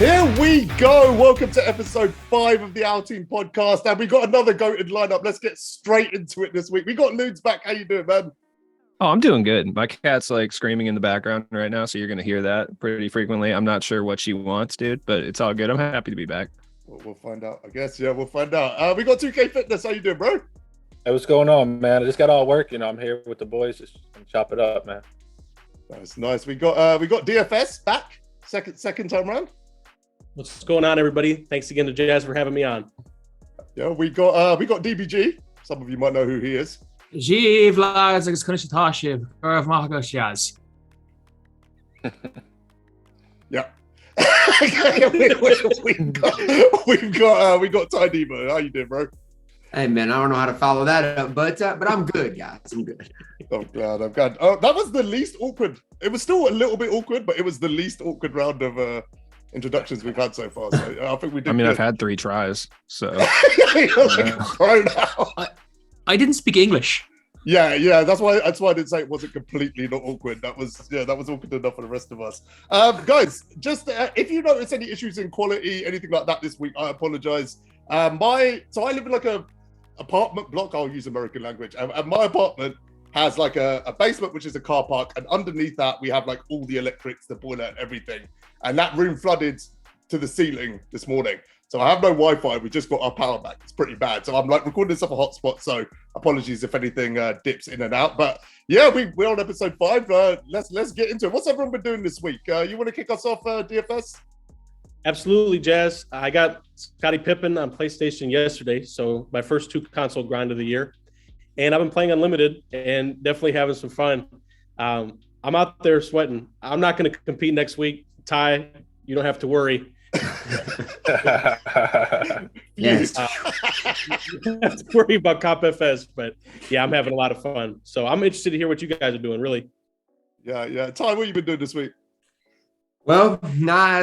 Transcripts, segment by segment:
Here we go. Welcome to episode 5 of the OurTeam podcast. And we got another goated lineup. Let's get straight into it this week. We got Ludes back. How you doing, man? Oh, I'm doing good. My cat's like screaming in the background right now, so you're going to hear that pretty frequently. I'm not sure what she wants, dude, but it's all good. I'm happy to be back. Well, we'll find out, I guess. Yeah, we'll find out. We got 2K Fitness. How you doing, bro? Hey, what's going on, man? I just got all work. I'm here with the boys. Just chop it up, man. That's nice. We got DFS back. Second time round. What's going on, everybody? Thanks again to Jazz for having me on. Yeah, we got DBG. Some of you might know who he is. CheapLudez agus cynnes táisib ar bhmach go Jazz. Yeah. we've got TyDeBo. How you doing, bro? Hey man, I don't know how to follow that up, but I'm good, guys. I'm good. I'm glad. Oh, that was the least awkward. It was still a little bit awkward, but it was the least awkward round of introductions we've had so far. So I think we did. I mean, good. I've had 3 tries, so I didn't speak English. Yeah. That's why I didn't say it wasn't completely not awkward. That was awkward enough for the rest of us. Guys, just if you notice any issues in quality, anything like that this week, I apologize. So I live in like a apartment block. I'll use American language. And my apartment has like a basement, which is a car park, and underneath that we have like all the electrics, the boiler, and everything. And that room flooded to the ceiling this morning. So I have no Wi-Fi. We just got our power back. It's pretty bad. So I'm like recording this off a hotspot. So apologies if anything dips in and out. But yeah, we're on episode 5. Let's get into it. What's everyone been doing this week? You want to kick us off, DFS? Absolutely, Jazz. I got Scottie Pippen on PlayStation yesterday, so my first 2 console grind of the year. And I've been playing Unlimited and definitely having some fun. I'm out there sweating. I'm not going to compete next week. Ty, you don't have to worry. Yes. You don't have to worry about CopFS, but yeah, I'm having a lot of fun. So I'm interested to hear what you guys are doing, really. Yeah. Ty, what you been doing this week? Well,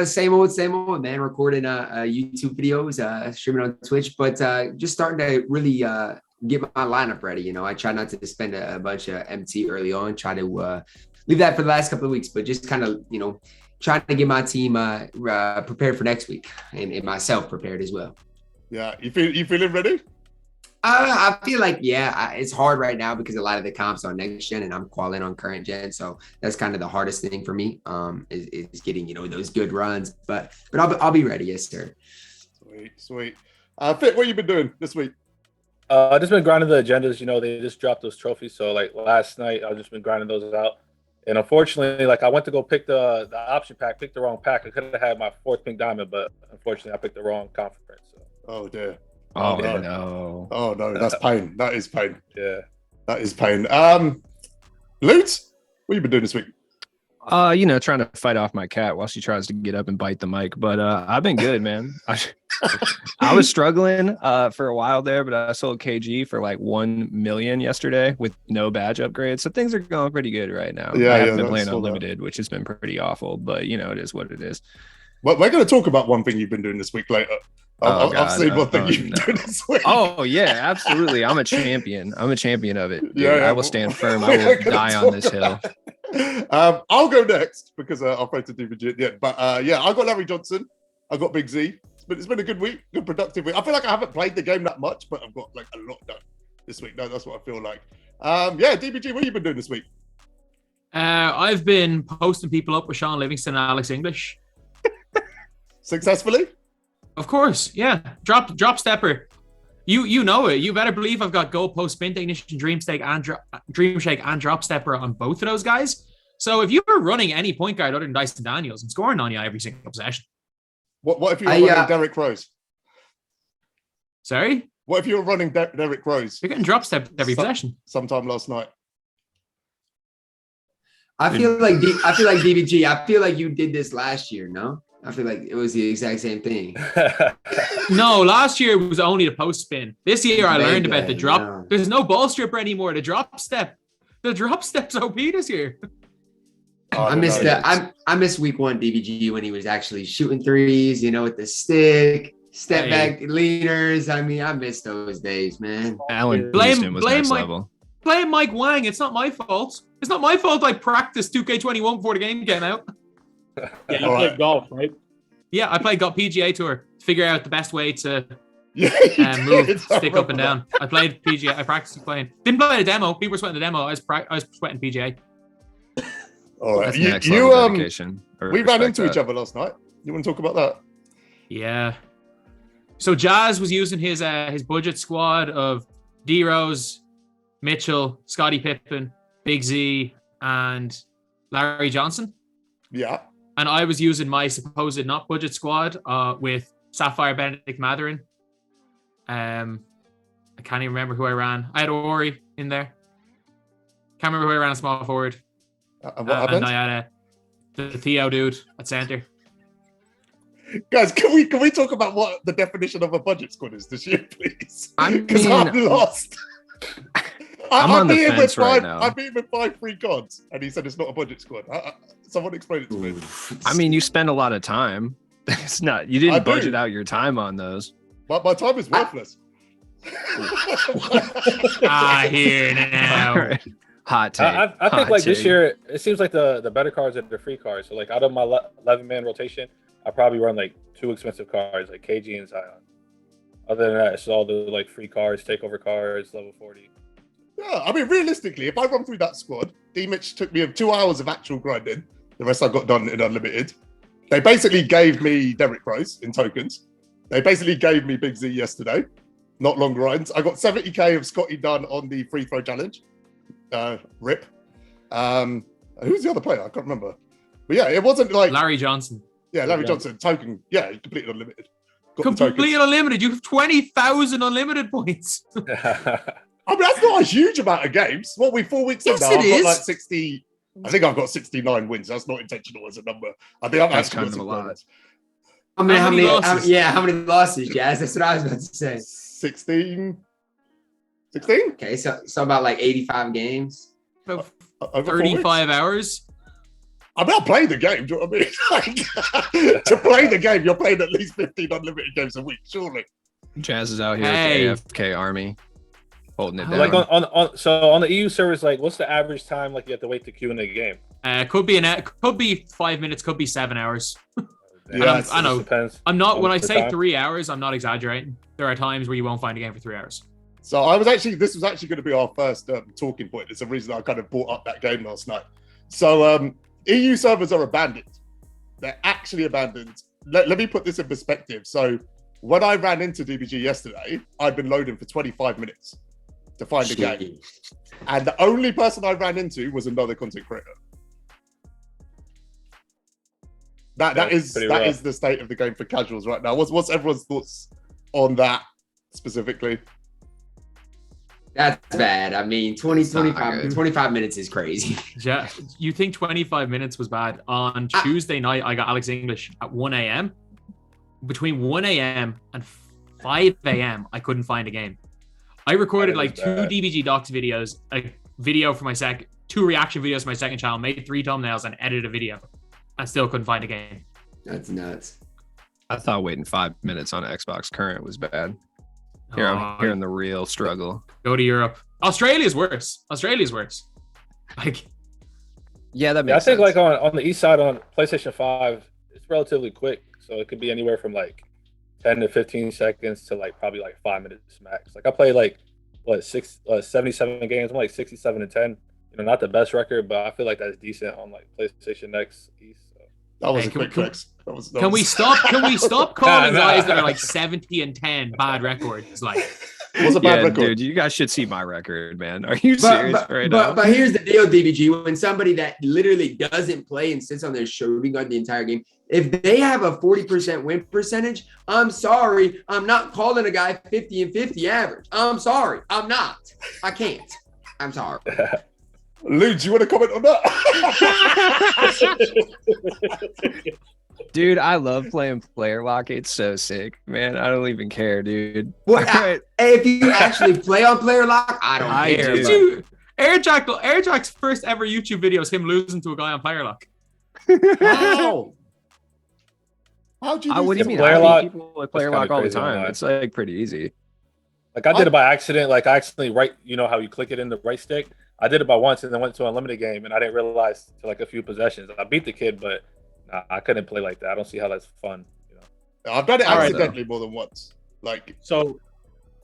same old, man. Recording YouTube videos, streaming on Twitch, but just starting to really get my lineup ready. I try not to spend a bunch of MT early on. Try to leave that for the last couple of weeks, but just kind of trying to get my team prepared for next week and myself prepared as well. Yeah, you feeling ready? I feel like, it's hard right now because a lot of the comps are next gen and I'm qualing on current gen. So that's kind of the hardest thing for me is getting, those good runs, but I'll be ready. Yes, sir. Sweet. Fit, what you been doing this week? I've just been grinding the agendas. They just dropped those trophies. So like last night, I've just been grinding those out. And unfortunately, like I went to go pick the option pack, picked the wrong pack. I could have had my 4th pink diamond, but unfortunately I picked the wrong conference. So. Oh dear. Oh no. no. Oh no, that's pain. That is pain. Yeah. That is pain. Lute, what you been doing this week? Trying to fight off my cat while she tries to get up and bite the mic. But I've been good, man. I was struggling for a while there, but I sold KG for like 1 million yesterday with no badge upgrades. So things are going pretty good right now. I haven't been playing Unlimited, which has been pretty awful, but it is what it is. But we're going to talk about one thing you've been doing this week later. I've seen one thing you've been doing this week. Oh yeah, absolutely. I'm a champion. I'm a champion of it. Dude. I will stand firm. I will die on this hill. I'll go next because I'll play to DBG at the end. But I got Larry Johnson. I got Big Z. It's been a good week, good productive week. I feel like I haven't played the game that much, but I've got like a lot done this week. No, that's what I feel like. DBG, what have you been doing this week? I've been posting people up with Sean Livingston and Alex English. Successfully? Of course, yeah. Drop stepper. You know it. You better believe I've got goal post, spin technician, dream shake, and drop stepper on both of those guys. So if you were running any point guard other than Dyson Daniels, I'm scoring on you every single possession. What if you were running Derrick Rose? Sorry? What if you were running Derrick Rose? You're getting drop stepped every possession. Sometime last night. I feel like DBG. I feel like you did this last year. No, I feel like it was the exact same thing. No, last year it was only the post spin. This year I learned about the drop. No. There's no ball stripper anymore. The drop step. The drop step's OP this year. I missed that. I missed week 1 DBG when he was actually shooting threes. With the stick, step back leaders. I mean, I missed those days, man. Allen Houston was next level. Blame Mike Wang. It's not my fault. It's not my fault I practiced 2K21 before the game came out. Yeah, you played golf, right? Yeah, I got PGA Tour to figure out the best way to Yeah, move stick up and down. I played PGA. I practiced playing. Didn't play a demo. People were sweating the demo. I was sweating PGA. All right. That's next level dedication. I We ran respect into that. each other last night. You want to talk about that? Yeah. So Jazz was using his budget squad of D-Rose, Mitchell, Scottie Pippen, Big Z, and Larry Johnson. Yeah. And I was using my supposed not budget squad with Sapphire, Benedict Mathurin. I can't even remember who I ran. I had Ori in there. Can't remember who I ran a small forward. And what happened? And I had the Theo dude at center. Guys, can we talk about what the definition of a budget squad is this year, please? I Because mean, I'm lost. I'm on the fence right now. I beat him with 5 free cards, and he said it's not a budget squad. Someone explain it to me. I mean, you spend a lot of time. It's not. You I didn't do. budget out your time on those. My time is worthless. Here now. All right. Hot take. I think Hot like this take. year, it seems like the better cards are the free cards. So like out of my 11-man rotation, I probably run like 2 expensive cards, like KG and Zion. Other than that, it's all the like free cards, takeover cards, level 40. Yeah, I mean, realistically, if I run through that squad, D-Mitch took me 2 hours of actual grinding. The rest I got done in Unlimited. They basically gave me Derrick Rose in tokens. They basically gave me Big Z yesterday. Not long grinds. I got 70k of Scotty done on the free throw challenge. Rip. Who's the other player? I can't remember. But yeah, it wasn't like Larry Johnson. Yeah, Larry Johnson token. Yeah, he completed Unlimited. Got the Completely tokens. unlimited. You have 20,000 unlimited points. I mean, that's not a huge amount of games. What, we 4 weeks Yes, in now? it I've got is. like 60. I think I've got 69 wins. That's not intentional as a number. I think I've That's actually kind got of some a lot. wins. How many How many losses? how many losses, Jazz? That's what I was about to say. 16? 16? Okay, so about like 85 games. About Over 4 weeks? 35 hours. I'm not playing the game. Do you know what I mean? Like, to play the game, you're playing at least 15 unlimited games a week, surely. Jazz is out here Hey. with the AFK army, holding it down. Like on the EU servers, like what's the average time like you have to wait to queue in the game? Could be 5 minutes, could be 7 hours. Yeah, I know. Depends. I'm not, when I the say time. 3 hours, I'm not exaggerating. There are times where you won't find a game for 3 hours. So this was actually going to be our first talking point. It's the reason I kind of brought up that game last night. So EU servers are abandoned. They're actually abandoned. Let me put this in perspective. So when I ran into DBG yesterday, I'd been loading for 25 minutes to find a game. And the only person I ran into was another content creator. That is the state of the game for casuals right now. What's everyone's thoughts on that specifically? That's bad. I mean, 25 minutes is crazy. Yeah, you think 25 minutes was bad? On Tuesday night, I got Alex English at 1 a.m. Between 1 a.m. and 5 a.m., I couldn't find a game. I recorded like 2 DBG Docs videos, a video for my 2 reaction videos for my second channel, made 3 thumbnails, and edited a video. I still couldn't find a game. That's nuts. I thought waiting 5 minutes on Xbox Current was bad. Here I'm hearing the real struggle. Go to Europe. Australia's worse. Like, Yeah, that Yeah, I makes think sense. like on the east side on PlayStation 5, it's relatively quick. So it could be anywhere from like 10 to 15 seconds to like probably like 5 minutes max. Like I played like 77 games. I'm like 67 and 10. You know, not the best record, but I feel like that's decent on like PlayStation Next East. So. That was Hey, a can quick we- flex. can we stop calling Nah. guys that are like 70 and 10 bad records? Like, What's a bad Yeah, record? dude, you guys should see my record, man. Are you serious right now? But here's the deal, DBG. When somebody that literally doesn't play and sits on their shooting guard the entire game, if they have a 40% win percentage, I'm sorry. I'm not calling a guy 50 and 50 average. I'm sorry. I'm not. I can't. I'm sorry. Lou, do you want to comment on that? Dude, I love playing player lock. It's so sick, man. I don't even care, dude. Well, All right. if you actually play on player lock, I don't I care. do. bro. Airjack's first ever YouTube video is him losing to a guy on Player Lock. How? How'd you What do you lose mean? to Player I lock beat people with player kinda lock all the crazy time. online. It's like pretty easy. Like I did it by accident. Like I accidentally you know how you click it in the right stick. I did it by once and then went to an unlimited game and I didn't realize to like a few possessions. I beat the kid, but nah, I couldn't play like that. I don't see how that's fun. I've done it All right, accidentally more than once. Like, So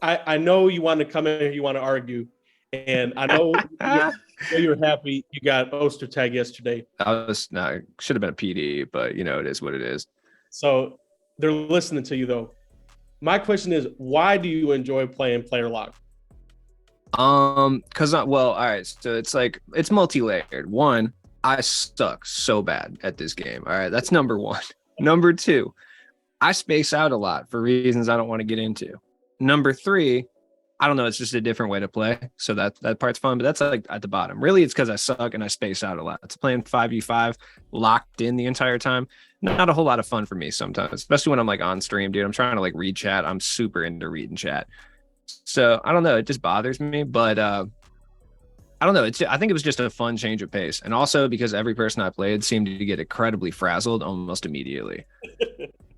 I know you want to come in here, you want to argue, and I know you're happy you got Oster tag yesterday. Should have been a PD, but it is what it is. So they're listening to you though. My question is, why do you enjoy playing player lock? All right. So it's multi-layered. One, I suck so bad at this game. All right, that's number one. Number two, I space out a lot for reasons I don't want to get into. Number three, I don't know. It's just a different way to play. So that part's fun, but that's like at the bottom. Really, it's because I suck and I space out a lot. It's playing 5v5 locked in the entire time. Not a whole lot of fun for me sometimes, especially when I'm like on stream, dude. I'm trying to like read chat. I'm super into reading chat. So I don't know. It just bothers me, but I don't know. I think it was just a fun change of pace. And also because every person I played seemed to get incredibly frazzled almost immediately.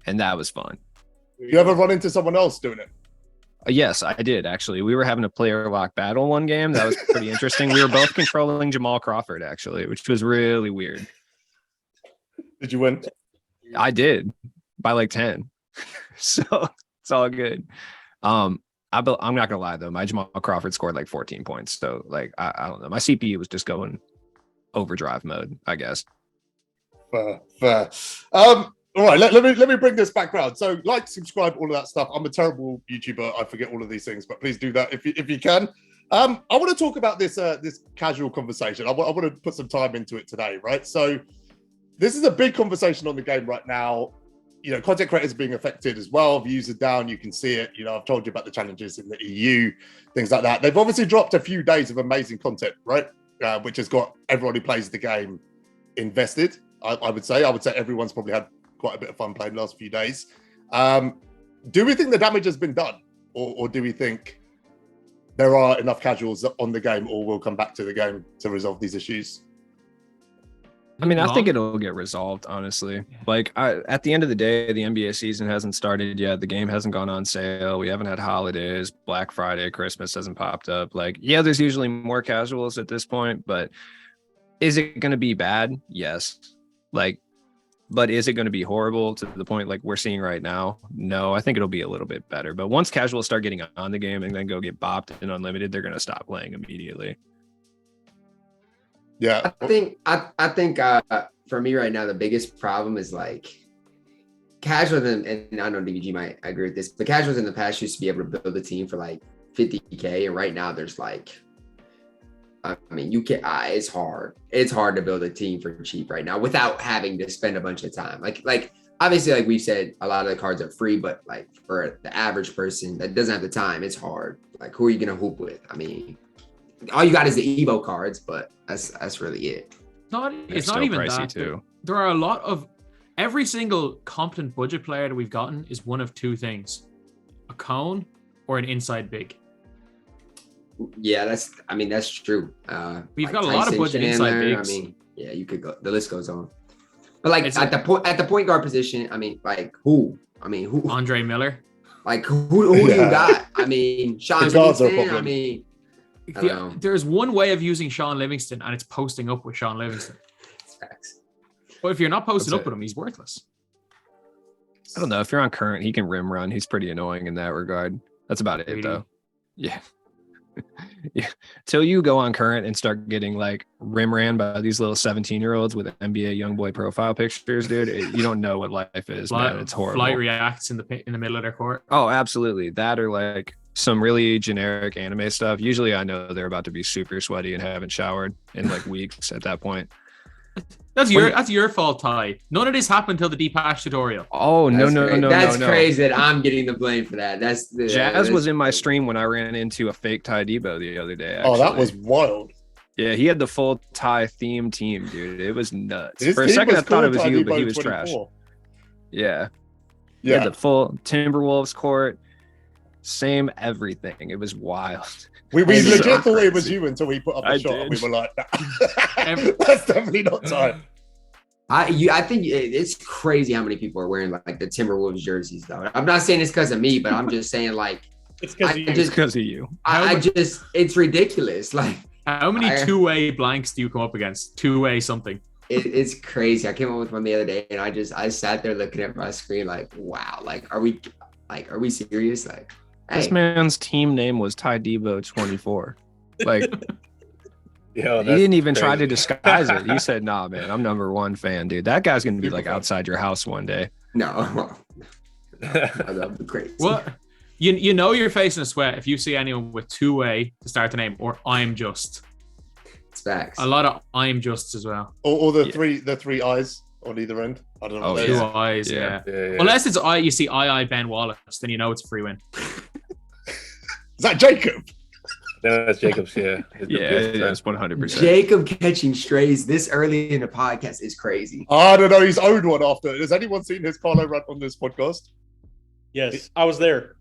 And that was fun. you ever run into someone else doing it? Yes, I did actually. We were having a player lock battle one game. That was pretty interesting. We were both controlling Jamal Crawford actually, which was really weird. Did you win? I did by like 10. So it's all good. I'm not gonna lie though. My Jamal Crawford scored like 14 points. So like I don't know. My CPU was just going overdrive mode, I guess. Fair. All right, let me bring this back around. So, like, subscribe, all of that stuff. I'm a terrible YouTuber. I forget all of these things, but please do that if you can. I want to talk about this casual conversation. I want to put some time into it today, right? So, this is a big conversation on the game right now. Content creators are being affected as well. Views are down. You can see it. I've told you about the challenges in the EU, things like that. They've obviously dropped a few days of amazing content, right? Which has got everyone who plays the game invested. I would say everyone's probably had quite a bit of fun playing the last few days. Do we think the damage has been done? Or do we think there are enough casuals on the game or will come back to the game to resolve these issues? I mean, I think it'll get resolved, honestly. Like, at the end of the day, the NBA season hasn't started yet. The game hasn't gone on sale. We haven't had holidays. Black Friday, Christmas hasn't popped up. Like, yeah, there's usually more casuals at this point, but is it going to be bad? Yes. Like, but is it going to be horrible to the point like we're seeing right now? No, I think it'll be a little bit better. But once casuals start getting on the game and then go get bopped in unlimited, they're going to stop playing immediately. Yeah, I think for me right now, the biggest problem is like casuals, and I know DBG might agree with this, but casuals in the past used to be able to build a team for like 50K, and right now there's like, I mean, you can. It's hard. It's hard to build a team for cheap right now without having to spend a bunch of time. Like obviously, like we've said, a lot of the cards are free, but like for the average person that doesn't have the time, it's hard. Like, who are you gonna hoop with? I mean, all you got is the Evo cards, but that's really it. It's not even that. Too. There are a lot of every single competent budget player that we've gotten is one of two things: a cone or an inside big. Yeah, that's true. We've got a lot of budget inside bigs. I mean, yeah, you could go. The list goes on. But like at the point guard position, I mean, like who? Andre Miller. Like who do you got? I mean, Sean Livingston. I mean, there's one way of using Sean Livingston, and it's posting up with Sean Livingston. Facts. But if you're not posting up with him, he's worthless. I don't know. If you're on current, he can rim run. He's pretty annoying in that regard. That's about it, though. Yeah. Yeah, till you go on current and start getting like rim ran by these little 17-year-olds with NBA YoungBoy profile pictures, dude. You don't know what life is, man. It's horrible. Flight reacts in the middle of their court. Oh, absolutely. That or like some really generic anime stuff. Usually, I know they're about to be super sweaty and haven't showered in like weeks at that point. That's your fault, Ty. None of this happened until the deep hash tutorial. Oh, no. That's crazy that I'm getting the blame for that. Jazz was in my stream when I ran into a fake TyDeBo the other day. Actually. Oh, that was wild. Yeah, he had the full Ty theme team, dude. It was nuts. For a second, I thought it was you, but he was 24. Trash. Yeah. He had the full Timberwolves court. Same everything. It was wild. We legit thought it was you until we put up a shot and we were like, that's definitely not time. I think it's crazy how many people are wearing like the Timberwolves jerseys though. I'm not saying it's because of me, but I'm just saying like it's because of you. It's ridiculous. Like how many two-way blanks do you come up against? Two-way something. it's crazy. I came up with one the other day, and I sat there looking at my screen like, wow, are we serious? Like, This hey, man's team name was TyDeBo 24. Like, Yo, he didn't even crazy. try to disguise it. He said, "Nah, man, I'm #1 fan, dude. That guy's gonna be like outside your house one day." no, that'd be crazy. Well, you know you're facing a sweat if you see anyone with 2A to start the name or I'm just. It's facts. A lot of I'm just as well. Or the three eyes on either end. I don't know. Oh, what Two that is. eyes, yeah. Yeah. Unless it's you see I Ben Wallace, then you know it's a free win. Is that Jacob? Then that's Jacobs, yeah. That's 100%. Jacob catching strays this early in the podcast is crazy. I don't know. He's owed one after. Has anyone seen his Carlo rant on this podcast? Yes, I was there.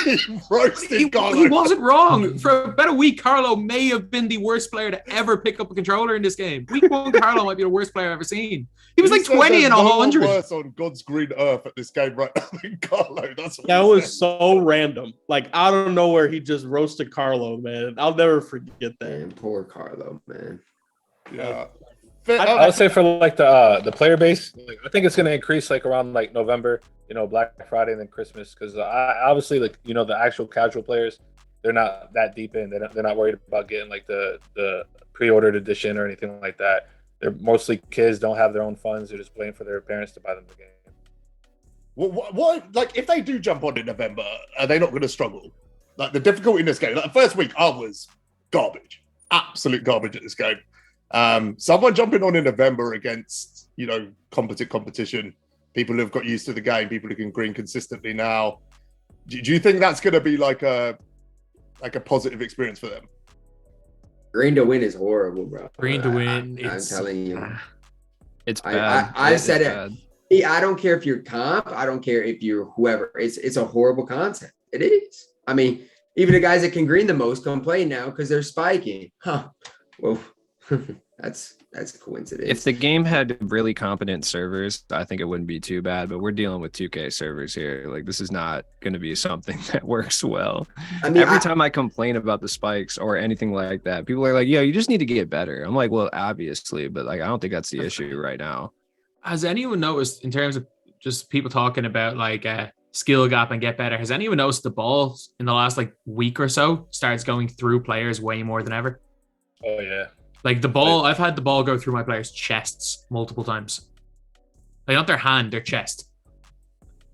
He roasted Carlo. He wasn't wrong. For about a week, Carlo may have been the worst player to ever pick up a controller in this game. Week 1, Carlo might be the worst player I've ever seen. He was like said 20 there's and no one 100. worse on God's green earth at this game right now than Carlo. That's what That he was said. so random. Like, I don't know where he just roasted Carlo, man. I'll never forget that. Man, poor Carlo, man. Yeah. I would say for like the player base, like, I think it's going to increase like around like November, Black Friday and then Christmas, because obviously like the actual casual players, they're not that deep in. They're not worried about getting like the pre-ordered edition or anything like that. They're mostly kids, don't have their own funds. They're just waiting for their parents to buy them the game. What like if they do jump on in November, are they not going to struggle? Like the difficulty in this game, like the first week, I was garbage, absolute garbage at this game. Someone jumping on in November against competent competition, people who have got used to the game, people who can green consistently now. Do you think that's going to be like a positive experience for them? Green to win is horrible, bro. Green to win, I'm telling you. It's bad. I've said it. I don't care if you're comp. I don't care if you're whoever. It's a horrible concept. It is. I mean, even the guys that can green the most complain now because they're spiking. Huh. Well, that's a coincidence. If the game had really competent servers, I think it wouldn't be too bad. But we're dealing with 2K servers here. Like, this is not going to be something that works well. I mean, every time I complain about the spikes or anything like that, people are like, "Yo, you just need to get better." I'm like, "Well, obviously, but like, I don't think that's the issue right now." Has anyone noticed in terms of just people talking about like skill gap and get better? Has anyone noticed the ball in the last like week or so starts going through players way more than ever? Oh yeah. Like the ball, I've had the ball go through my players' chests multiple times. Like not their hand, their chest.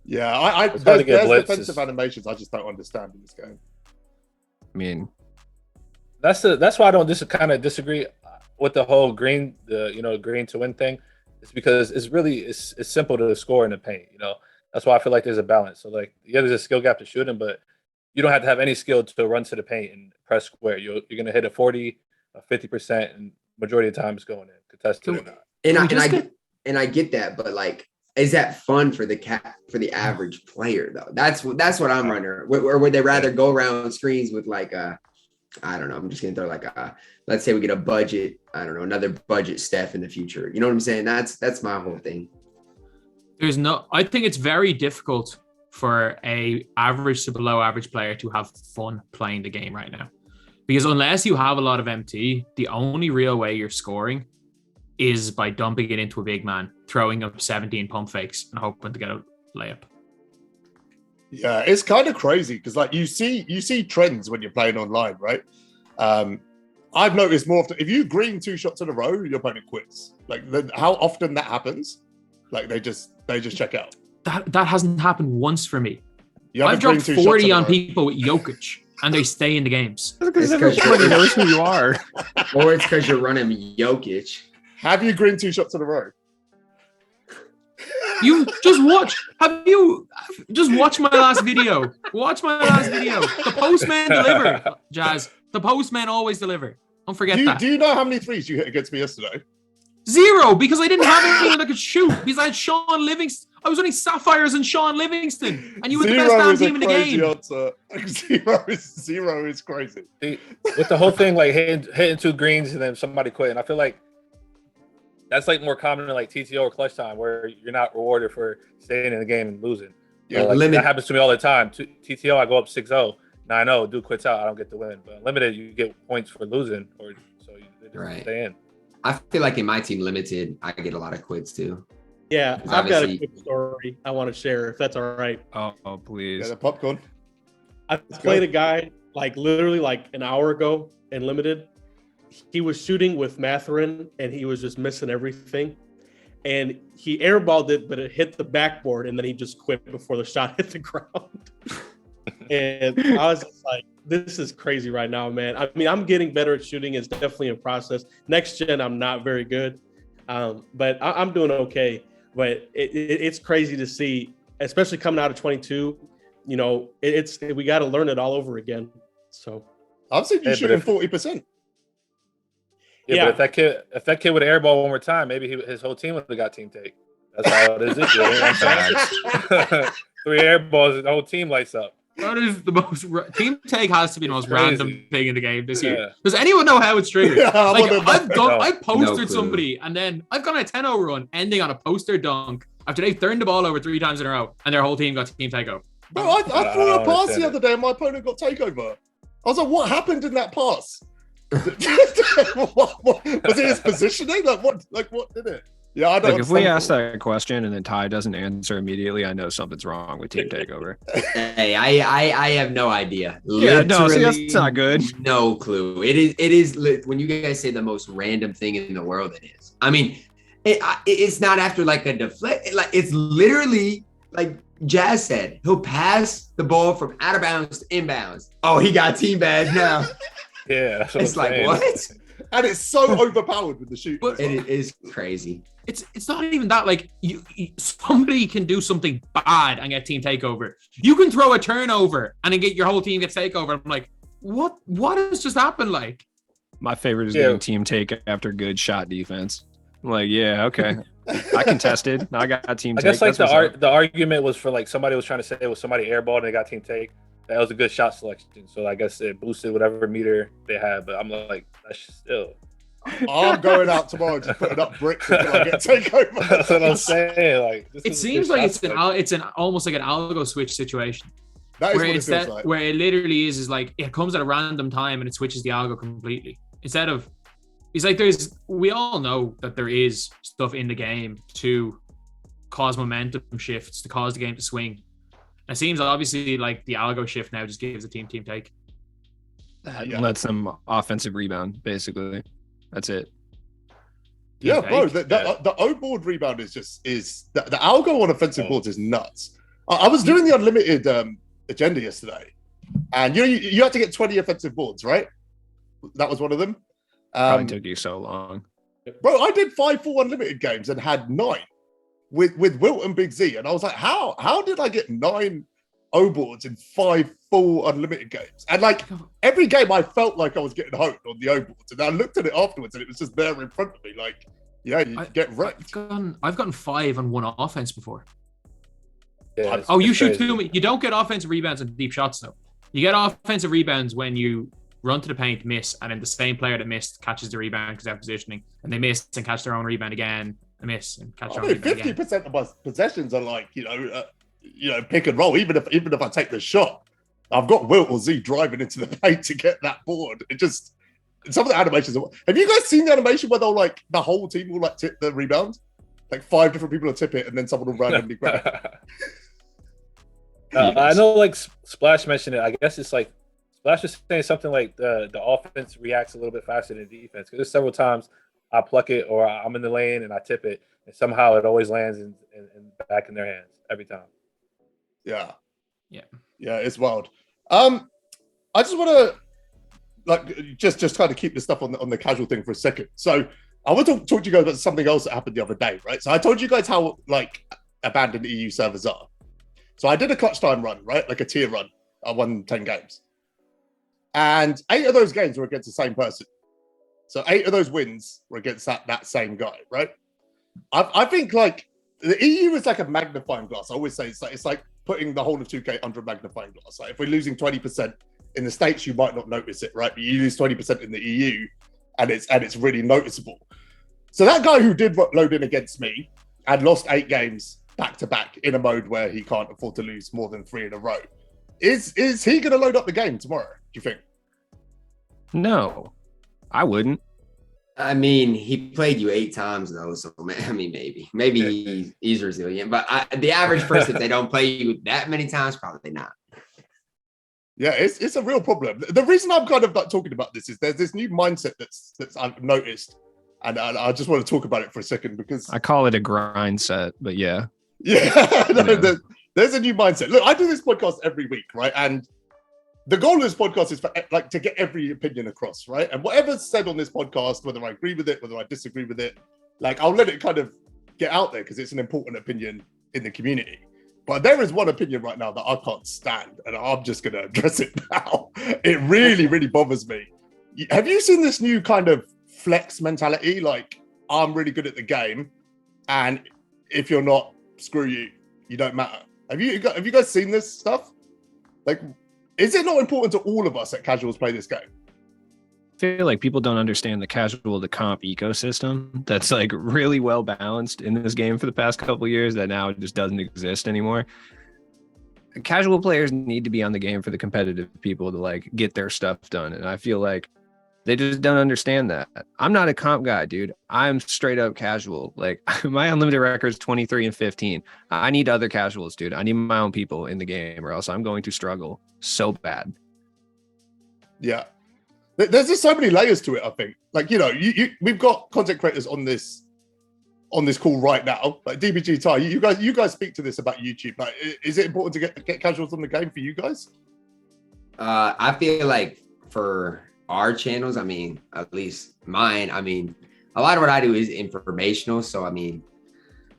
Yeah, It's hard to get there's blitzes. defensive animations I just don't understand in this game. I mean, That's why I don't kind of disagree with the whole green to win thing. It's because it's simple to score in the paint. That's why I feel like there's a balance. So like, yeah, there's a skill gap to shooting, but you don't have to have any skill to run to the paint and press square. You're gonna hit a 40, a 50%, and majority of the time it's going in, contested or not. And I get that, but like, is that fun for the average player though? That's what I'm running. Or would they rather go around screens with like I don't know. I'm just gonna throw like let's say we get a budget. I don't know, another budget Steph in the future. You know what I'm saying? That's my whole thing. I think it's very difficult for a average to below average player to have fun playing the game right now. Because unless you have a lot of MT, the only real way you're scoring is by dumping it into a big man, throwing up 17 pump fakes and hoping to get a layup. Yeah, it's kind of crazy because like you see trends when you're playing online, right? I've noticed more often if you green 2 shots in a row, your opponent quits. Like how often that happens? Like they just check out. That hasn't happened once for me. You I've haven't dropped green 2 shots 40 in a on row. people with Jokic and they stay in the games. because It's 'cause everybody knows who you are. Or it's because you're running Jokic. Have you green 2 shots in a row? You just watch. Have you just watch my last video? Watch my last video. The postman delivered. Jazz. The postman always deliver. Don't forget that. Do you know how many threes you hit against me yesterday? 0 because I didn't have anyone that could shoot. Because I had Sean Livingston. I was only Sapphires and Sean Livingston, and you were the best damn team in the game. Answer. Zero is crazy. See, with the whole thing, like hitting 2 greens and then somebody quitting, I feel like that's like more common in like TTO or clutch time, where you're not rewarded for staying in the game and losing. Yeah, that happens to me all the time. TTO, I go up 6-0, 9-0, dude quits out, I don't get the win. But limited, you get points for losing, or so they just Right. stay in. I feel like in my team limited, I get a lot of quits too. Yeah, Because I've got a obviously- quick story I want to share, if that's all right. Oh, Yeah, please. the popcorn. I go. played a guy like literally like an hour ago in limited. He was shooting with Matherin and he was just missing everything. And he airballed it, but it hit the backboard and then he just quit before the shot hit the ground. And I was just like, this is crazy right now, man. I mean, I'm getting better at shooting. It's definitely a process. Next gen, I'm not very good, but I'm doing okay. But it's crazy to see, especially coming out of 22. You know, we got to learn it all over again. So I've seen you Hey, but shooting if- 40%. Yeah, but if that kid would airball one more time, maybe his whole team would have got team take. That's how it is this year. You know what I'm saying? 3 airballs, the whole team lights up. That is the most team take has to be the most Crazy. random thing in the game this year. Yeah. Does anyone know how it's triggered? Yeah, I Like wanna know. I posted No clue. somebody and then I've gone a 10-0 run ending on a poster dunk after they've turned the ball over 3 times in a row and their whole team got team takeover. Bro, I threw a don't pass understand the it. other day and my opponent got takeover. I was like, what happened in that pass? what, was it his positioning? What did it? Yeah, I don't Like if we understand. ask that question and then Ty doesn't answer immediately, I know something's wrong with team takeover. Hey, I have no idea. Yeah, no, see, Literally that's not good. No clue. It is when you guys say the most random thing in the world. It is. I mean, it's not after like a deflect. Like it's literally like Jazz said. He'll pass the ball from out of bounds to inbounds. Oh, he got team badge now. Yeah, that's what It's I'm like saying. what? And it's so overpowered with the shoot. But- It is crazy. It's not even that. Like you somebody can do something bad and get team takeover. You can throw a turnover and then get your whole team gets takeover. I'm like, what has just happened? Like, My favorite is Yeah. getting team take after good shot defense. I'm like, yeah, okay. I contested. I got team I take. guess like That's what's up. the argument was for like somebody was trying to say it was somebody airballed and they got team take. That was a good shot selection. So I guess it boosted whatever meter they had. But I'm like, that's still. I'm going out tomorrow just putting up bricks until I get takeover. That's what I'm saying. Like this it is a seems good like shot it's selection. almost like an algo switch situation. That is Where what it it's feels that like. where it literally is like it comes at a random time and it switches the algo completely. Instead of it's like we all know that there is stuff in the game to cause momentum shifts, to cause the game to swing. It seems obviously like the algo shift now just gives the team take. Yeah. Lets them offensive rebound, basically. That's it. Yeah, Team bro, take. the O board rebound is the algo on offensive Oh. boards is nuts. I was doing the unlimited agenda yesterday, and you had to get 20 offensive boards, right? That was one of them. Probably took you so long. Bro, I did 5 full unlimited games and had 9 with Wilt and Big Z, and I was like, how did I get 9 O boards in 5 full unlimited games? And like every game, I felt like I was getting honed on the O boards, and I looked at it afterwards, and it was just there in front of me. Like, yeah, you get wrecked. I've gotten 5 on one offense before. Yeah, it's- Oh, you it's shoot crazy. too many. You don't get offensive rebounds and deep shots though. You get offensive rebounds when you run to the paint, miss, and then the same player that missed catches the rebound because they're positioning, and they miss and catch their own rebound again, and miss and catch I their own mean, rebound again. 50% of my possessions are like, pick and roll. Even if I take the shot, I've got Wilt or Z driving into the paint to get that board. Some of the animations. Have you guys seen the animation where they'll like the whole team will like tip the rebound? Like 5 different people will tip it, and then someone will randomly grab it. I know, like Splash mentioned it. I guess it's like Splash was saying something like the offense reacts a little bit faster than defense. Because there's several times I pluck it or I'm in the lane and I tip it, and somehow it always lands in back in their hands every time. Yeah, Yeah. It's wild. I just want to like just kind of keep this stuff on the casual thing for a second. So I want to talk to you guys about something else that happened the other day, right? So I told you guys how like abandoned EU servers are. So I did a clutch time run, right? Like a tier run. I won 10 games. And 8 of those games were against the same person. So 8 of those wins were against that same guy, right? I think like the EU is like a magnifying glass. I always say it's like putting the whole of 2K under a magnifying glass. Like if we're losing 20% in the States, you might not notice it, right? But you lose 20% in the EU and it's really noticeable. So that guy who did load in against me and lost 8 games back to back in a mode where he can't afford to lose more than 3 in a row. Is he going to load up the game tomorrow, do you think? No, I wouldn't. I mean, he played you 8 times though, so I mean, maybe he's resilient, but the average person, if they don't play you that many times, probably not. Yeah, it's a real problem. The reason I'm kind of like talking about this is there's this new mindset that's I've noticed, and I just want to talk about it for a second because I call it a grind set, but yeah. Yeah, no, there's a new mindset. Look, I do this podcast every week, right? And the goal of this podcast is for like to get every opinion across, right? And whatever's said on this podcast, whether I agree with it, whether I disagree with it, like I'll let it kind of get out there because it's an important opinion in the community. But there is one opinion right now that I can't stand, and I'm just going to address it now. It really, really bothers me. Have you seen this new kind of flex mentality? Like, I'm really good at the game, and if you're not, screw you. You don't matter. Have you guys seen this stuff? Like, is it not important to all of us that casuals play this game? I feel like people don't understand the casual to comp ecosystem that's like really well balanced in this game for the past couple of years that now just doesn't exist anymore. Casual players need to be on the game for the competitive people to like get their stuff done. And I feel like they just don't understand that. I'm not a comp guy, dude. I'm straight up casual. Like my unlimited record is 23 and 15. I need other casuals, dude. I need my own people in the game or else I'm going to struggle so bad. Yeah. There's just so many layers to it, I think. Like, you know, we've got content creators on this call right now. Like DBG, Ty, you guys speak to this about YouTube. Like, is it important to get casuals on the game for you guys? I feel like for our channels, I mean, at least mine, I mean, a lot of what I do is informational. So, I mean,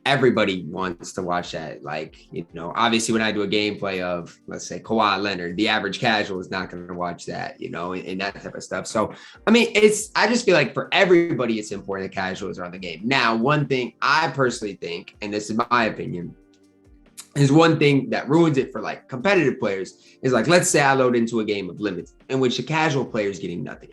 everybody wants to watch that. Like, you know, obviously when I do a gameplay of, let's say, Kawhi Leonard, the average casual is not going to watch that, you know, and that type of stuff. So, I mean, I just feel like for everybody, it's important that casuals are on the game. Now, one thing I personally think, and this is my opinion, is one thing that ruins it for like competitive players is like, let's say I load into a game of limits in which the casual player is getting nothing.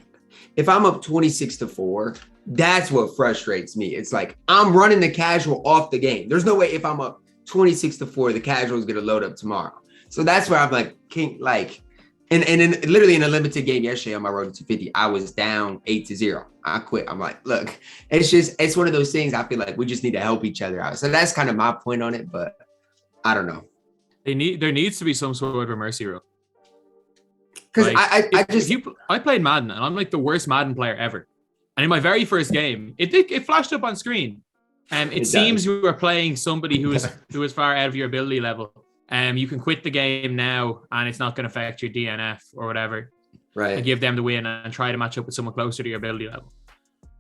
If I'm up 26-4, that's what frustrates me. It's like I'm running the casual off the game. There's no way if I'm up 26-4, the casual is gonna load up tomorrow. So that's where I'm like, and literally in a limited game yesterday on my road to 250, I was down 8-0. I quit. I'm like, look, it's one of those things. I feel like we just need to help each other out. So that's kind of my point on it, but I don't know. There needs to be some sort of a mercy rule. Because like, I played Madden and I'm like the worst Madden player ever. And in my very first game, it flashed up on screen. It seems you are playing somebody who is far out of your ability level. You can quit the game now and it's not going to affect your DNF or whatever. Right. And give them the win and try to match up with someone closer to your ability level.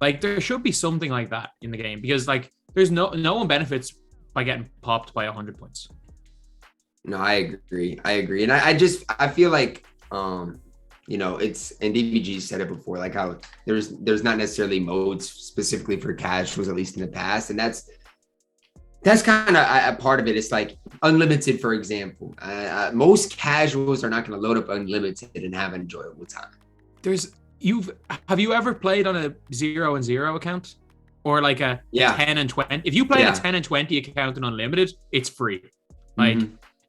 Like there should be something like that in the game because like there's no one benefits by getting popped by 100 points. No, I agree. And I feel like, you know, it's, and DBG said it before, like how there's not necessarily modes specifically for casuals, at least in the past. And that's kind of a part of it. It's like unlimited, for example. Most casuals are not going to load up unlimited and have an enjoyable time. Have you ever played on a 0-0 account? Or like a 10 and 20. If you play a 10 and 20 account in Unlimited, it's free. Like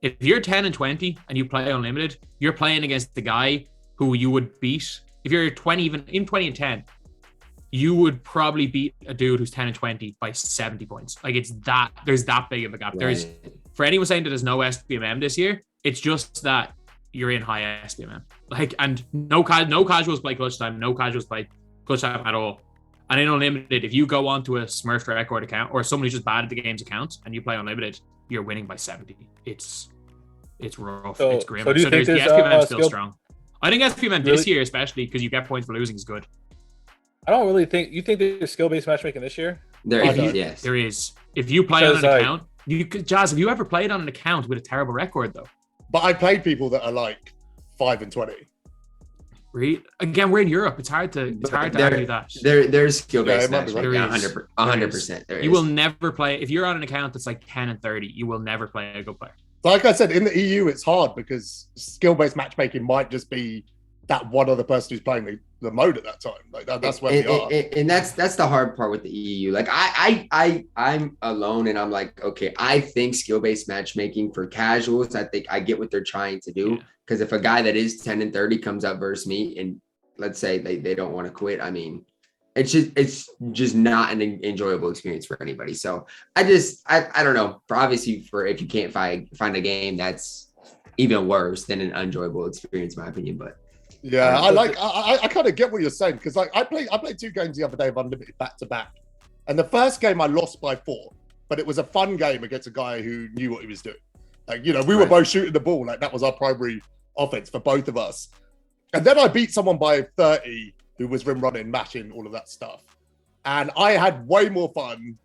if you're 10 and 20 and you play Unlimited, you're playing against the guy who you would beat. If you're 20, even in 20 and 10, you would probably beat a dude who's 10 and 20 by 70 points. Like there's that big of a gap. Right. For anyone saying that there's no SBMM this year, it's just that you're in high SBMM. Like, and no casuals play clutch time. No casuals play clutch time at all. And in Unlimited, if you go onto a Smurfed record account or someone who's just bad at the game's account and you play Unlimited, you're winning by 70. It's rough. It's grim. So do you think the this, SPMM is still strong. I think SPMM this year, especially because you get points for losing, is good. I don't really think you think there's skill-based matchmaking this year. There is, yes. There is. If you play on an account, Jazz, have you ever played on an account with a terrible record though? But I played people that are like 5 and 20. Really? Again, we're in Europe. It's hard to argue that. There's skill-based matchmaking. Yeah, 100%. You will never play if you're on an account that's like 10 and 30. You will never play a good player. Like I said, in the EU, it's hard because skill-based matchmaking might just be that one other person who's playing the mode at that time. Like that's where we are. And that's the hard part with the EU. Like I'm alone and I'm like, okay, I think skill-based matchmaking for casuals, I think I get what they're trying to do. Because if a guy that is 10 and 30 comes up versus me and let's say they don't want to quit, I mean, it's just not an enjoyable experience for anybody. So I don't know. For obviously, for if you can't find a game, that's even worse than an enjoyable experience, in my opinion. But yeah, I kind of get what you're saying, because like I played 2 games the other day of Unlimited back to back, and the first game I lost by 4, but it was a fun game against a guy who knew what he was doing. Like, you know, we were both shooting the ball, like that was our primary offense for both of us. And then I beat someone by 30 who was rim running, mashing, all of that stuff. And I had way more fun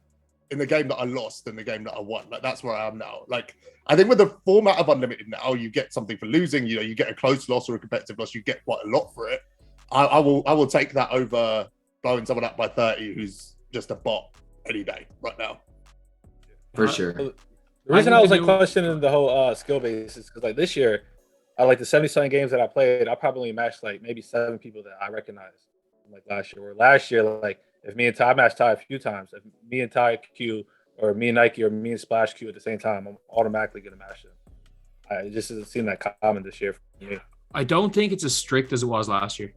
in the game that I lost than the game that I won. Like, that's where I am now. Like, I think with the format of Unlimited now, you get something for losing. You know, you get a close loss or a competitive loss. You get quite a lot for it. I will take that over blowing someone up by 30 who's just a bot any day right now. For sure. The reason I was like questioning the whole skill base is because like this year, I like the 70-something games that I played, I probably matched like maybe 7 people that I recognize from like last year. Or last year, like if me and Ty matched Ty a few times, if me and Ty Q or me and Nike or me and Splash Q at the same time, I'm automatically gonna match them. It just doesn't seem that common this year for me. I don't think it's as strict as it was last year.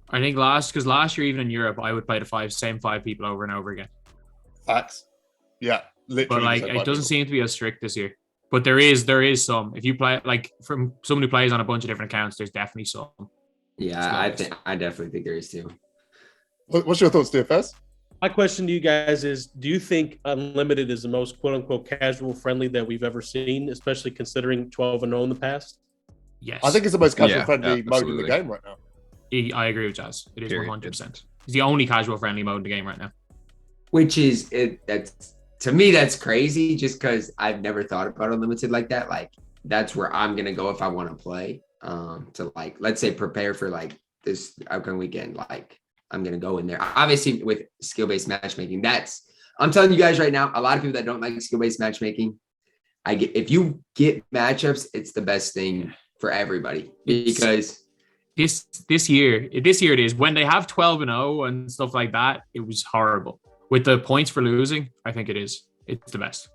I think because last year, even in Europe, I would play the same 5 people over and over again. Facts. Yeah. Literally. But like it doesn't seem to be as strict this year. But there is some. If you play like from someone who plays on a bunch of different accounts, there's definitely some. Yeah, I definitely think there is too. What's your thoughts, DFS? My question to you guys is, do you think Unlimited is the most quote unquote casual friendly that we've ever seen, especially considering 12-0 in the past? Yes. I think it's the most casual friendly mode in the game right now. I agree with Jazz. It is 100%. It's the only casual friendly mode in the game right now. Which is that's to me, that's crazy just because I've never thought about Unlimited like that. Like, that's where I'm going to go if I want to play. To like, let's say, prepare for like this upcoming weekend. Like, I'm going to go in there. Obviously, with skill-based matchmaking, I'm telling you guys right now, a lot of people that don't like skill-based matchmaking, if you get matchups, it's the best thing for everybody. Because this year it is. When they have 12-0 and stuff like that, it was horrible. With the points for losing, I think it's the best.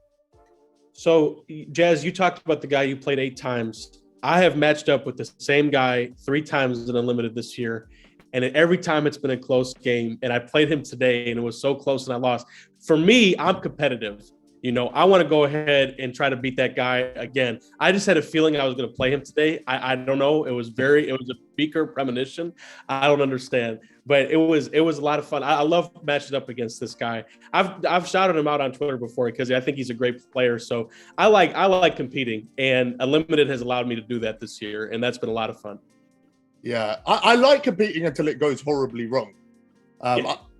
So, Jazz, you talked about the guy you played 8 times. I have matched up with the same guy 3 times in Unlimited this year. And every time it's been a close game. And I played him today and it was so close and I lost. For me, I'm competitive. You know, I want to go ahead and try to beat that guy again. I just had a feeling I was going to play him today. I don't know. It was a speaker premonition. I don't understand, but it was a lot of fun. I love matching up against this guy. I've shouted him out on Twitter before because I think he's a great player. So I like competing, and Unlimited has allowed me to do that this year, and that's been a lot of fun. Yeah, I like competing until it goes horribly wrong.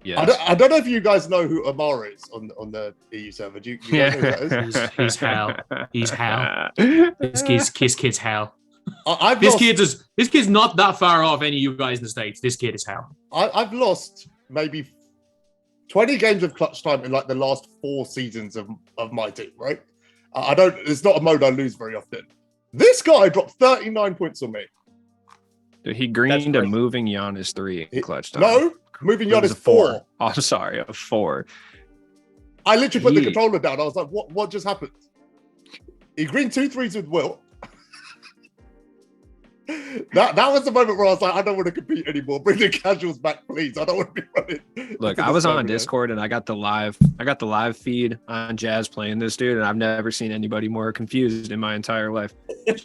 Yes. I don't know if you guys know who Amara is on the EU server. Do you guys know who that is? He's hell. He's hell. This kid's hell. This kid's not that far off any of you guys in the States. This kid is hell. I've lost maybe 20 games of clutch time in like the last 4 seasons of MyTeam, right? It's not a mode I lose very often. This guy dropped 39 points on me. Dude, he greened a moving Giannis 3 in clutch time. No, moving Giannis 4. Oh, I'm sorry, a 4. I literally put the controller down. I was like, what just happened? He greened 2 threes with Wilt. That was the moment where I was like, I don't want to compete anymore. Bring the casuals back, please. I don't want to be running. Look, I was on Discord and I got the live feed on Jazz playing this dude, and I've never seen anybody more confused in my entire life.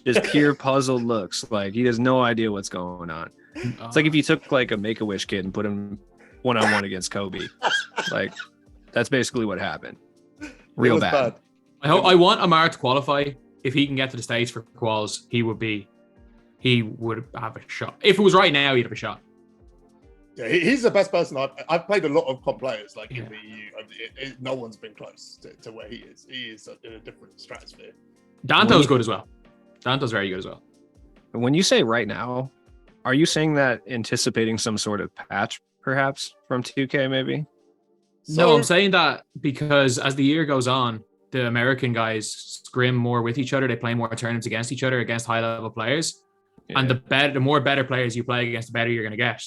Just pure puzzled looks. Like, he has no idea what's going on. It's like if you took like a Make-A-Wish kid and put him one-on-one against Kobe. Like, that's basically what happened. Real bad. I want Amar to qualify. If he can get to the States for quals, he would have a shot. If it was right now, he'd have a shot. Yeah, he's the best person. I've played a lot of comp players like in the EU. No one's been close to where he is. He is in a different stratosphere. Danto's good as well. Danto's very good as well. When you say right now, are you saying that anticipating some sort of patch, perhaps, from 2K maybe? No, I'm saying that because as the year goes on, the American guys scrim more with each other. They play more tournaments against each other, against high-level players. Yeah. And the more better players you play against, the better you're going to get.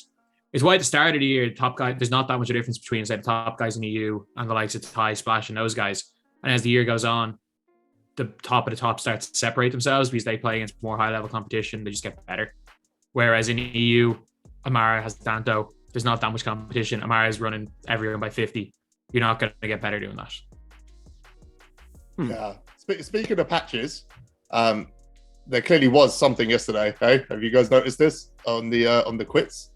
It's why at the start of the year, the top guy, there's not that much of a difference between, say, the top guys in the EU and the likes of Ty, Splash, and those guys. And as the year goes on, the top of the top starts to separate themselves because they play against more high-level competition. They just get better. Whereas in the EU, Amara has Danto, there's not that much competition. Amara's running everyone by 50. You're not going to get better doing that. Yeah. Speaking of patches, there clearly was something yesterday. Hey, have you guys noticed this on the quits?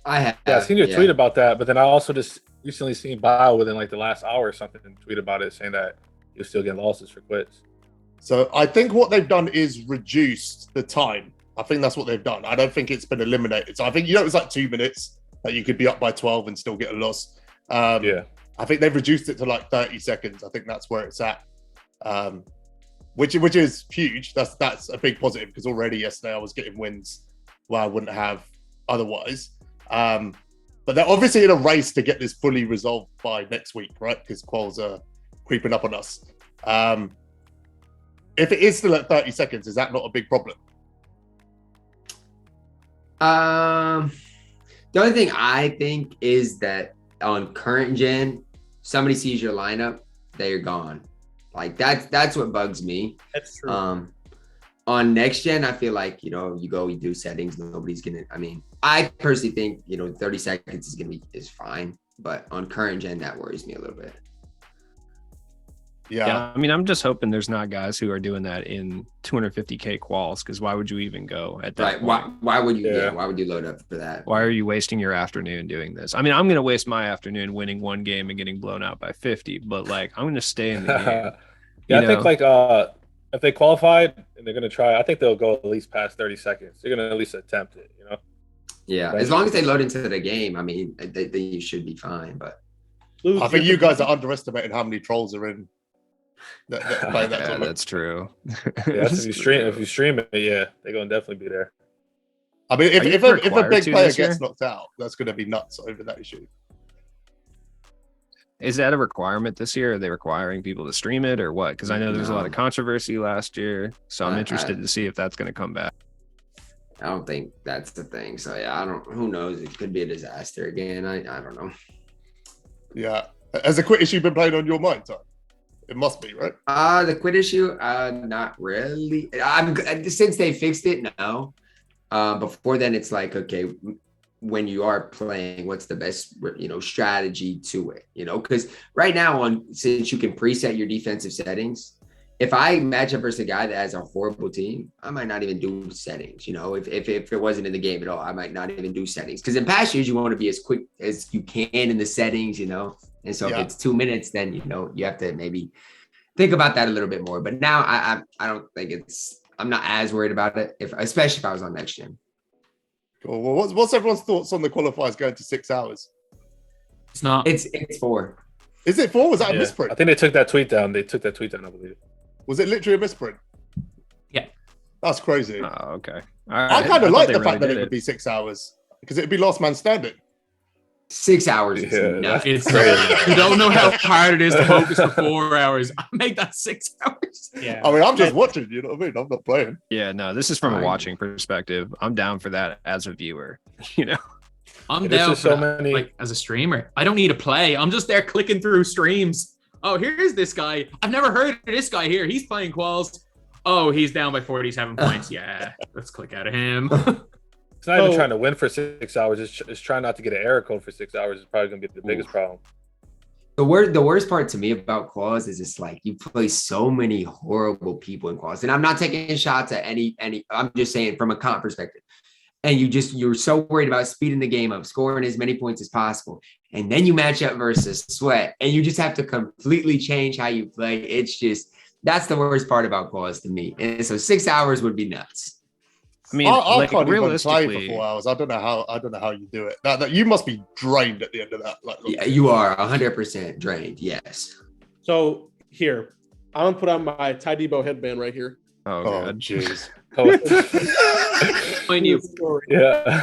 I have. Yeah, I seen your tweet about that, but then I also just recently seen Bio within like the last hour or something and tweet about it, saying that you're still getting losses for quits. So I think what they've done is reduced the time. I think that's what they've done. I don't think it's been eliminated. So I think, it was like 2 minutes that you could be up by 12 and still get a loss. Yeah. I think they've reduced it to like 30 seconds. I think that's where it's at, which is huge. That's a big positive, because already yesterday I was getting wins where I wouldn't have otherwise. But they're obviously in a race to get this fully resolved by next week, right? Because quals are creeping up on us. If it is still at 30 seconds, is that not a big problem? The only thing I think is that on current gen, somebody sees your lineup, they're gone. Like that's what bugs me. That's true. On next gen, I feel like, you do settings, nobody's gonna, I personally think, 30 seconds is fine, but on current gen, that worries me a little bit. Yeah. I'm just hoping there's not guys who are doing that in 250K quals, because why would you even go at that point? Why would you why would you load up for that? Why are you wasting your afternoon doing this? I'm going to waste my afternoon winning one game and getting blown out by 50, but like, I'm going to stay in the game. I think like if they qualified and they're going to try, I think they'll go at least past 30 seconds. They're going to at least attempt it, Yeah, as long as they load into the game, they should be fine. But I think you guys are underestimating how many trolls are in that play that tournament. That's true. If you stream it, they're going to definitely be there. If a big player gets knocked out, that's going to be nuts over that issue. Is that a requirement this year? Are they requiring people to stream it or what? Because I know there's a lot of controversy last year, so I'm interested to see if that's going to come back. I don't think that's the thing. So who knows? It could be a disaster again. I don't know. Yeah. Has the quit issue been playing on your mind, Ty? It must be, right? The quit issue, not really. Since they fixed it, no. Before then, it's like, okay, when you are playing, what's the best, strategy to it, because right now since you can preset your defensive settings, if I match up versus a guy that has a horrible team, I might not even do settings. If it wasn't in the game at all, I might not even do settings, because in past years you want to be as quick as you can in the settings, and so if it's 2 minutes, then you have to maybe think about that a little bit more. But now I don't think I'm not as worried about it, especially if I was on next gen. Cool. Well, what's everyone's thoughts on the qualifiers going to 6 hours? It's not. It's 4. Is it 4? Was that a misprint? I think they took that tweet down. I believe. Was it literally a misprint? Yeah. That's crazy. Oh, okay. I kind of like the fact that it would be 6 hours, because it'd be last man standing. 6 hours is enough. It's crazy. You don't know how hard it is to focus for 4 hours. I make that 6 hours. Yeah. I'm just watching, you know what I mean? I'm not playing. Yeah, no, this is from a watching perspective. I'm down for that as a viewer, I'm down for that, like as a streamer. I don't need to play. I'm just there clicking through streams. Oh, here's this guy. I've never heard of this guy here. He's playing quals. Oh, he's down by 47 points. Yeah, let's click out of him. It's not even trying to win for 6 hours. It's trying not to get an error code for 6 hours. Is probably going to be the biggest problem. The worst part to me about quals is it's like you play so many horrible people in quals. And I'm not taking shots at any, I'm just saying from a comp perspective. And you're so worried about speeding the game up, scoring as many points as possible. And then you match up versus Sweat, and you just have to completely change how you play. It's just, that's the worst part about quals to me. And so 6 hours would be nuts. I can't even play for 4 hours. I don't know how you do it. That you must be drained at the end of that. Yeah, you are 100% drained. Yes. So here, I'm gonna put on my TyDeBo headband right here. Oh god, jeez. Yeah.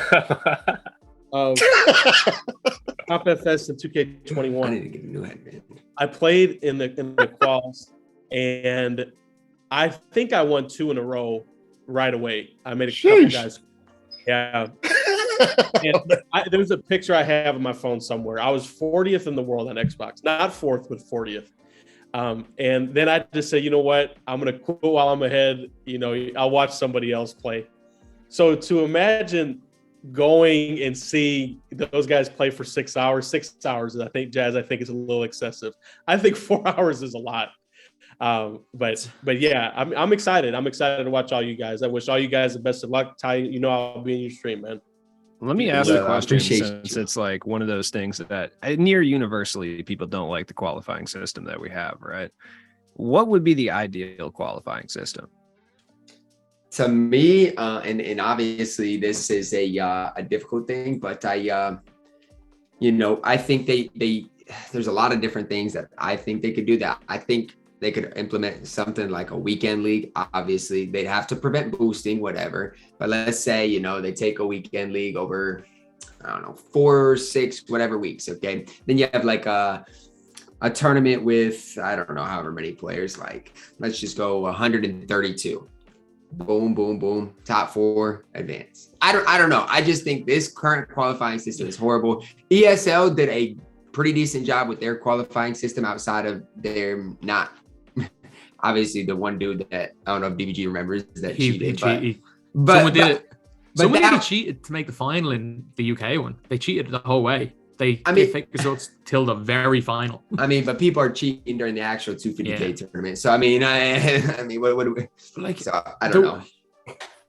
Top FS and 2K21. I need to get a new headband. I played in the quals, and I think I won 2 in a row right away. I made a couple guys. Yeah. There was a picture I have on my phone somewhere. I was 40th in the world on Xbox, not 4th, but 40th. And then I just say, you know what? I'm going to quit while I'm ahead. I'll watch somebody else play. So to imagine going and see those guys play for 6 hours. 6 hours, I think, Jazz, I think is a little excessive. I think 4 hours is a lot. But yeah, I'm excited. I'm excited to watch all you guys. I wish all you guys the best of luck. Ty, you know I'll be in your stream, man. Let me ask a question, appreciate since you. it's like one of those things that near universally people don't like the qualifying system that we have, right? What would be the ideal qualifying system? To me, and obviously this is a difficult thing, but I think they there's a lot of different things that I think they could do. That I think they could implement something like a weekend league. Obviously, they'd have to prevent boosting, whatever. But let's say, they take a weekend league over, 4 or 6, whatever weeks. Okay. Then you have like a tournament with, I don't know, however many players, like let's just go 132. Boom, boom, boom. Top 4 advance. I don't know. I just think this current qualifying system is horrible. ESL did a pretty decent job with their qualifying system outside of their not obviously the one dude that I don't know if DBG remembers that cheated. But someone did it. Someone that, did cheated to make the final in the UK one. They cheated the whole way. They fake results till the very final. But people are cheating during the actual 250K tournament. So what do we like? So I don't know.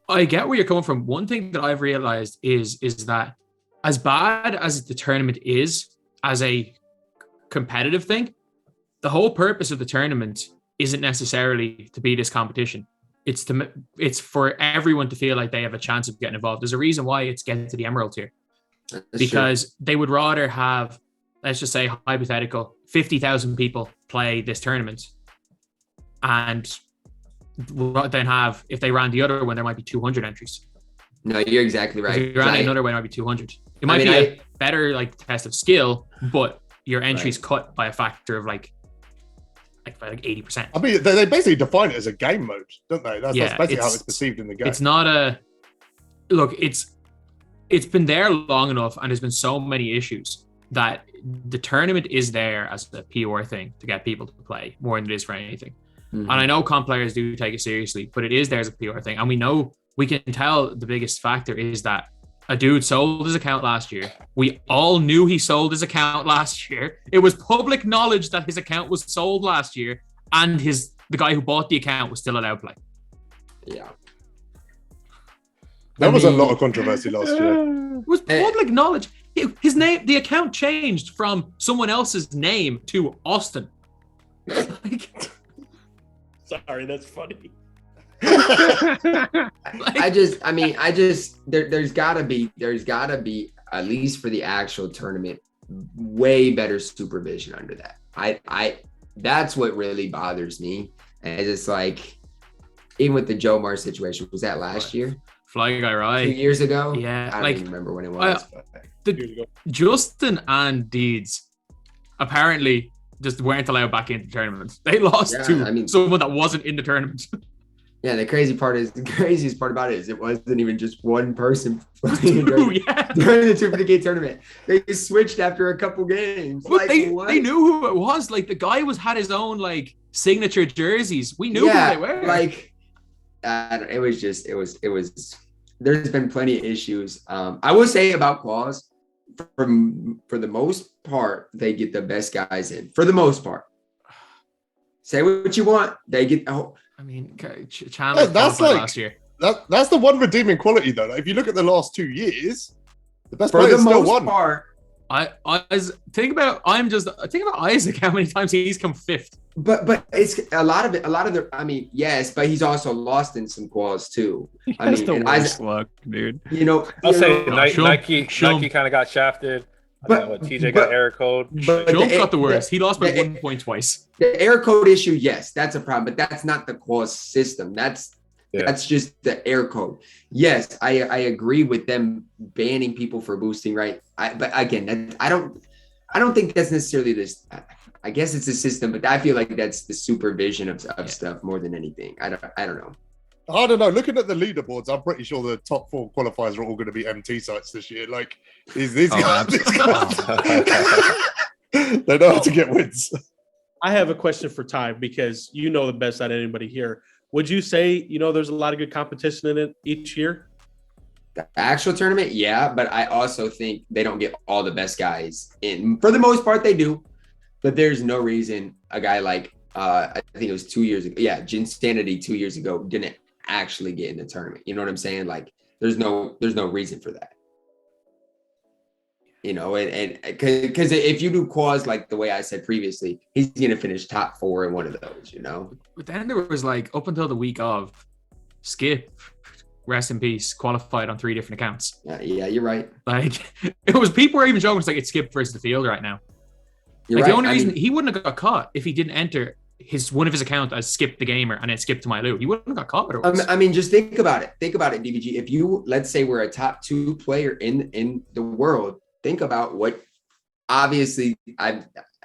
I get where you're coming from. One thing that I've realized is that as bad as the tournament is as a competitive thing, the whole purpose of the tournament isn't necessarily to be this competition. It's for everyone to feel like they have a chance of getting involved. There's a reason why it's getting to the Emerald tier. Because they would rather have, let's just say hypothetical, 50,000 people play this tournament, and then have, if they ran the other one, there might be 200 entries. No, you're exactly right. If you ran another one, it might be 200. It might be a better test of skill, but your entries cut by a factor of like 80%. They basically define it as a game mode, don't they? That's basically how it's perceived in the game. It's not it's been there long enough, and there's been so many issues that the tournament is there as a PR thing to get people to play more than it is for anything. Mm-hmm. And I know comp players do take it seriously, but it is there as a PR thing. And we can tell the biggest factor is that a dude sold his account last year. We all knew he sold his account last year. It was public knowledge that his account was sold last year, and the guy who bought the account was still allowed to play. Yeah. There was a lot of controversy last year. It was public knowledge. His name, the account changed from someone else's name to Austin. Sorry, that's funny. There's gotta be at least for the actual tournament, way better supervision under that. That's what really bothers me. And it's like, even with the Joe Mars situation, was that last year? Fly Guy Rye. 2 years ago? Yeah. I don't even remember when it was. Justin and Deeds apparently just weren't allowed back into the tournament. They lost to someone that wasn't in the tournament. Yeah, the craziest part about it is it wasn't even just one person playing during the 250K tournament. They switched after a couple games. But they knew who it was. Like, the guy had his own signature jerseys. We knew who they were. It was. There's been plenty of issues. I will say about quals, for the most part, they get the best guys in. For the most part, say what you want, they get. Chandler that's last year. That's the one redeeming quality, though. If you look at the last 2 years, the best player still won. Part, I think about Isaac. How many times he's come 5th? But it's a lot of it. Yes, but he's also lost in some quals too. That's the worst luck, dude. I'll say Nike kind of got shafted. TJ got error code. Schultz got the worst. He lost by 1 point twice. The error code issue, yes, that's a problem, but that's not the qual system. That's just the error code. Yes, I agree with them banning people for boosting, right? But again, I don't think that's necessarily this. I guess it's a system, but I feel like that's the supervision of stuff more than anything. I don't know. I don't know. Looking at the leaderboards, I'm pretty sure the top 4 qualifiers are all going to be MT sites this year. Like, these guys, they know how to get wins. I have a question for Ty, because you know the best out of anybody here. Would you say, there's a lot of good competition in it each year? The actual tournament, yeah, but I also think they don't get all the best guys in. For the most part, they do, but there's no reason a guy like I think it was 2 years ago. Yeah, Jinsanity 2 years ago didn't actually get in the tournament. You know what I'm saying? Like, there's no reason for that. You know, and because if you do quads like the way I said previously, he's gonna finish top 4 in one of those. You know. But then there was like up until the week of Skip, rest in peace, qualified on 3 different accounts. Yeah, you're right. Like it was people were even joking. It's like it's Skip versus the field right now. You're like right. the only reason he wouldn't have got caught if he didn't enter one of his accounts as Skip the Gamer and then Skip to my loot. He wouldn't have got caught otherwise. I mean, just think about it. Think about it, DBG. If you, let's say we're a top 2 player in the world, think about what, obviously, I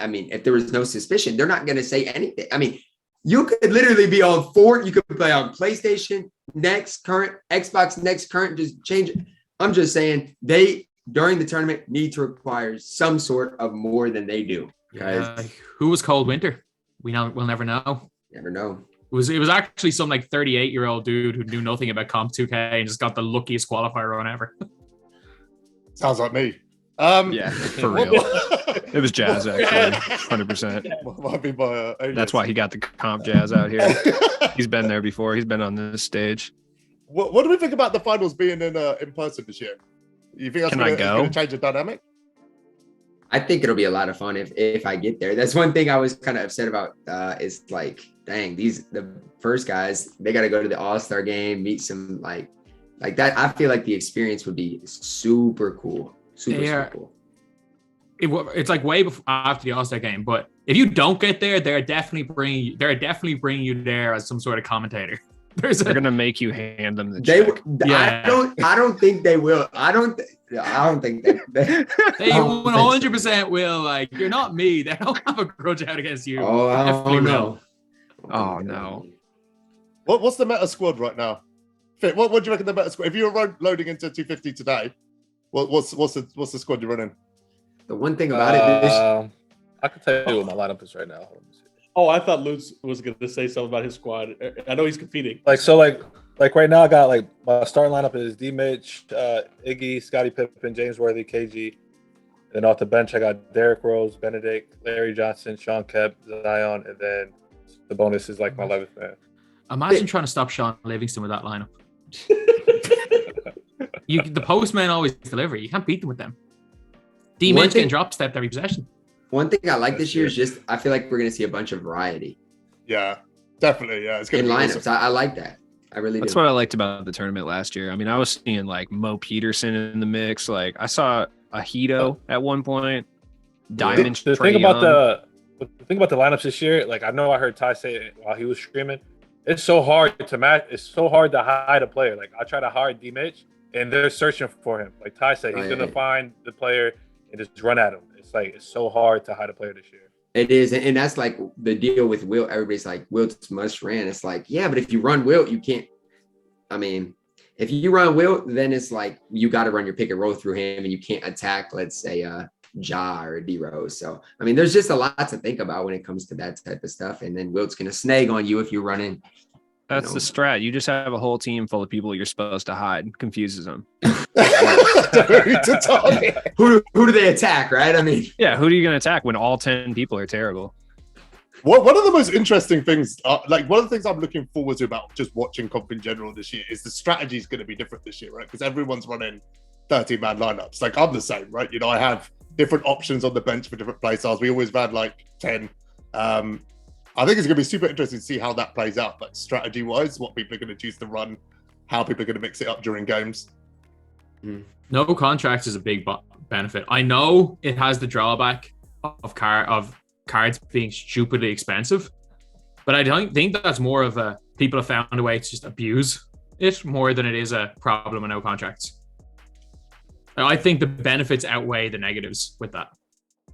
mean, if there was no suspicion, they're not going to say anything. I mean, you could literally be on 4. You could play on PlayStation, next, current, Xbox, next, current, just change it. I'm just saying they, during the tournament, need to require some sort of more than they do. Guys. Who was Cold Winter? We'll never know. Never know. It was actually some like 38-year-old dude who knew nothing about Comp 2K and just got the luckiest qualifier run ever. Sounds like me. Yeah, for real. It was Jazz, actually, 100%. Might be my, That's why he got the comp Jazz out here. He's been there before. He's been on this stage. What do we think about the finals being in person this year? You think that's going to change the dynamic? I think it'll be a lot of fun if I get there. That's one thing I was kind of upset about. Is like, dang, the first guys, they got to go to the All-Star game, meet some like that. I feel like the experience would be super cool. Super cool. It's like way before after the All-Star game, but if you don't get there, they're definitely bringing you there as some sort of commentator. They're gonna make you hand them the check. I don't think they will. I don't think they 100% will. Like, you're not me. They don't have a grudge out against you. Oh no. Oh no. What's the meta squad right now? Fit, what do you reckon the meta squad? If you were loading into 250 today, what's the squad you're running? The one thing about it, I can tell you what my lineup is right now. Oh, I thought Lutz was going to say something about his squad. I know he's competing. Like right now, I got like my starting lineup is D Mitch, Iggy, Scottie Pippen, James Worthy, KG. Then off the bench, I got Derrick Rose, Benedict, Larry Johnson, Sean Kemp, Zion, and then the bonus is like my 11th man. Imagine trying to stop Sean Livingston with that lineup. The postmen always deliver. You can't beat them with them. D Mitch can drop step every possession. One thing I like this year is just I feel like we're going to see a bunch of variety. Yeah, definitely. Yeah, it's going to be lineups. Awesome. I like that. I really That's do. what I liked about the tournament last year. I mean, I was seeing like Mo Peterson in the mix. Like I saw a Hito at one point. Diamond. The thing about the lineups this year, like I know I heard Ty say it while he was streaming, it's so hard to match. It's so hard to hide a player. Like I try to hide D Mitch, and they're searching for him. Like Ty said, he's gonna find the player and just run at him. It's so hard to hide a player this year. It is, and that's like the deal with Wilt. Everybody's like, Wilt's must ran. It's like, yeah, but if you run Wilt, you can't. I mean, if you run Wilt, then it's like you got to run your pick and roll through him, and you can't attack, let's say, Ja or D Rose. So, I mean, there's just a lot to think about when it comes to that type of stuff. And then Wilt's gonna snag on you if you run in. That's the strat. You just have a whole team full of people you're supposed to hide. Confuses them. Who do they attack, right? I mean, yeah, who are you going to attack when all 10 people are terrible? One of the most interesting things, like one of the things I'm looking forward to about just watching comp in general this year is the strategy is going to be different this year, right? Because everyone's running 30-man lineups. Like I'm the same, right? You know, I have different options on the bench for different play styles. We always had like 10. I think it's going to be super interesting to see how that plays out, like strategy-wise, what people are going to choose to run, how people are going to mix it up during games. No contracts is a big benefit. I know it has the drawback of cards being stupidly expensive, but I don't think that's more of a people have found a way to just abuse it more than it is a problem with no contracts. I think the benefits outweigh the negatives with that.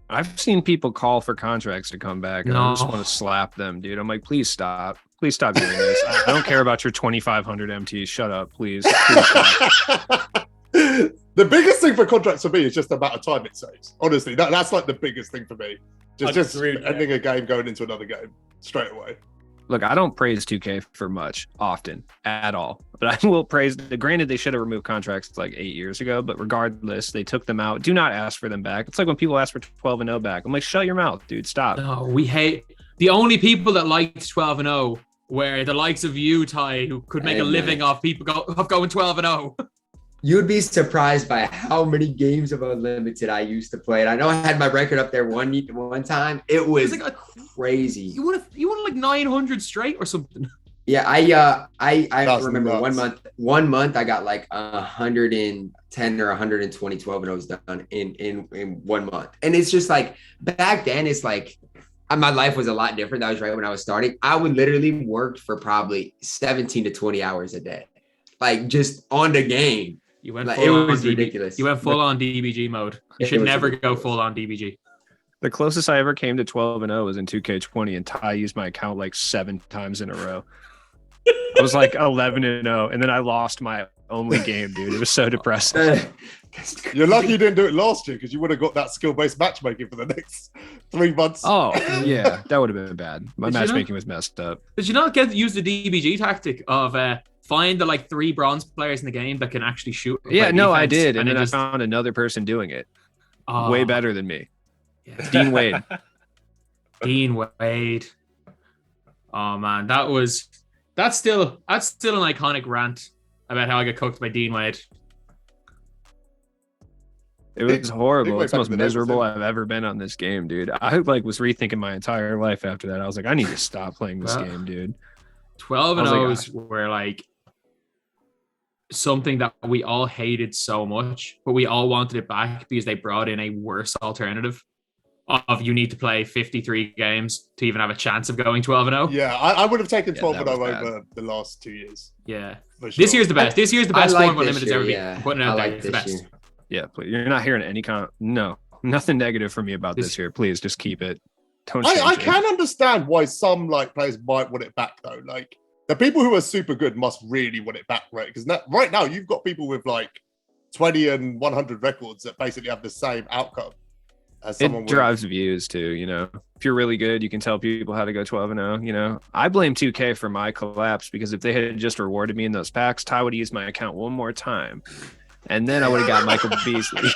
I've seen people call for contracts to come back, and I just want to slap them, dude. I'm like, please stop. Please stop doing this. I don't care about your 2,500 MTs. Shut up, please. Stop. The biggest thing for contracts for me is just the amount of time it saves. Honestly, that's like the biggest thing for me. Just ending a game, going into another game straight away. Look, I don't praise 2K for much often at all, but I will praise. Granted, they should have removed contracts like 8 years ago, but regardless, they took them out. Do not ask for them back. It's like when people ask for 12-0 back. I'm like, shut your mouth, dude. Stop. No, we hate the only people that liked 12-0 were the likes of you, Ty, who could make a living off people going 12-0. You'd be surprised by how many games of Unlimited I used to play. And I know I had my record up there one time. It was like crazy. You won like 900 straight or something. Yeah, I remember nuts. One month I got like 110 or 120 12-0s done in 1 month. And it's just like back then it's like my life was a lot different. That was right when I was starting. I would literally work for probably 17 to 20 hours a day. Like just on the game. You went like, full it was on ridiculous. You went full on DBG mode. You should never go full on DBG. The closest I ever came to 12-0 was in 2K20, and Ty used my account like 7 times in a row. I was like 11-0, and then I lost my only game, dude. It was so depressing. You're lucky you didn't do it last year because you would have got that skill-based matchmaking for the next 3 months. Oh, yeah, that would have been bad. My matchmaking was messed up. Did you not use the DBG tactic of find the like 3 bronze players in the game that can actually shoot? Yeah, no, I did, and then I found another person doing it, way better than me. Yeah. Dean Wade. Dean Wade. Oh man, that's still an iconic rant about how I got cooked by Dean Wade. It was horrible. It's the most miserable I've ever been on this game, dude. I like was rethinking my entire life after that. I was like, I need to stop playing this game, dude. 12-0s were like something that we all hated so much, but we all wanted it back because they brought in a worse alternative of you need to play 53 games to even have a chance of going 12-0. Yeah, I would have taken 12-0 over the last 2 years. Yeah. Sure. This year's the best. This year's the best form of Unlimited ever been. Yeah. I'm putting it out there. It's the best. Year. Yeah, please. You're not hearing any nothing negative from me about this here. Please just keep it. Don't change I it. can understand why some like players might want it back though. Like the people who are super good must really want it back, right? Because right now you've got people with like 20 and 100 records that basically have the same outcome. It drives views too, you know. If you're really good, you can tell people how to go 12-0, you know. I blame 2K for my collapse because if they had just rewarded me in those packs, Ty would have used my account one more time. And then I would have got Michael Beasley.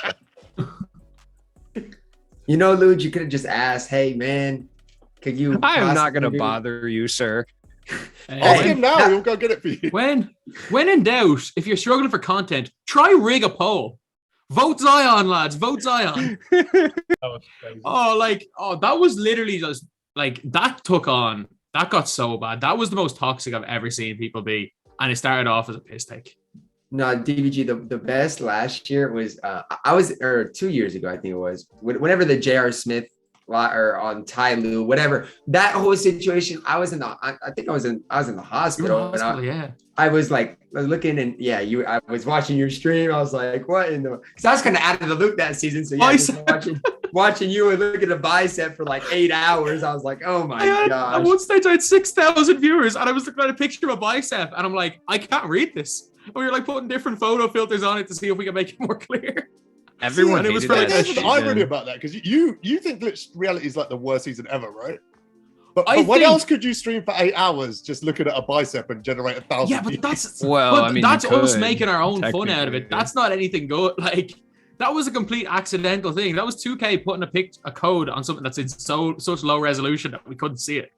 You know, Lude, you could have just asked, hey, man, could you... I am not going to bother you, sir. Ask him now. He'll go get it for you. When in doubt, if you're struggling for content, try rig a poll. Vote Zion, lads. Vote Zion. That was crazy. That was literally just like that got so bad. That was the most toxic I've ever seen people be. And it started off as a piss take. No, DBG, the best last year was 2 years ago, I think it was. Whenever the J.R. Smith or on Ty Lue, whatever, that whole situation, I was in the hospital. Yeah. I was like looking and I was watching your stream. I was like, what in the? Because I was kind of out of the loop that season. So yeah, just watching you and looking at a bicep for like 8 hours. I was like, oh my gosh. At one stage, I had 6,000 viewers, and I was looking at a picture of a bicep, and I'm like, I can't read this. And we were like putting different photo filters on it to see if we can make it more clear. Everyone it was hated that there's shit, an irony about that because you think glitched reality is like the worst season ever, right? But when else could you stream for 8 hours just looking at a bicep and generate 1,000? Yeah, but that's that's us making our own fun out of it. That's not anything good. Like that was a complete accidental thing. That was 2K putting a code on something that's in such low resolution that we couldn't see it.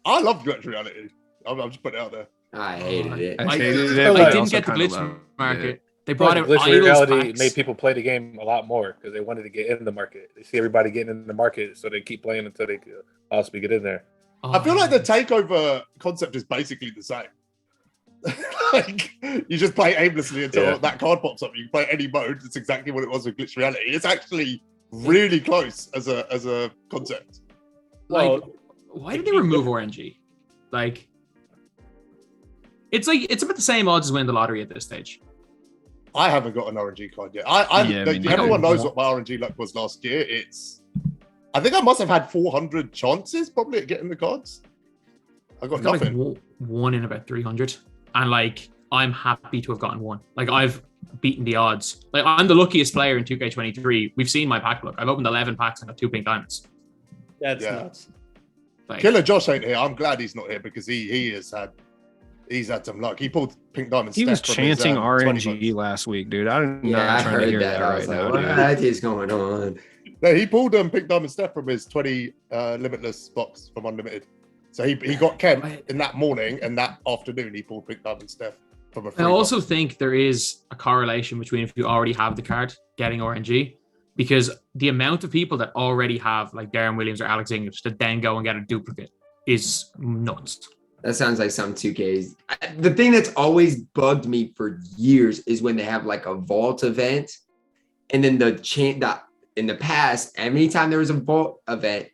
I love glitch reality. I'm just putting it out there. I hated it. I hated I it. didn't get the glitch market. They brought out glitch idols reality packs. made people play the game a lot more because they wanted to get in the market. They see everybody getting in the market, so they keep playing until they possibly get in there. I feel like the takeover concept is basically the same. Like you just play aimlessly until that card pops up. You can play any mode. It's exactly what it was with glitch reality. It's actually really close as a concept. Like, why did they remove RNG? Like, it's about the same odds as winning the lottery at this stage. I haven't got an RNG card yet. Everyone knows what my RNG luck was last year. I think I must have had 400 chances probably at getting the cards. I got nothing. Like one in about 300, and like I'm happy to have gotten one. Like I've beaten the odds. Like I'm the luckiest player in 2K23. We've seen my pack look. I've opened 11 packs and got 2 pink diamonds. That's nuts. Like, Killer Josh ain't here. I'm glad he's not here because he's had some luck. He pulled Pink Diamond. He was Steph from his, chanting 20 RNG bucks. last week, dude. I'm Yeah, not I trying to heard hear that. that I right was like, now, what dude. is going on? No, he pulled Pink Diamond Steph from his 20 limitless box from Unlimited. So he got Kemp in that morning, and that afternoon he pulled Pink Diamond Steph from a free I also box. think there is a correlation between if you already have the card getting RNG, because the amount of people that already have like Darren Williams or Alex English that then go and get a duplicate is nuts. That sounds like some 2Ks. The thing that's always bugged me for years is when they have like a vault event, and then in the past, anytime there was a vault event,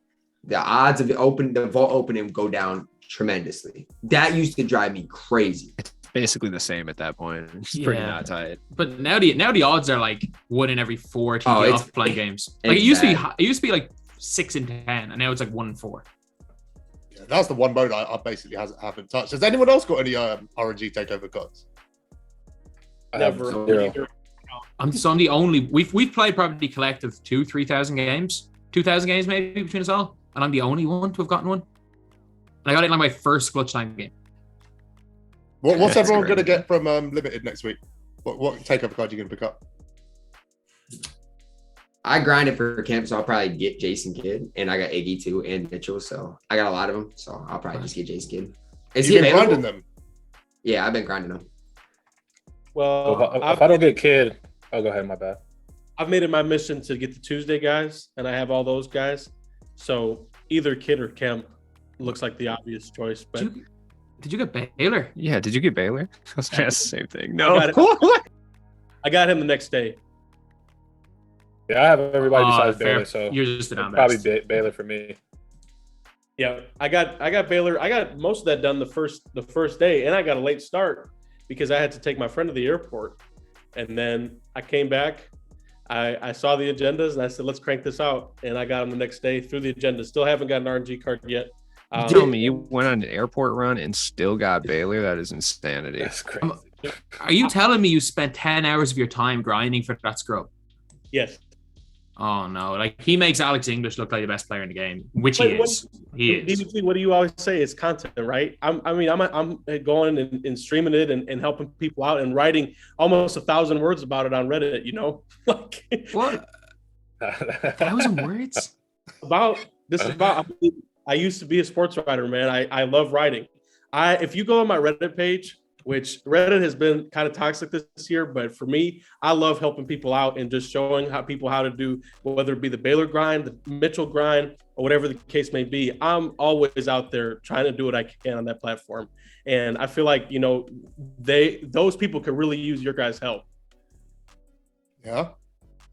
the odds of the vault opening go down tremendously. That used to drive me crazy. It's basically the same at that point. It's pretty not tight. But now the odds are like 1 in every 4 TT offline games. Like it used to be like 6 in 10, and now it's like 1 in 4. Yeah, that's the one mode I basically haven't touched. Has anyone else got any RNG takeover cards? Never. I'm the only. We've played probably collective 3,000 games, 2,000 games maybe between us all, and I'm the only one to have gotten one. And I got it in like my first clutch time game. What's everyone going to get from Limited next week? What takeover card are you going to pick up? I grinded for camp, so I'll probably get Jason Kidd, and I got Iggy too, and Mitchell. So I got a lot of them. So I'll probably just get Jason Kidd. Is he been grinding them? Yeah, I've been grinding them. Well, if I don't get Kidd, oh, go ahead. My bad. I've made it my mission to get the Tuesday guys, and I have all those guys. So either Kidd or Kemp looks like the obvious choice. But did you get Baylor? Yeah, did you get Baylor? I was trying to say the same thing. No. I got him the next day. Yeah, I have everybody besides Baylor, so you're just probably Baylor for me. Yeah, I got Baylor. I got most of that done the first day, and I got a late start because I had to take my friend to the airport. And then I came back. I saw the agendas and I said, let's crank this out. And I got them the next day through the agenda. Still haven't got an RNG card yet. You told me you went on an airport run and still got Baylor? That is insanity. That's crazy. Are you telling me you spent 10 hours of your time grinding for that scrub? Yes. Oh no! Like he makes Alex English look like the best player in the game, which he is. DBG, what do you always say? It's content, right? I'm going and streaming it and helping people out and writing almost 1,000 words about it on Reddit. You know, like what? 1,000 words about this? I used to be a sports writer, man. I love writing. If you go on my Reddit page, which Reddit has been kind of toxic this year, but for me, I love helping people out and just showing how to do, whether it be the Baylor grind, the Mitchell grind, or whatever the case may be. I'm always out there trying to do what I can on that platform. And I feel like, those people could really use your guys' help. Yeah,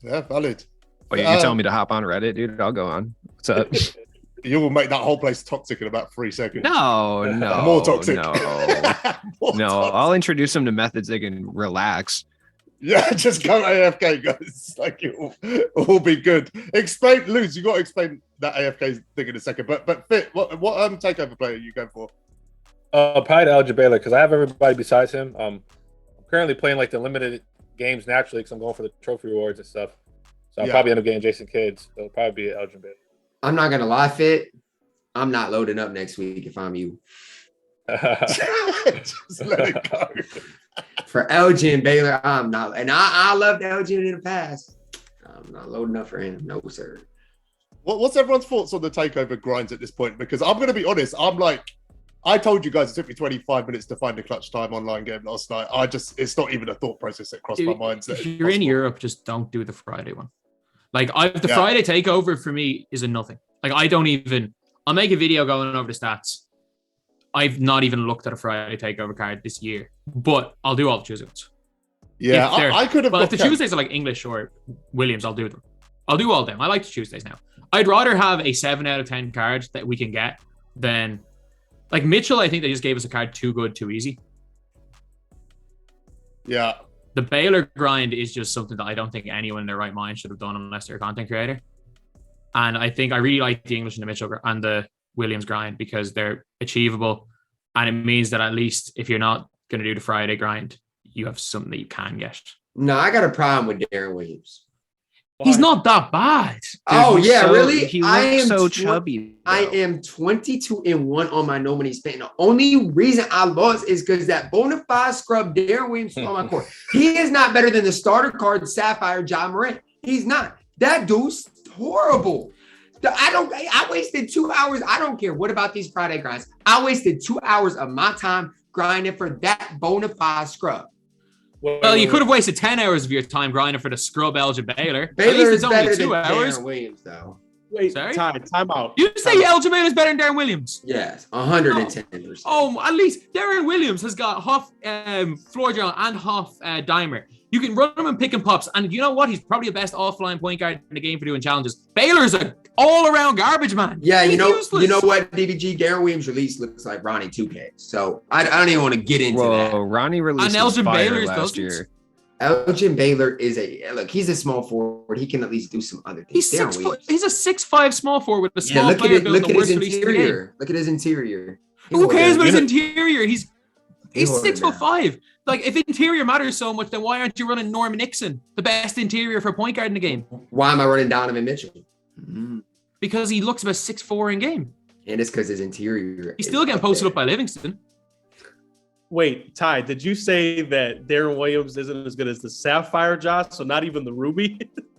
valid. Well, you're telling me to hop on Reddit, dude? I'll go on. What's up? You will make that whole place toxic in about 3 seconds. No. More toxic. No. Toxic. I'll introduce them to methods they can relax. Yeah, just go AFK, guys. Like it will be good. Explain, Luz. You got to explain that AFK thing in a second. But Fit, what takeover player are you going for? Probably the Elgin Baylor because I have everybody besides him. I'm currently playing like the limited games naturally because I'm going for the trophy rewards and stuff. So I'll probably end up getting Jason Kidd. So it'll probably be Elgin Baylor. I'm not gonna lie, Fit. I'm not loading up next week if I'm you. Just let it go. For Elgin Baylor, I'm not, and I loved Elgin in the past. I'm not loading up for him, no sir. What's everyone's thoughts on the takeover grinds at this point? Because I'm gonna be honest, I told you guys it took me 25 minutes to find a clutch time online game last night. It's not even a thought process that crossed my mind. If you're in Europe, just don't do the Friday one. Like Friday takeover for me is a nothing. Like I'll make a video going over the stats. I've not even looked at a Friday takeover card this year, but I'll do all the Tuesday ones. Yeah, I could have. But if the Tuesdays are like English or Williams, I'll do them. I'll do all of them. I like the Tuesdays now. I'd rather have a 7 out of 10 card that we can get than like Mitchell. I think they just gave us a card too good, too easy. Yeah. The Baylor grind is just something that I don't think anyone in their right mind should have done unless they're a content creator. And I think I really like the English and the Mitchell and the Williams grind because they're achievable. And it means that at least if you're not going to do the Friday grind, you have something that you can get. No, I got a problem with Darren Williams. He's not that bad. Oh yeah, so, really? He looks so chubby. I am 22-1 on my nominee spin. The only reason I lost is because that bona fide scrub Darren Williams on my court. He is not better than the starter card Sapphire John Morant. He's not. That dude's horrible. I wasted 2 hours. I don't care. What about these Friday grinds? I wasted 2 hours of my time grinding for that bona fide scrub. Well, you could have wasted 10 hours of your time grinding for the scrub Elgin Baylor. Baylor is only better 2 than hours. Darren Williams, though. Wait, Sorry? time out. You say Elgin Baylor is better than Darren Williams? Yes, 110%. Oh, at least Darren Williams has got half floor general and half dimer. You can run him and pick and pops, and you know what? He's probably the best offline point guard in the game for doing challenges. Baylor's an all-around garbage man. Yeah, He's you know useless. what? DBG Darren Williams release looks like Ronnie 2K. So I don't even want to get into that. Ronnie released And Elgin fire Baylor's last doesn't. year. Elgin Baylor is he's a small forward. He can at least do some other things. He's Darren Williams. He's a 6'5" small forward with a small look at player it. build Look the at his worst release in the game. interior. Look at his interior. Who cares about his You know- interior? He's holding 6'5". Like, if interior matters so much, then why aren't you running Norman Nixon, the best interior for a point guard in the game? Why am I running Donovan Mitchell? Because he looks about 6'4" in game. And it's because his interior. He's is still getting posted there. up by Livingston. Wait, Ty, did you say that Darren Williams isn't as good as the Sapphire Josh? So not even the Ruby?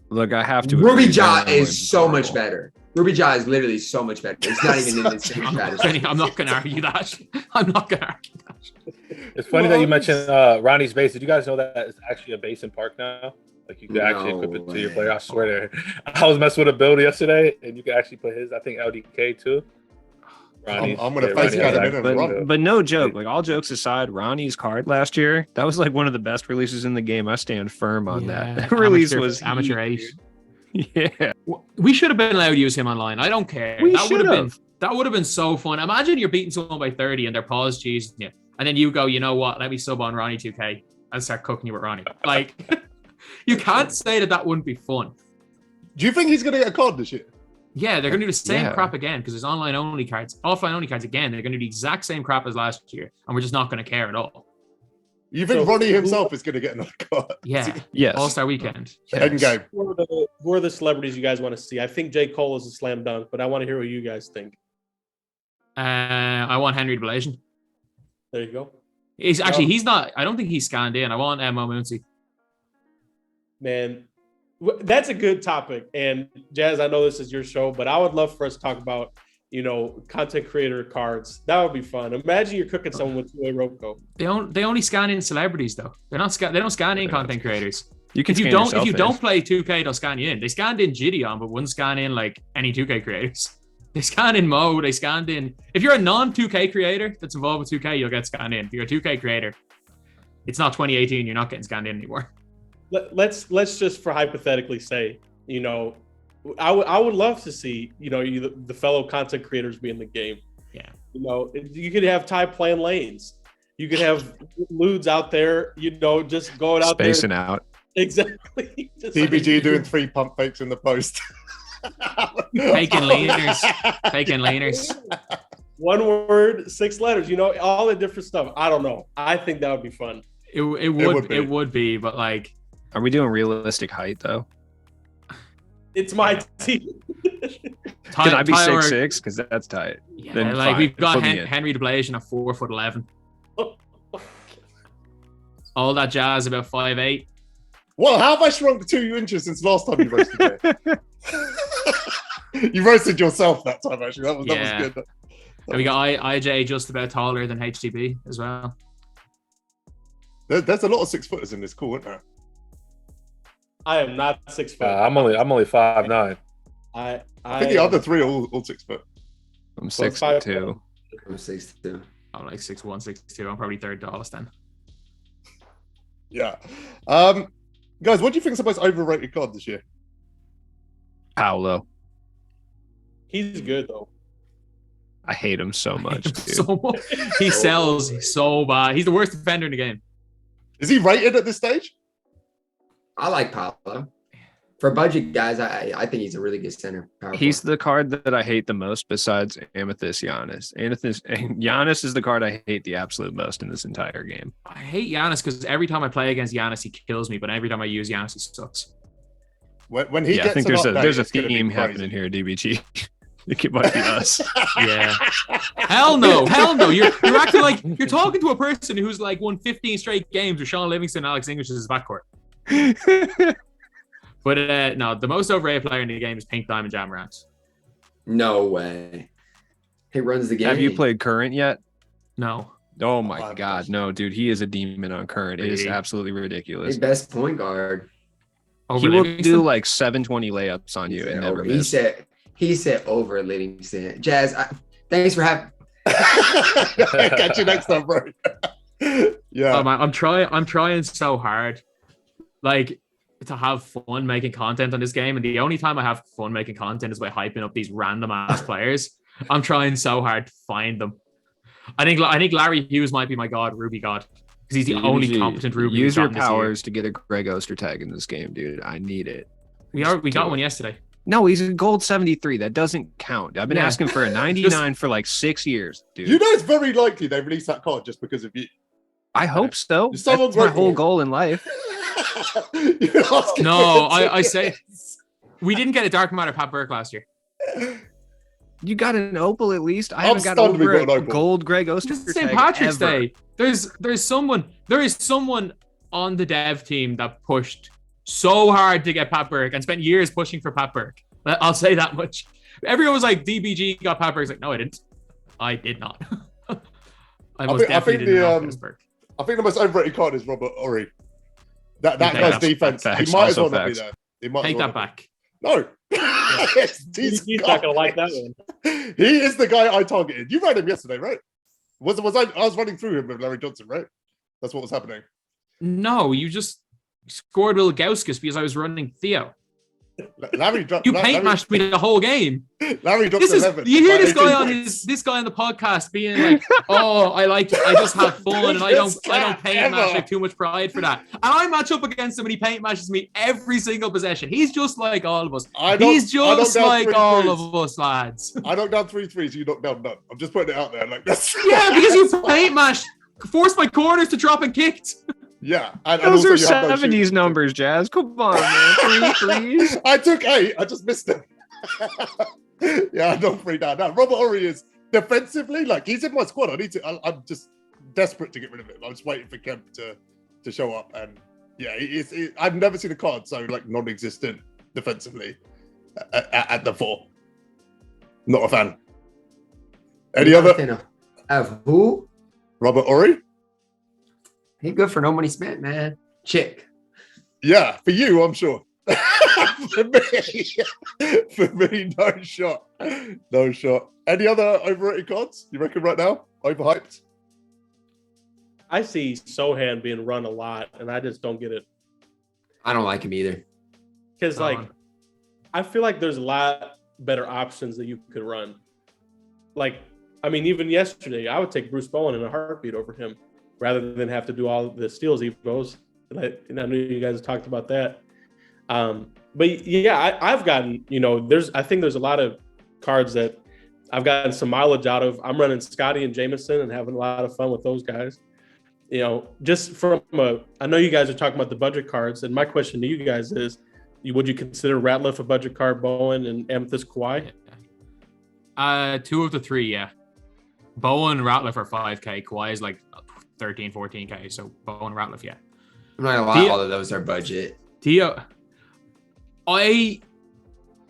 Look, I have to. Ruby agree, Ja Darren Williams is so much horrible. better. Ruby Ja is literally so much better. It's not even in the same strategy. I'm not going to argue that. I'm not going to argue that. It's funny that you mentioned Ronnie's base. Did you guys know that it's actually a base in Park now? Like you could actually equip it to your player. I swear to I was messing with a build yesterday, and you could actually put his, I think, LDK too. I'm gonna face Ronnie him has in that. and run. But no joke, like all jokes aside, Ronnie's card last year, that was like one of the best releases in the game. I stand firm on that. That release was amateur 8. Yeah. We should have been allowed to use him online. I don't care. We That would have been should've. that would have been so fun. Imagine you're beating someone by 30 and they're pause cheesing you, and then you go, you know what? Let me sub on Ronnie 2K and start cooking you with Ronnie. Like, you can't say that wouldn't be fun. Do you think he's gonna get a card this year? Yeah, they're going to do the same Yeah. crap again because there's offline only cards again. They're going to do the exact same crap as last year, and we're just not going to care at all. You think So Ronnie who- himself is gonna get another card? Yeah, Yes. All-Star Weekend. End game. Who are the celebrities you guys want to see? I think J. Cole is a slam dunk, but I want to hear what you guys think. I want Henry Blasian. There you go. He's not. I don't think he's scanned in. I want Mo Moonsey. Man, that's a good topic. And Jazz, I know this is your show, but I would love for us to talk about, content creator cards. That would be fun. Imagine you're cooking someone with two-way rope go. They only scan in celebrities though. They don't scan in content creators. You can If you scan don't yourself in. play 2K, they'll scan you in. They scanned in Gideon, but wouldn't scan in like any 2K creators. They scanned in Mo. They scanned in. If you're a non-2K creator that's involved with 2K, you'll get scanned in. If you're a 2K creator, it's not 2018. You're not getting scanned in anymore. Let's just for hypothetically say, I would love to see, the fellow content creators be in the game. Yeah. You could have Ty playing lanes. You could have Ludes out there, just going out Spacing there. out. Exactly. Just DBG doing 3 pump fakes in the post. Taking leaners. One word, 6 letters, all the different stuff. I don't know. I think that would be fun. It would be, but like, Are we doing realistic height though? It's my team. Can I be 6'6"? Because that's tight. Yeah, Then like fine. we've got Put me in. Henry DeBlasian at 4'11". All that jazz about 5'8". Well, how have I shrunk 2 inches since last time you roasted me? You roasted yourself that time, actually. That was good. And we got IJ just about taller than HTB as well. There's a lot of 6-footers in this call, isn't there? I am not 6 foot. I'm only 5'9". I think the other 3 are all 6 foot. I'm So 6'2". I'm 6'2". I'm like 6'1", 6'2". I'm probably third tallest then. Yeah. Guys, what do you think is the most overrated card this year? Paolo. He's good though. I hate him so much, dude. So much. He sells so bad. He's the worst defender in the game. Is he rated at this stage? I like Paolo. For budget guys, I think he's a really good center. Power He's forward. the card that I hate the most besides Amethyst Giannis. Giannis is the card I hate the absolute most in this entire game. I hate Giannis because every time I play against Giannis, he kills me. But every time I use Giannis, he sucks. When he Yeah, I gets think an there's a update, there's a it's gonna be theme crazy. happening here, DBG. It might be us. Yeah. Hell no. You're acting like you're talking to a person who's like won 15 straight games with Sean Livingston and Alex English as his backcourt. But no, the most overrated player in the game is Pink Diamond Jamrats. No way. He runs the game. Have you played current yet? No. Oh my I've God, watched no, dude, he is a demon on current. It is Really? absolutely ridiculous. His best point guard. Over He will Livingston? do like 720 layups on you and never He miss. he said over Livingston. Jazz, thanks for having. Catch you next time, bro. Yeah. Oh man, I'm trying so hard, like, to have fun making content on this game, and the only time I have fun making content is by hyping up these random ass players. I'm trying so hard to find them. I think Larry Hughes might be my god, Ruby god, because he's the only competent Ruby. Use your we've gotten this year. powers to get a Greg Oster tag in this game, dude. I need it. We got one yesterday. No, he's a gold 73. That doesn't count. I've been Yeah. asking for a 99 for like 6 years, dude. You know it's very likely they released that card just because of you. I hope so. Someone's That's my working whole it. goal in life. You're asking No, for the I say tickets. we didn't get a Dark Matter Pat Burke last year. You got an opal at least. I I'm haven't got stunned we over got an a opal. gold Greg Oster It's St. tag Patrick's ever. Day. There is someone on the dev team that pushed so hard to get Pat Burke and spent years pushing for Pat Burke. I'll say that much. Everyone was like, DBG got Pat Burke. It's like, no, I didn't. I did not. I most definitely did not get Burke. I think the most overrated card is Robert Ory. That Okay, guy's that's defense. facts, He might as also well not be facts. there. He might as Take well that not back. be. No. He's not gonna like that one. He is the guy I targeted. You ran him yesterday, right? I was running through him with Larry Johnson, right? That's what was happening. No, you just scored Will Gauskas because I was running Theo. Larry dropped. You paint matched me the whole game. Larry dropped This is 11. you hear by this 18 guy on points. this guy on the podcast being like, oh, I just have fun and I don't paint match. I have too much pride for that. And I match up against him and he paint matches me every single possession. He's just like all of us. He's just like all of us, lads. I knocked down 3 threes. You knocked down none. I'm just putting it out there. Like that's Yeah, because you paint matched, forced my corners to drop and kicked. yeah. And Those also are you have no 70s shooting. numbers, Jazz. Come on, man. 3 threes. I took 8. I just missed them. Yeah, I don't free down. Now, Robert Ory is defensively, like, he's in my squad. I'm just desperate to get rid of him. I'm just waiting for Kemp to show up. And yeah, I've never seen a card so, like, non-existent defensively at the 4. Not a fan. Any other? Of who? Robert Ory? He good for no money spent, man. Chick. Yeah, for you, I'm sure. For me, no shot. No shot. Any other overrated cards you reckon right now? Overhyped? I see Sohan being run a lot, and I just don't get it. I don't like him either. Because, like, I feel like there's a lot better options that you could run. Like, I mean, even yesterday, I would take Bruce Bowen in a heartbeat over him rather than have to do all the steals evos. And I knew you guys talked about that. But yeah, I've gotten, I think there's a lot of cards that I've gotten some mileage out of. I'm running Scotty and Jameson and having a lot of fun with those guys. Just from I know you guys are talking about the budget cards, and my question to you guys is, would you consider Ratliff a budget card, Bowen and Amethyst Kawhi? 2 of the 3, yeah. Bowen and Ratliff are 5K. Kawhi is like 13, 14K. So Bowen and Ratliff, yeah. I'm not gonna lie, all of those are budget. Theo,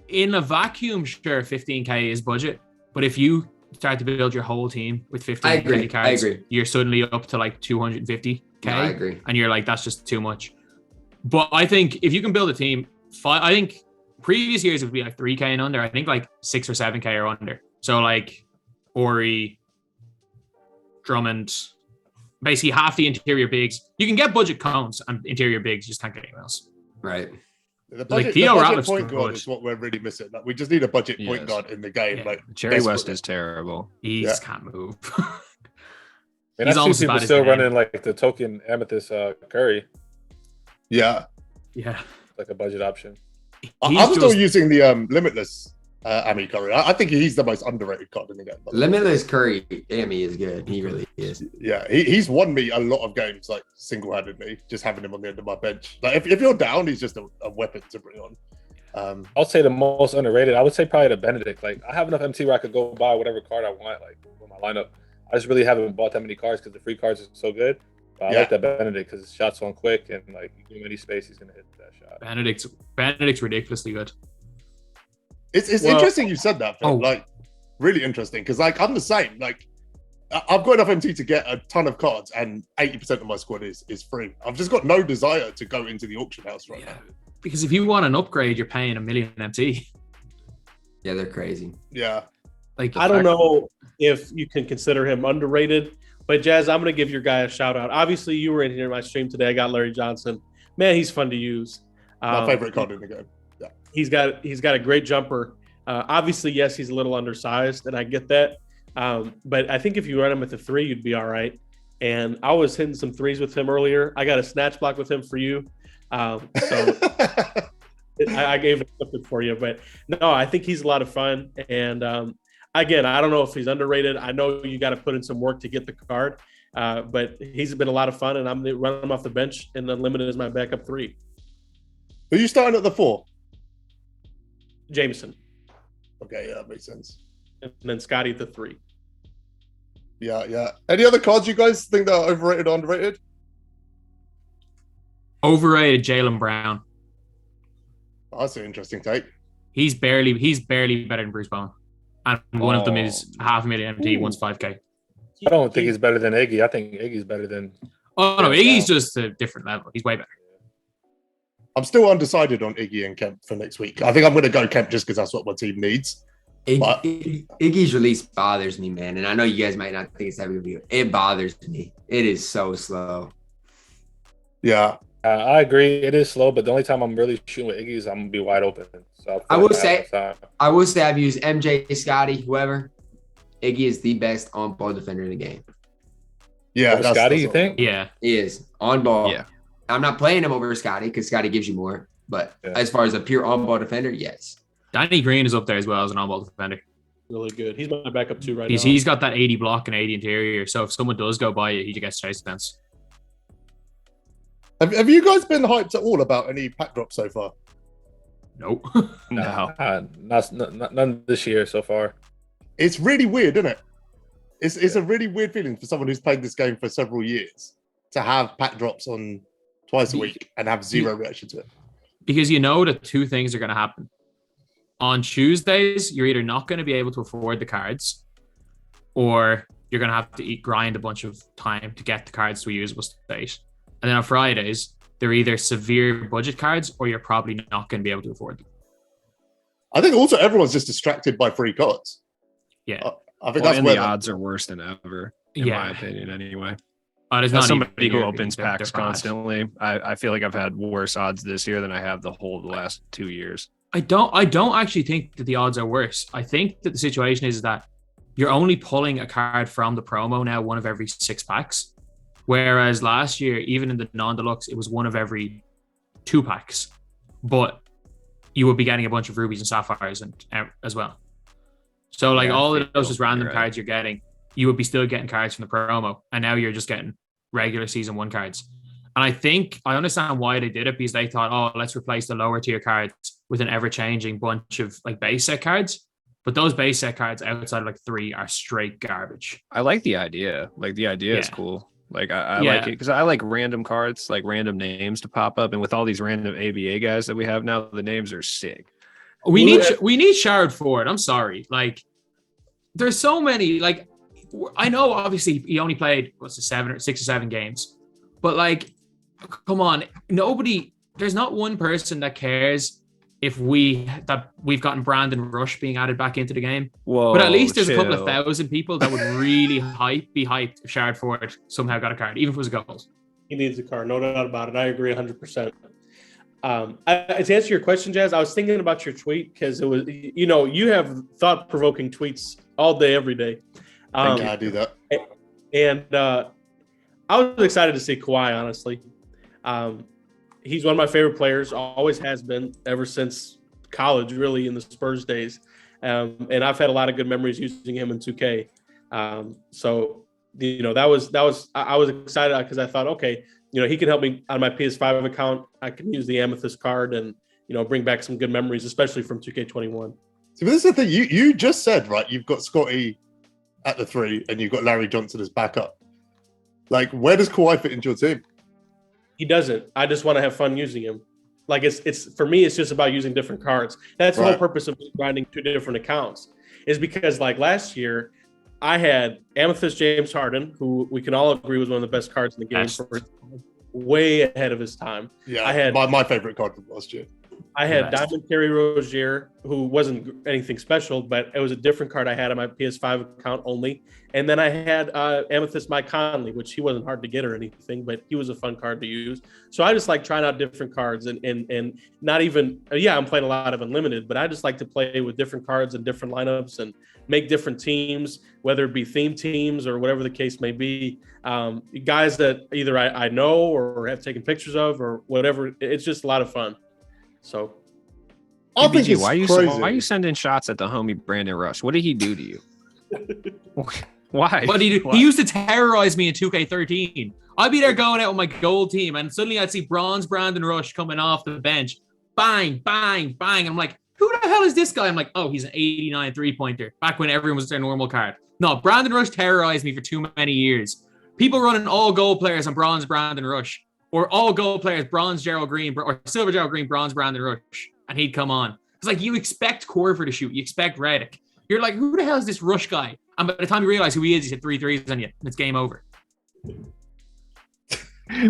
in a vacuum, sure, 15K is budget. But if you start to build your whole team with 15K cards, you're suddenly up to like 250K. No, I agree. And you're like, that's just too much. But I think if you can build a team, I think previous years it would be like 3K and under. I think like 6 or 7K or under. So like Ori, Drummond, basically half the interior bigs. You can get budget cones and interior bigs, you just can't get anyone else. Right. The budget, Theo the budget Ratliff's point guard good. is what we're really missing. Like, we just need a budget point Yes. guard in the game. Yeah. Like Jerry West desperately. is terrible. He Yeah. just can't move. And He's I see almost as people bad as still Dame. running like the token Amethyst Curry, Yeah. Yeah. like a budget option. I'm still using the Limitless Ami Curry. I think he's the most underrated card in the game. Limitless Curry, Amy is good. He really is. Yeah, he's won me a lot of games, like single-handedly, just having him on the end of my bench. Like if you're down, he's just a weapon to bring on. I'll say the most underrated. I would say probably the Benedict. Like I have enough MT where I could go buy whatever card I want, like with my lineup. I just really haven't bought that many cards because the free cards are so good. But I like that Benedict because his shot's on quick and like you give him any space, he's gonna hit that shot. Benedict's ridiculously good. It's interesting you said that, Phil. Like really interesting because like I'm the same. Like I've got enough MT to get a ton of cards, and 80% of my squad is free. I've just got no desire to go into the auction house right now. Because if you want an upgrade, you're paying $1 million MT. Yeah, they're crazy. Yeah. Like I don't know if you can consider him underrated, but Jazz, I'm gonna give your guy a shout out. Obviously, you were in here in my stream today. I got Larry Johnson. Man, he's fun to use. My favorite card in the game. Yeah. He's got a great jumper. Obviously, yes, he's a little undersized, and I get that. But I think if you run him at the 3, you'd be all right. And I was hitting some 3s with him earlier. I got a snatch block with him for you. So I gave it something for you. But no, I think he's a lot of fun. And again, I don't know if he's underrated. I know you got to put in some work to get the card. But he's been a lot of fun, and I'm running him off the bench, and Unlimited is my backup 3. Are you starting at the 4? Jameson. Okay, yeah, that makes sense. And then Scotty at the 3. Yeah. Any other cards you guys think that are overrated or underrated? Overrated Jaylen Brown. Oh, that's an interesting take. He's barely better than Bruce Bowen. And one of them is $500,000 MT, one's 5K. I don't think he's better than Iggy. I think Iggy's better than. Oh no, Iggy's just a different level. He's way better. I'm still undecided on Iggy and Kemp for next week. I think I'm going to go Kemp just because that's what my team needs. Iggy's release bothers me, man. And I know you guys might not think it's that big of a deal. It bothers me. It is so slow. Yeah. I agree. It is slow, but the only time I'm really shooting with Iggy is I'm going to be wide open. So I will say I've used MJ, Scotty, whoever. Iggy is the best on-ball defender in the game. Yeah. Over Scotty, you think? Yeah. He is. On ball. Yeah. I'm not playing him over Scotty because Scotty gives you more. But as far as a pure on-ball defender, yes. Danny Green is up there as well as an on-ball defender. Really good. He's my backup 2 right now. He's got that 80 block and 80 interior. So if someone does go by it, he gets chase defense. Have you guys been hyped at all about any pack drops so far? Nope. No. None this year so far. It's really weird, isn't it? It's a really weird feeling for someone who's played this game for several years to have pack drops on twice a week and have zero reaction to it. Because you know that 2 things are going to happen. On Tuesdays, you're either not going to be able to afford the cards, or you're going to have to grind a bunch of time to get the cards to a usable state. And then on Fridays, they're either severe budget cards, or you're probably not going to be able to afford them. I think also everyone's just distracted by free cards. Yeah. I think that's where the odds are worse than ever, in my opinion, anyway. There's As not somebody who opens packs constantly, I feel like I've had worse odds this year than I have the whole last 2 years. I don't actually think that the odds are worse. I think that the situation is that you're only pulling a card from the promo now 1 of every 6 packs. Whereas last year, even in the non-deluxe, it was 1 of every 2 packs. But you would be getting a bunch of rubies and sapphires as well. So like all of those just random cards you're getting, you would be still getting cards from the promo. And now you're just getting regular season 1 cards. And I understand why they did it, because they thought, oh, let's replace the lower tier cards with an ever-changing bunch of like base set cards. But those base set cards outside of like 3 are straight garbage. I like the idea. Like the idea is cool. Like I like it because I like random cards, like random names to pop up. And with all these random ABA guys that we have now, the names are sick. We need Shard Ford. I'm sorry. Like there's so many, like I know obviously he only played 6 or 7 games, but like, come on, there's not one person that cares if we've gotten Brandon Rush being added back into the game. Whoa, but at least there's a couple of thousand people that would really be hyped if Shard Ford somehow got a card, even if it was a gold. He needs a card, no doubt about it. I agree 100%. To answer your question, Jazz, I was thinking about your tweet because it was, you have thought-provoking tweets all day, every day. I do that. And I was excited to see Kawhi, honestly. He's one of my favorite players, always has been ever since college, really, in the Spurs days. And I've had a lot of good memories using him in 2K. So, I was excited because I thought, okay, he can help me on my PS5 account. I can use the Amethyst card and bring back some good memories, especially from 2K21. See, but this is the thing. You just said, right, you've got Scotty at the 3 and you've got Larry Johnson as backup. Like, where does Kawhi fit into your team? He doesn't. I just want to have fun using him. Like, it's for me, it's just about using different cards. That's the whole purpose of grinding 2 different accounts, is because like last year, I had Amethyst James Harden, who we can all agree was one of the best cards in the game, way ahead of his time. Yeah, I had my favorite card from last year. I had Diamond Terry Rozier, who wasn't anything special, but it was a different card I had on my PS5 account only. And then I had Amethyst Mike Conley, which he wasn't hard to get or anything, but he was a fun card to use. So I just like trying out different cards and not even, I'm playing a lot of Unlimited, but I just like to play with different cards and different lineups and make different teams, whether it be theme teams or whatever the case may be. Guys that either I know or have taken pictures of or whatever. It's just a lot of fun. So, I think it's why crazy. are you sending shots at the homie Brandon Rush? What did he do to you? Why? What did he do? He used to terrorize me in 2K13. I'd be there going out with my gold team, and suddenly I'd see bronze Brandon Rush coming off the bench. Bang, bang, bang. And I'm like, who the hell is this guy? I'm like, oh, he's an 89 3-pointer. Back when everyone was their normal card. No, Brandon Rush terrorized me for too many years. People running all gold players on bronze Brandon Rush. Or all gold players, bronze Gerald Green, or silver Gerald Green, bronze Brandon Rush, and he'd come on. It's like you expect Corver to shoot, you expect Redick. You're like, who the hell is this Rush guy? And by the time you realize who he is, he's hit 3 threes on you, and it's game over.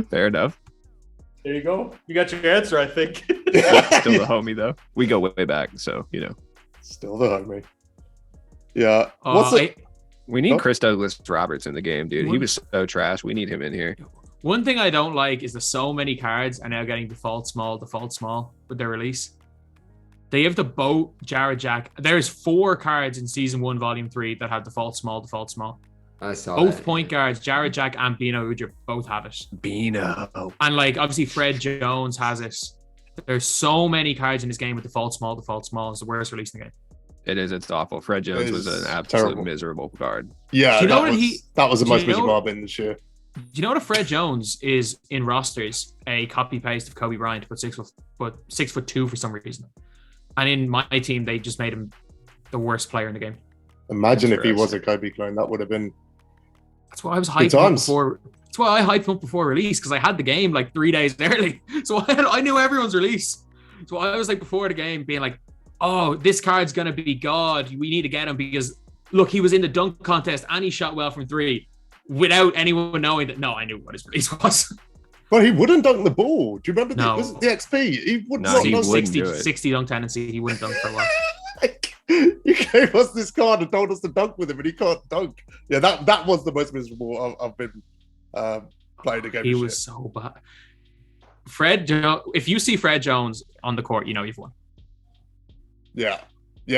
Fair enough. There you go. You got your answer, I think. Still the homie though. We go way back, so Still the homie. Yeah. We need Chris Douglas Roberts in the game, dude. He was so trash. We need him in here. One thing I don't like is that so many cards are now getting default small with their release. They have the Boat, Jared Jack. There's 4 cards in Season 1, Volume 3 that have default small. I saw both that, point guards, Jared Jack and Bino Udrih, both have it. Bino. And like, obviously, Fred Jones has it. There's so many cards in this game with default small. It's the worst release in the game. It is. It's awful. Fred Jones was an absolute miserable card. Yeah, that was the most miserable I've been been this year. Do you know that Fred Jones is in rosters a copy paste of Kobe Bryant, but 6'2" for some reason, and in my team they just made him the worst player in the game. Imagine if he was a Kobe clone, that would have been. That's why I was hyped up before. That's why I hyped him up before release, because I had the game like 3 days early, so I knew everyone's release. So I was like before the game being like, "Oh, this card's gonna be God. We need to get him because look, he was in the dunk contest and he shot well from 3." Without anyone knowing that, no, I knew what his release was. Well, he wouldn't dunk the ball. Do you remember No. the XP? He would No, not he dunk. wouldn't 60 dunk tendency. He wouldn't dunk for a while. You gave us this card and told us to dunk with him, and he can't dunk. Yeah, that was the most miserable I've been playing the game. He was so bad. If you see Fred Jones on the court, you know you've won. Yeah,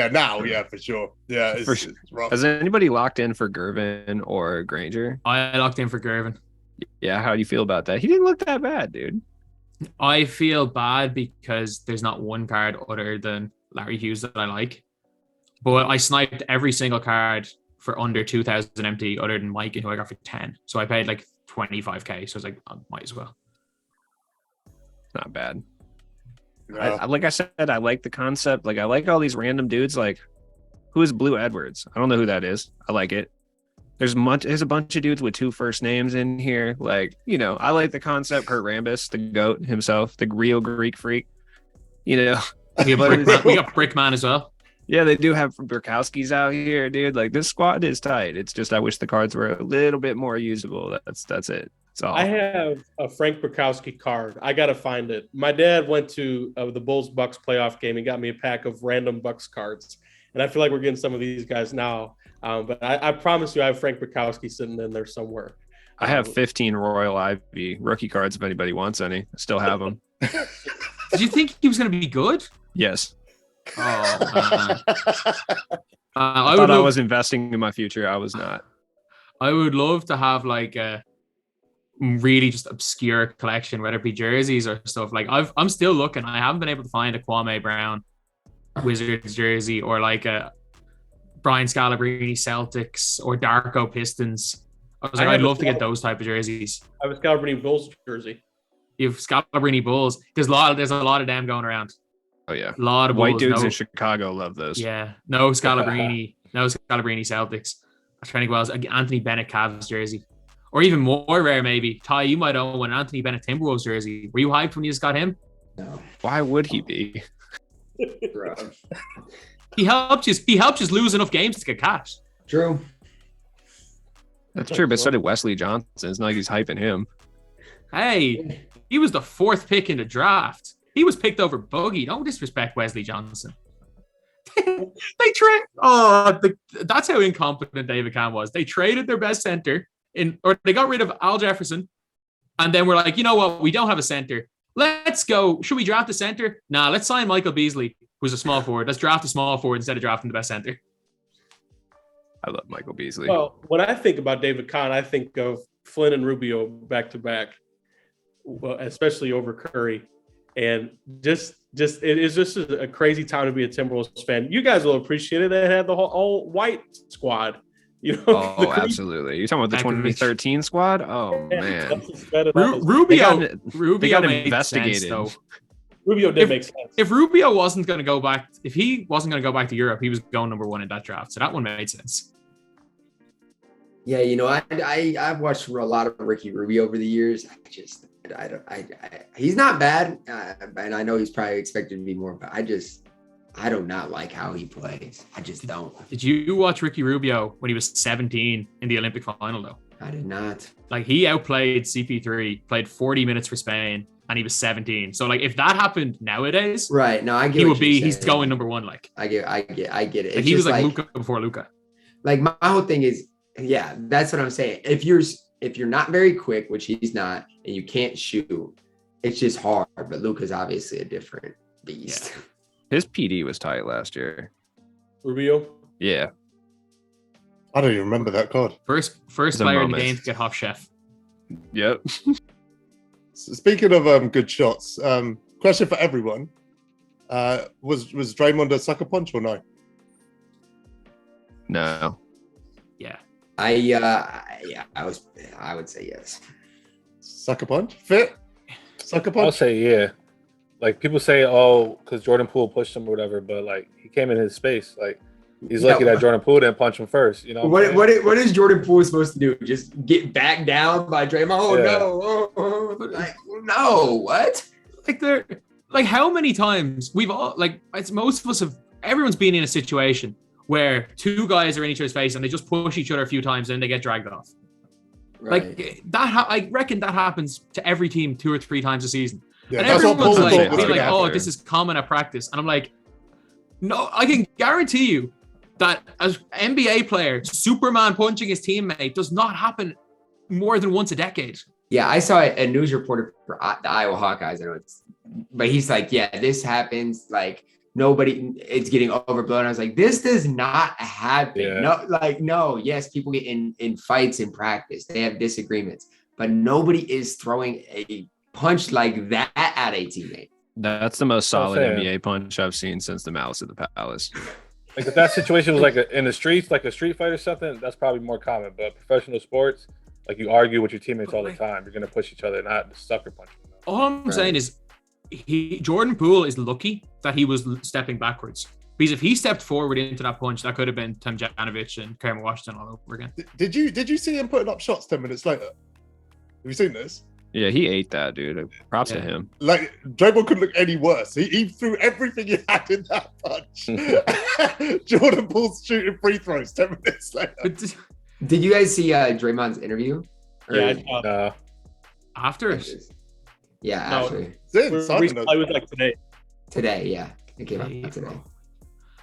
now, for sure. Yeah, it's rough. Has anybody locked in for Gervin or Granger? I locked in for Gervin. Yeah, how do you feel about that? He didn't look that bad, dude. I feel bad because there's not one card other than Larry Hughes that I like. But I sniped every single card for under 2,000 MT other than Mike, and who I got for 10. So I paid like 25k. So I was like, I might as well. Not bad. Yeah. Like I said, I like the concept. Like I like all these random dudes. Like, who is Blue Edwards? I don't know who that is. I like it. There's a bunch of dudes with 2 first names in here. Like, I like the concept. Kurt Rambis, the GOAT himself, the real Greek freak. We got Brickman as well. Yeah, they do have Burkowski's out here, dude. Like, this squad is tight. It's just I wish the cards were a little bit more usable. That's it. That's all. I have a Frank Burkowski card. I gotta find it. My dad went to the Bulls-Bucks playoff game and got me a pack of random Bucks cards, and I feel like we're getting some of these guys now. But I promise you, I have Frank Burkowski sitting in there somewhere. I have 15 Royal Ivy rookie cards if anybody wants any. I still have them. Did you think he was going to be good? Yes. Oh, I thought I was investing in my future. I was not. I would love to have like a really just obscure collection, whether it be jerseys or stuff. Like I'm still looking. I haven't been able to find a Kwame Brown Wizards jersey or like a Brian Scalabrine Celtics or Darko Pistons. I was like, I'd love to get those type of jerseys. I have a Scalabrine Bulls jersey. You have Scalabrine Bulls. There's a lot of them going around. Oh yeah, A lot of white Bulls, dudes no, in Chicago love those. yeah, no Scalabrini, no Scalabrini Celtics. I'm trying to go else. Anthony Bennett Cavs jersey, or even more rare maybe. Ty, you might own an Anthony Bennett Timberwolves jersey. Were you hyped when you just got him? No, Why would he be? bro. He helped you lose enough games to get cash. True. That's true, but so did Wesley Johnson. It's not like he's hyping him. Hey, he was the 4th pick in the draft. He was picked over Boogie. Don't disrespect Wesley Johnson. That's how incompetent David Cam was. They traded their best center or they got rid of Al Jefferson, and then we're like, you know what? We don't have a center. Let's go. Should we draft a center? Nah, let's sign Michael Beasley, who's a small forward. Let's draft a small forward instead of drafting the best center. I love Michael Beasley. Well, when I think about David Kahn, I think of Flynn and Rubio back to back, well, especially over Curry. And just it is just a crazy time to be a Timberwolves fan. You guys will appreciate it. They had the whole all white squad. You know, Oh, absolutely. You're talking about the 2013 squad? Oh, man. Rubio They got made investigated. sense, though. Rubio did make sense. If Rubio wasn't going to go back, if he wasn't going to go back to Europe, he was going number 1 in that draft. So that one made sense. Yeah, you know, I've watched a lot of Ricky Rubio over the years. He's not bad, and I know he's probably expected to be more, but I do not like how he plays. I just don't. Did you watch Ricky Rubio when he was 17 in the Olympic final, though? I did not. Like, he outplayed CP3, played 40 minutes for Spain, and he was 17. So, like, if that happened nowadays, right? No, I get. He's going number 1. Like, I get it. Like, he was like Luka before Luka. Like, my whole thing is, yeah, that's what I'm saying. If you're not very quick, which he's not, and you can't shoot, it's just hard. But Luka's obviously a different beast. Yeah. His PD was tight last year. Rubio? Yeah. I don't even remember that card. First player in the game to get Hop Chef. Yep. Speaking of good shots, question for everyone. Was Draymond a sucker punch or no? No. Yeah. I would say yes. Sucker punch? Fit? Sucker punch? I'll say yeah. Like, people say, oh, because Jordan Poole pushed him or whatever, but like, he came in his space. Like, he's lucky that Jordan Poole didn't punch him first. You know what is Jordan Poole supposed to do? Just get back down by Draymond? Oh Yeah. no! Like, no, what? Like how many times we've all, like, it's most of us have, everyone's been in a situation where 2 guys are in each other's face and they just push each other a few times and they get dragged off. Right. Like that, I reckon that happens to every team 2 or 3 times a season. Yeah, And that's what everyone's Paul like, thought was being going like, to oh, happen. this is common at practice. And I'm like, no, I can guarantee you that as NBA player, Superman punching his teammate does not happen more than once a decade. Yeah, I saw a news reporter for the Iowa Hawkeyes. I know but he's like, yeah, this happens. Like, it's getting overblown. I was like, this does not happen. Yeah. No, yes, people get in fights in practice. They have disagreements, but nobody is throwing a punch like that at a teammate. That's the most solid fair. NBA punch I've seen since the Malice at the Palace. Like, if that situation was like in the streets, like a street fight or something, that's probably more common. But professional sports, like, you argue with your teammates all the time. You're gonna push each other, not sucker punch. All I'm saying is, Jordan Poole is lucky that he was stepping backwards. Because if he stepped forward into that punch, that could have been Tim Janovich and Kermit Washington all over again. Did you see him putting up shots 10 minutes later? Have you seen this? Yeah, he ate that, dude. Props to him. Like, Draymond couldn't look any worse. He threw everything he had in that punch. Jordan Poole's shooting free throws 10 minutes later. Did you guys see Draymond's interview? Yeah, After it. Yeah, No. after. I was like Today, yeah. It came out today.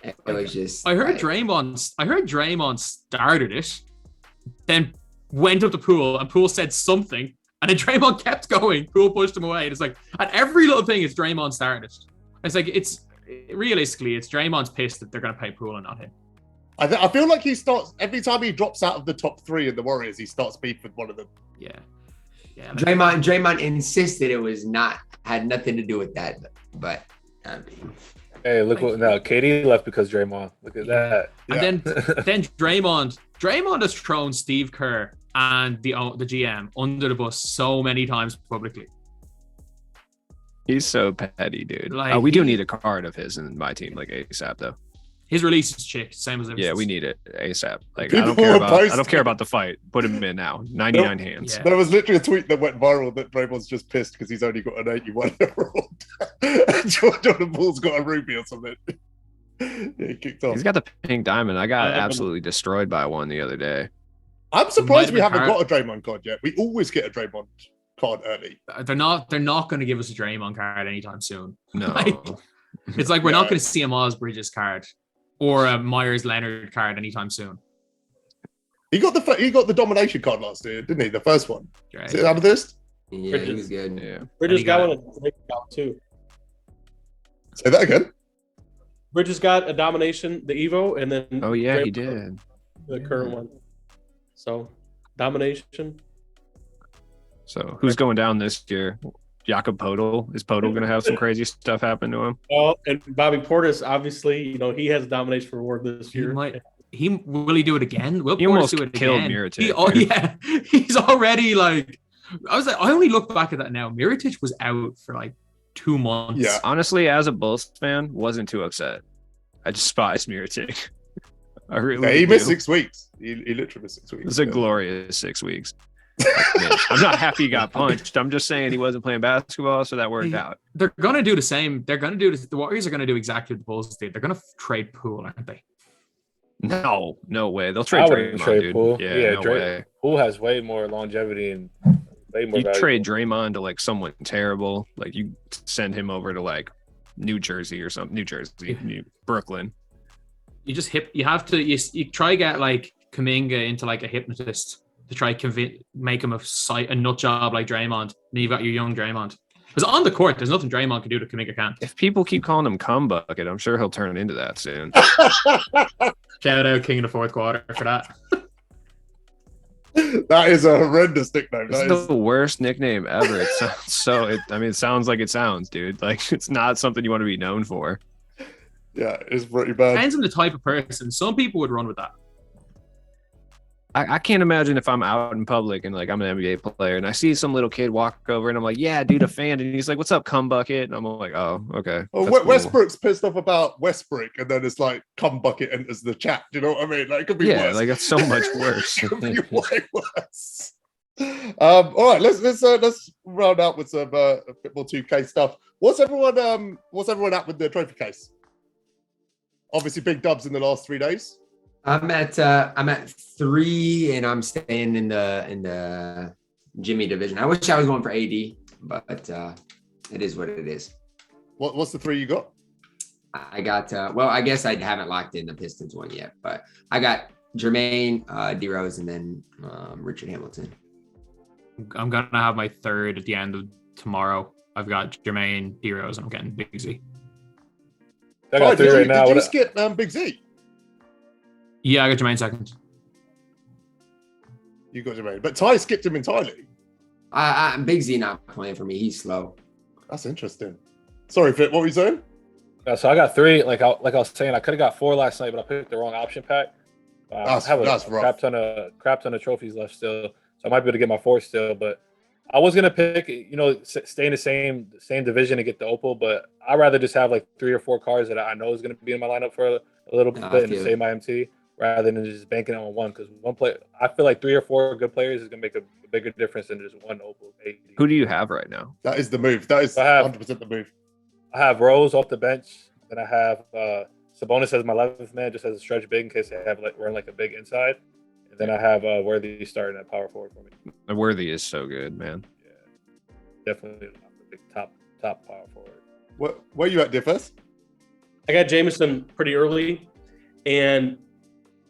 It was just. I heard Draymond started it, then went up to Poole, and Poole said something, and then Draymond kept going. Poole pushed him away. And it's like, at every little thing, it's Draymond started it. It's like, realistically, it's Draymond's pissed that they're going to pay Poole and not him. I feel like he starts, every time he drops out of the top 3 in the Warriors, he starts beef with one of them. Yeah. Draymond insisted it had nothing to do with that, but I mean, Hey, look what now. KD left because Draymond. Look at that. And then Draymond has thrown Steve Kerr and the GM under the bus so many times publicly. He's so petty, dude. Like, We do need a card of his in my team, like ASAP though. His release is chick, same as Yeah, we need it ASAP. Like People I don't posting- care about the fight. Put him in now. 99 hands. Yeah. There was literally a tweet that went viral that Draymond's just pissed because he's only got an 81 emerald. Jordan Pool's got a ruby or something. Yeah, he kicked off. He's got the pink diamond. I got absolutely destroyed by one the other day. I'm surprised we haven't Vitamin got a Draymond card yet. We always get a Draymond card early. They're not going to give us a Draymond card anytime soon. No. Like, it's like we're Yeah. not going to see a Miles Bridges card or a Myers Leonard card anytime soon. He got the domination card last year, didn't he? The first one. Right? Is it out of this? Yeah, he was good. Yeah. Bridges he got got one. And Drake got too. Say that again. Bridges got a domination, the Evo, and then Oh yeah, he Drake got did. the current one. So domination. So who's going down this year? Jakob Podol. Is Podol going to have some crazy stuff happen to him? Oh, and Bobby Portis, obviously, he has a domination reward this He year. might. Will he do it again? Will He Portis almost do it killed again? Mirotic, Oh dude. yeah, he's already like. I only look back at that now. Mirotic was out for like 2 months. Yeah. Honestly, as a Bulls fan, wasn't too upset. I despise Mirotic. I really Yeah, he do. missed 6 weeks. He literally missed 6 weeks. It was a glorious 6 weeks. Man, I'm not happy he got punched. I'm just saying he wasn't playing basketball, so that worked out. They're gonna do the same. They're gonna do this. The Warriors are gonna do exactly what the Bulls did. They're gonna trade Poole, aren't they? No way. They'll I trade wouldn't Draymond, trade dude. Poole. Yeah, no Drake- way. Poole has way more longevity and way more You value. trade Draymond to like someone terrible, like you send him over to like New Jersey or something. Brooklyn. You just you have to you try get like Kuminga into like a hypnotist to try make him a nut job like Draymond. And you've got your young Draymond. Because on the court, there's nothing Draymond can do that Kuminga can't. If people keep calling him cum bucket, I'm sure he'll turn into that soon. Shout out King of the fourth quarter for that. That is a horrendous nickname. This That is is, the worst nickname ever. It sounds so. It sounds like it sounds, dude. Like it's not something you want to be known for. yeah, it's pretty bad. Depends on the type of person. Some people would run with that. I can't imagine if I'm out in public and like I'm an NBA player and I see some little kid walk over and I'm like, yeah, dude, a fan, and he's like, what's up, cum bucket? And I'm like, oh, okay. Oh, That's cool. Westbrook's pissed off about Westbrook, and then it's like, "Cum bucket enters the chat." Do you know what I mean? Like, it could be Yeah, worse. like that's so much worse. It could be way worse. All right, let's round out with some a bit more 2K stuff. What's everyone at with the trophy case? Obviously, big dubs in the last 3 days. I'm at 3, and I'm staying in the Jimmy division. I wish I was going for AD, but it is what it is. What's the 3 you got? I got I guess I haven't locked in the Pistons one yet, but I got Jermaine, D Rose, and then Richard Hamilton. I'm gonna have my third at the end of tomorrow. I've got Jermaine, D Rose, and I'm getting Big Z. I got 3 right now. Did you skip Big Z? Yeah, I got Jermaine second. You got Jermaine, but Ty skipped him entirely. Big Z not playing for me. He's slow. That's interesting. Sorry, Fit. What were you saying? So I got 3. Like I was saying, I could have got 4 last night, but I picked the wrong option pack. That's I have rough. crap ton of trophies left still, so I might be able to get my 4th still. But I was gonna pick, stay in the same division and get the opal, but I'd rather just have like 3 or 4 cards that I know is gonna be in my lineup for a little bit and save my MT rather than just banking on one. Because one player, I feel like 3 or 4 good players is gonna make a bigger difference than just one opal. Who do you have right now? That is the move. That is 100% the move. I have Rose off the bench, then I have Sabonis as my 11th man, just as a stretch big in case they have run like a big inside. And then I have Worthy starting at power forward for me. Worthy is so good, man. Yeah, definitely top power forward. Where you at, DFS? I got Jameson pretty early, and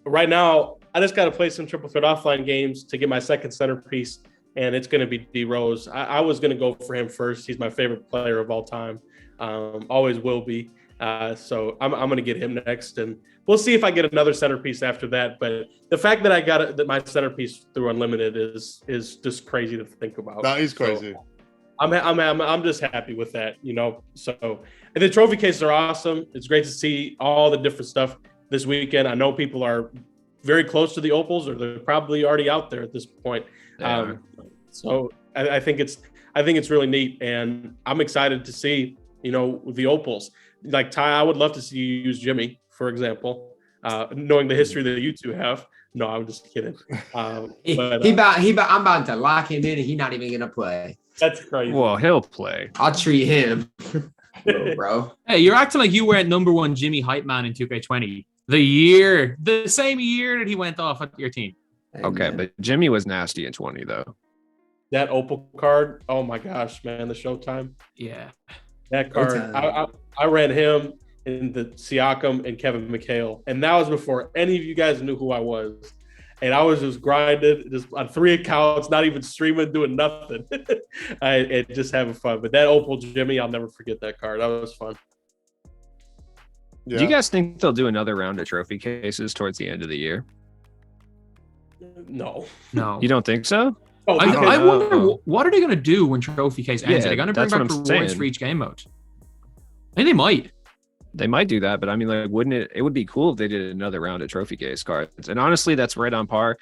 right now I just got to play some triple threat offline games to get my second centerpiece, and it's going to be D Rose. I was going to go for him first. He's my favorite player of all time, always will be. So I'm going to get him next, and we'll see if I get another centerpiece after that. But the fact that I got that my centerpiece through Unlimited is just crazy to think about. That is crazy. So I'm just happy with that, So, and the trophy cases are awesome. It's great to see all the different stuff this weekend. I know people are very close to the opals, or they're probably already out there at this point. So I think I think it's really neat, and I'm excited to see, the opals. Like Ty, I would love to see you use Jimmy, for example, knowing the history that you two have. No, I'm just kidding. I'm about to lock him in, and he's not even gonna play. That's crazy. Well, he'll play. I'll treat him, bro. Hey, you're acting like you weren't number one Jimmy hype man in 2K20. The same year that he went off at your team. Okay, but Jimmy was nasty in 20 though. That opal card, oh my gosh, man, the Showtime. Yeah. That card, I ran him in the Siakam and Kevin McHale, and that was before any of you guys knew who I was. And I was just grinding, just on 3 accounts, not even streaming, doing nothing. And just having fun. But that opal Jimmy, I'll never forget that card. That was fun. Yeah. Do you guys think they'll do another round of trophy cases towards the end of the year? No. You don't think so? Oh, I wonder what are they going to do when trophy case ends? Are they going to bring back rewards for each game mode? I think they might. They might do that, but I mean, like, wouldn't it would be cool if they did another round of trophy case cards. And honestly, that's right on par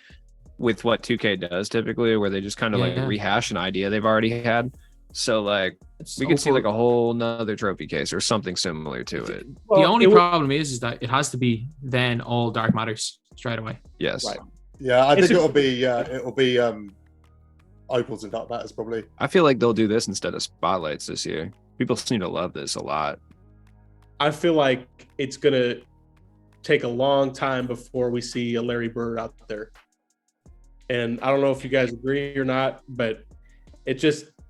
with what 2K does typically, where they just kind of rehash an idea they've already had. So like we could see like a whole nother trophy case or something similar to it. Well, the only problem is that it has to be then all dark matters straight away. Yes. Right. Yeah, I think it'll be opals and dark matters probably. I feel like they'll do this instead of spotlights this year. People seem to love this a lot. I feel like it's going to take a long time before we see a Larry Bird out there. And I don't know if you guys agree or not, but it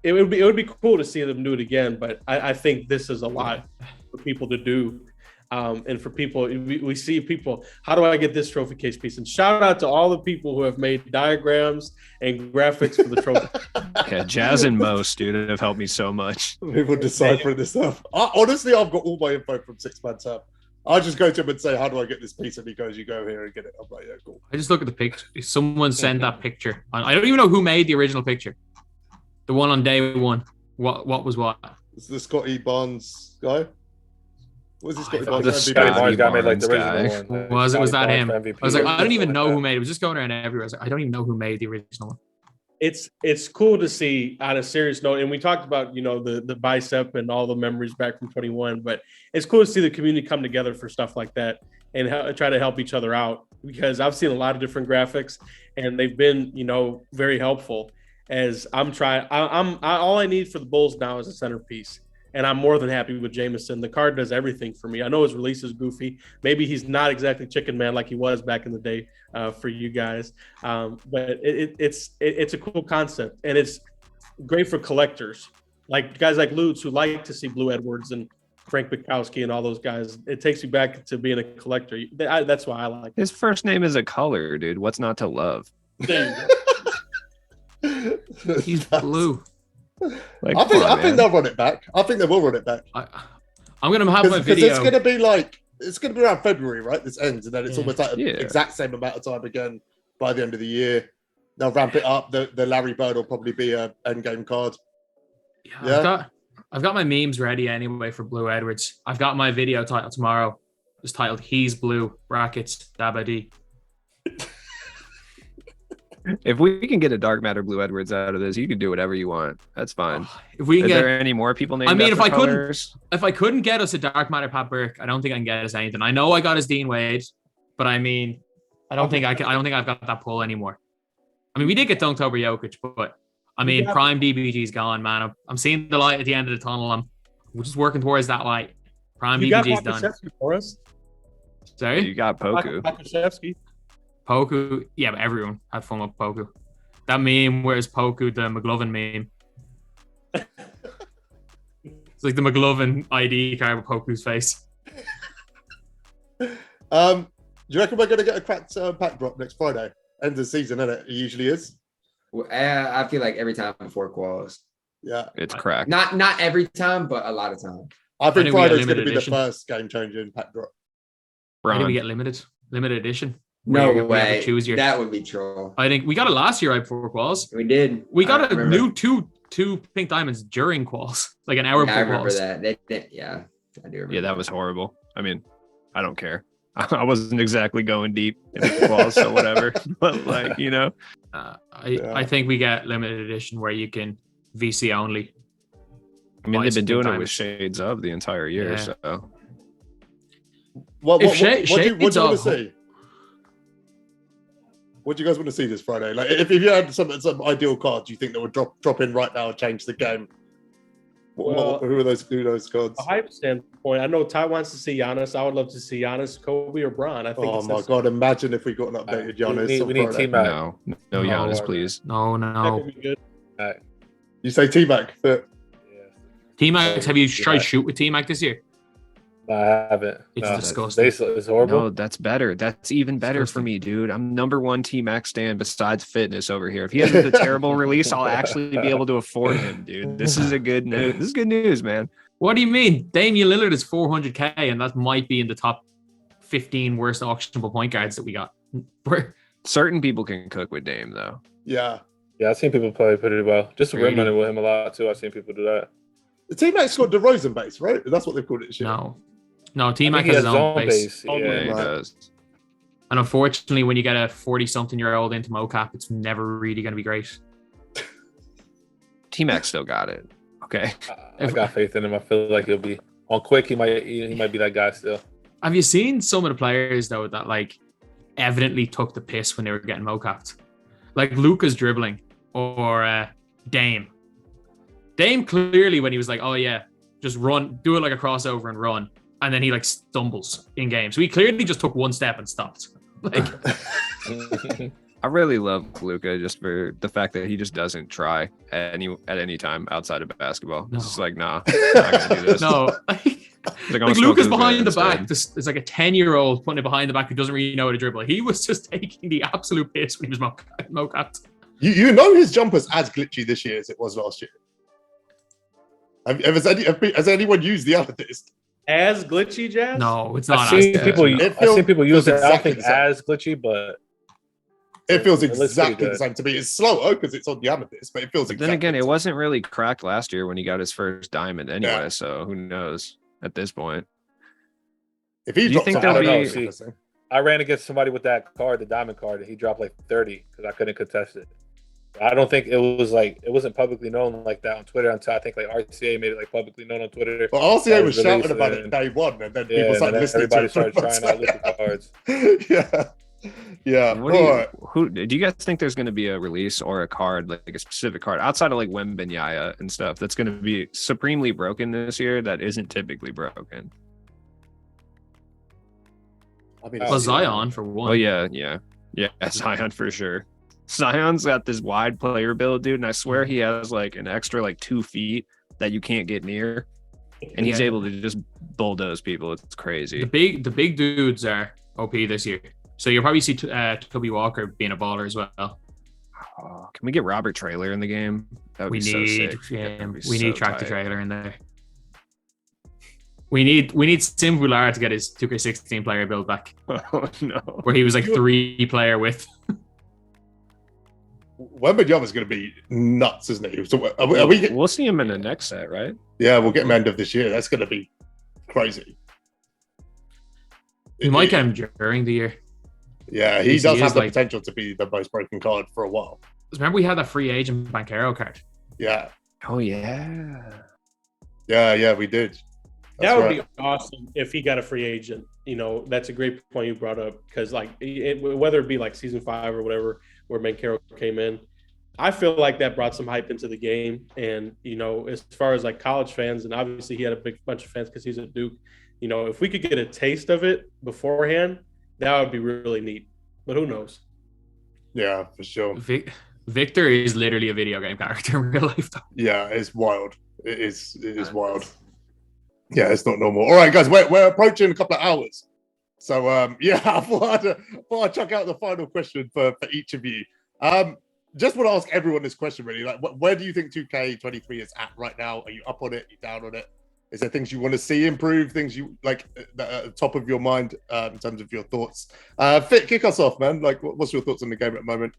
would be cool to see them do it again. But I think this is a lot for people to do. And for people, we see people, how do I get this trophy case piece? And shout out to all the people who have made diagrams and graphics for the trophy. Yeah, Jazz and Most, dude, have helped me so much. People decipher this stuff. Honestly, I've got all my info from 6 Man Tab. I just go to him and say, how do I get this piece? And he goes, you go here and get it. I'm like, yeah, cool. I just look at the picture. Someone sent that picture. I don't even know who made the original picture. The one on day one. What was what? It's the Scotty Barnes guy. What was this Scotty Barnes? The Scotty Barnes guy made like the guy. original one. Was that him? MVP. I was like, I don't even know who made it. It was just going around everywhere. I was like, I don't even know who made the original one. It's cool to see on a serious note, and we talked about the bicep and all the memories back from 21, but it's cool to see the community come together for stuff like that and try to help each other out, because I've seen a lot of different graphics and they've been very helpful. As I'm trying, all I need for the Bulls now is a centerpiece. And I'm more than happy with Jameson. The card does everything for me. I know his release is goofy. Maybe he's not exactly Chicken Man like he was back in the day for you guys. But it's a cool concept. And it's great for collectors. Like guys like Lutz who like to see Blue Edwards and Frank Bukowski and all those guys. It takes you back to being a collector. That's why I like it. His first name is a color, dude. What's not to love? He's blue. Like, I think they'll run it back. I think they will run it back. I'm gonna have my video. It's gonna be around February, right? This ends, and then it's almost like the exact same amount of time again by the end of the year. They'll ramp it up. The Larry Bird will probably be a end game card. Yeah. I've got my memes ready anyway for Blue Edwards. I've got my video title tomorrow. It's titled "He's Blue" brackets DBG. If we can get a dark matter Blue Edwards out of this, you can do whatever you want. That's fine. If we can Is there any more people named? I mean, colors? if I couldn't get us a dark matter Pat Burke, I don't think I can get us anything. I know I got us Dean Wade, but I mean, I don't think I've got that pull anymore. I mean, we did get dunked over Jokic, but I mean, prime DBG's gone, man. I'm seeing the light at the end of the tunnel. We're just working towards that light. Prime DBG's done. For us? Sorry, you got Poku. Poku, yeah, but everyone had fun with Poku. That meme, where's Poku, the McLovin meme? It's like the McLovin ID card with Poku's face. Do you reckon we're going to get a cracked pack drop next Friday? End of the season, isn't it? It usually is. Well, I feel like every time before quals. Yeah, it's cracked. Not every time, but a lot of time. I think Friday's going to be the first game changing pack drop. Why do we get limited edition? No way. That would be troll. I think we got it last year right before quals. We did. We got a new two pink diamonds during quals, like an hour before quals. I remember quals. that. Yeah, I do remember. Yeah, that was horrible. I mean, I don't care. I wasn't exactly going deep in the quals, so whatever. But like, I think we get limited edition where you can VC only. I mean, they've been doing it Diamonds. with shades of the entire year. Yeah. So What If do you want Shades to of- see? What do you guys want to see this Friday? Like, if you had some ideal cards, you think that would drop in right now and change the game? Well, Who are those cards? A hype standpoint, I know Ty wants to see Giannis. I would love to see Giannis, Kobe, or Bron. I think. Oh my god! Imagine if we got an updated Giannis. We need T-Mac. no Giannis, please. No. That could be good. You say T-Mac, but T-Mac, have you tried shoot with T-Mac this year? No, I haven't. It's No. disgusting. It's horrible. No, that's better. That's even better for me, dude. I'm number one T-Mac stand besides fitness over here. If he has a terrible release, I'll actually be able to afford him, dude. This is good news, man. What do you mean? Damian Lillard is 400k, and that might be in the top 15 worst auctionable point guards that we got. Certain people can cook with Dame, though. yeah, Yeah, I've seen people play pretty well. Just Really? rim running with him a lot too. I've seen people do that. the T-Mac's got DeRozan base, right? That's what they've called it. Shit. No, I T-Mac think he has his own base. Yeah, Yeah, he Right. does. And unfortunately, when you get a 40-something-year-old into mocap, it's never really going to be great. T-Mac still got it. Okay. I got faith in him. I feel like he'll be on quick. He might be that guy still. Have you seen some of the players, though, that like evidently took the piss when they were getting mocapped? Like Luka's dribbling or Dame. Dame clearly, when he was like, oh yeah, just run, do it like a crossover and run. And then he like stumbles in game. So he clearly just took one step and stopped. Like, I really love Luka just for the fact that he just doesn't try at any time outside of basketball. No. It's just like, nah, I'm not gonna do this. no, I'm like gonna Luka's smoke Luka behind the back. instead. It's like a 10-year-old putting it behind the back who doesn't really know how to dribble. He was just taking the absolute piss when he was mocapped. You know his jumper's as glitchy this year as it was last year. Has anyone used the Amethyst? As glitchy, Jazz? No, it's not. I've seen as- people. It I've seen people use feels it. I don't exactly think the same. as glitchy, but It feels It looks pretty exactly the good. same to me. It's slower because it's on the Amethyst, but it feels But exactly then again, the it same. wasn't really cracked last year when he got his first diamond anyway. Yeah. So who knows at this point? If he Do you drops think on there'll Amethyst, be- it's interesting. I ran against somebody with that card, the diamond card, and he dropped like 30 because I couldn't contest it. I don't think it wasn't publicly known like that on Twitter until I think like RCA made it like publicly known on Twitter. But RCA was shouting released about and it then- day one, and then Yeah, people and started then listening to everybody it. started trying out Luka cards. Yeah. What do you, All right. who do you guys think there's going to be a release or a card, like a specific card outside of like Wembanyama and stuff that's going to be supremely broken this year that isn't typically broken? I mean, Well, Zion for one. Oh yeah, Zion for sure. Zion's got this wide player build, dude, and I swear he has like an extra like 2 feet that you can't get near, and he's able to just bulldoze people. It's crazy. The big dudes are OP this year. So you'll probably see Toby Walker being a baller as well. Oh, can we get Robert Trailer in the game? That would We be so need sick. him. That'd be We so need Track the tight. Trailer in there. We need Sim Vular to get his 2K16 player build back, Oh no. where he was like 3-player with. Wembanyama's going to be nuts, isn't he? So are we We'll see him in the next set, right? yeah, we'll get him end of this year. That's going to be crazy. We might get him during the year. Yeah, he He does is have the like- potential to be the most broken card for a while. Remember we had that free agent Banchero card. Yeah, Oh yeah. yeah, we did. That That's would right. be awesome if he got a free agent. You know, that's a great point you brought up because, like, whether it be like season 5 or whatever, where Mancaro came in, I feel like that brought some hype into the game. And you know, as far as like college fans, and obviously he had a big bunch of fans because he's at Duke. You know, if we could get a taste of it beforehand, that would be really neat. But who knows? Yeah, for sure. Victor is literally a video game character in real life, though. Yeah, it's wild. It is wild. Yeah, it's not normal. All right, guys, we're approaching a couple of hours. So yeah, I thought I'd chuck out the final question for each of you. Just want to ask everyone this question really. Like, where do you think 2K23 is at right now? Are you up on it? Are you down on it? Is there things you want to see improve? Things you like that are at the top of your mind in terms of your thoughts? Fit, kick us off, man. Like, what's your thoughts on the game at the moment?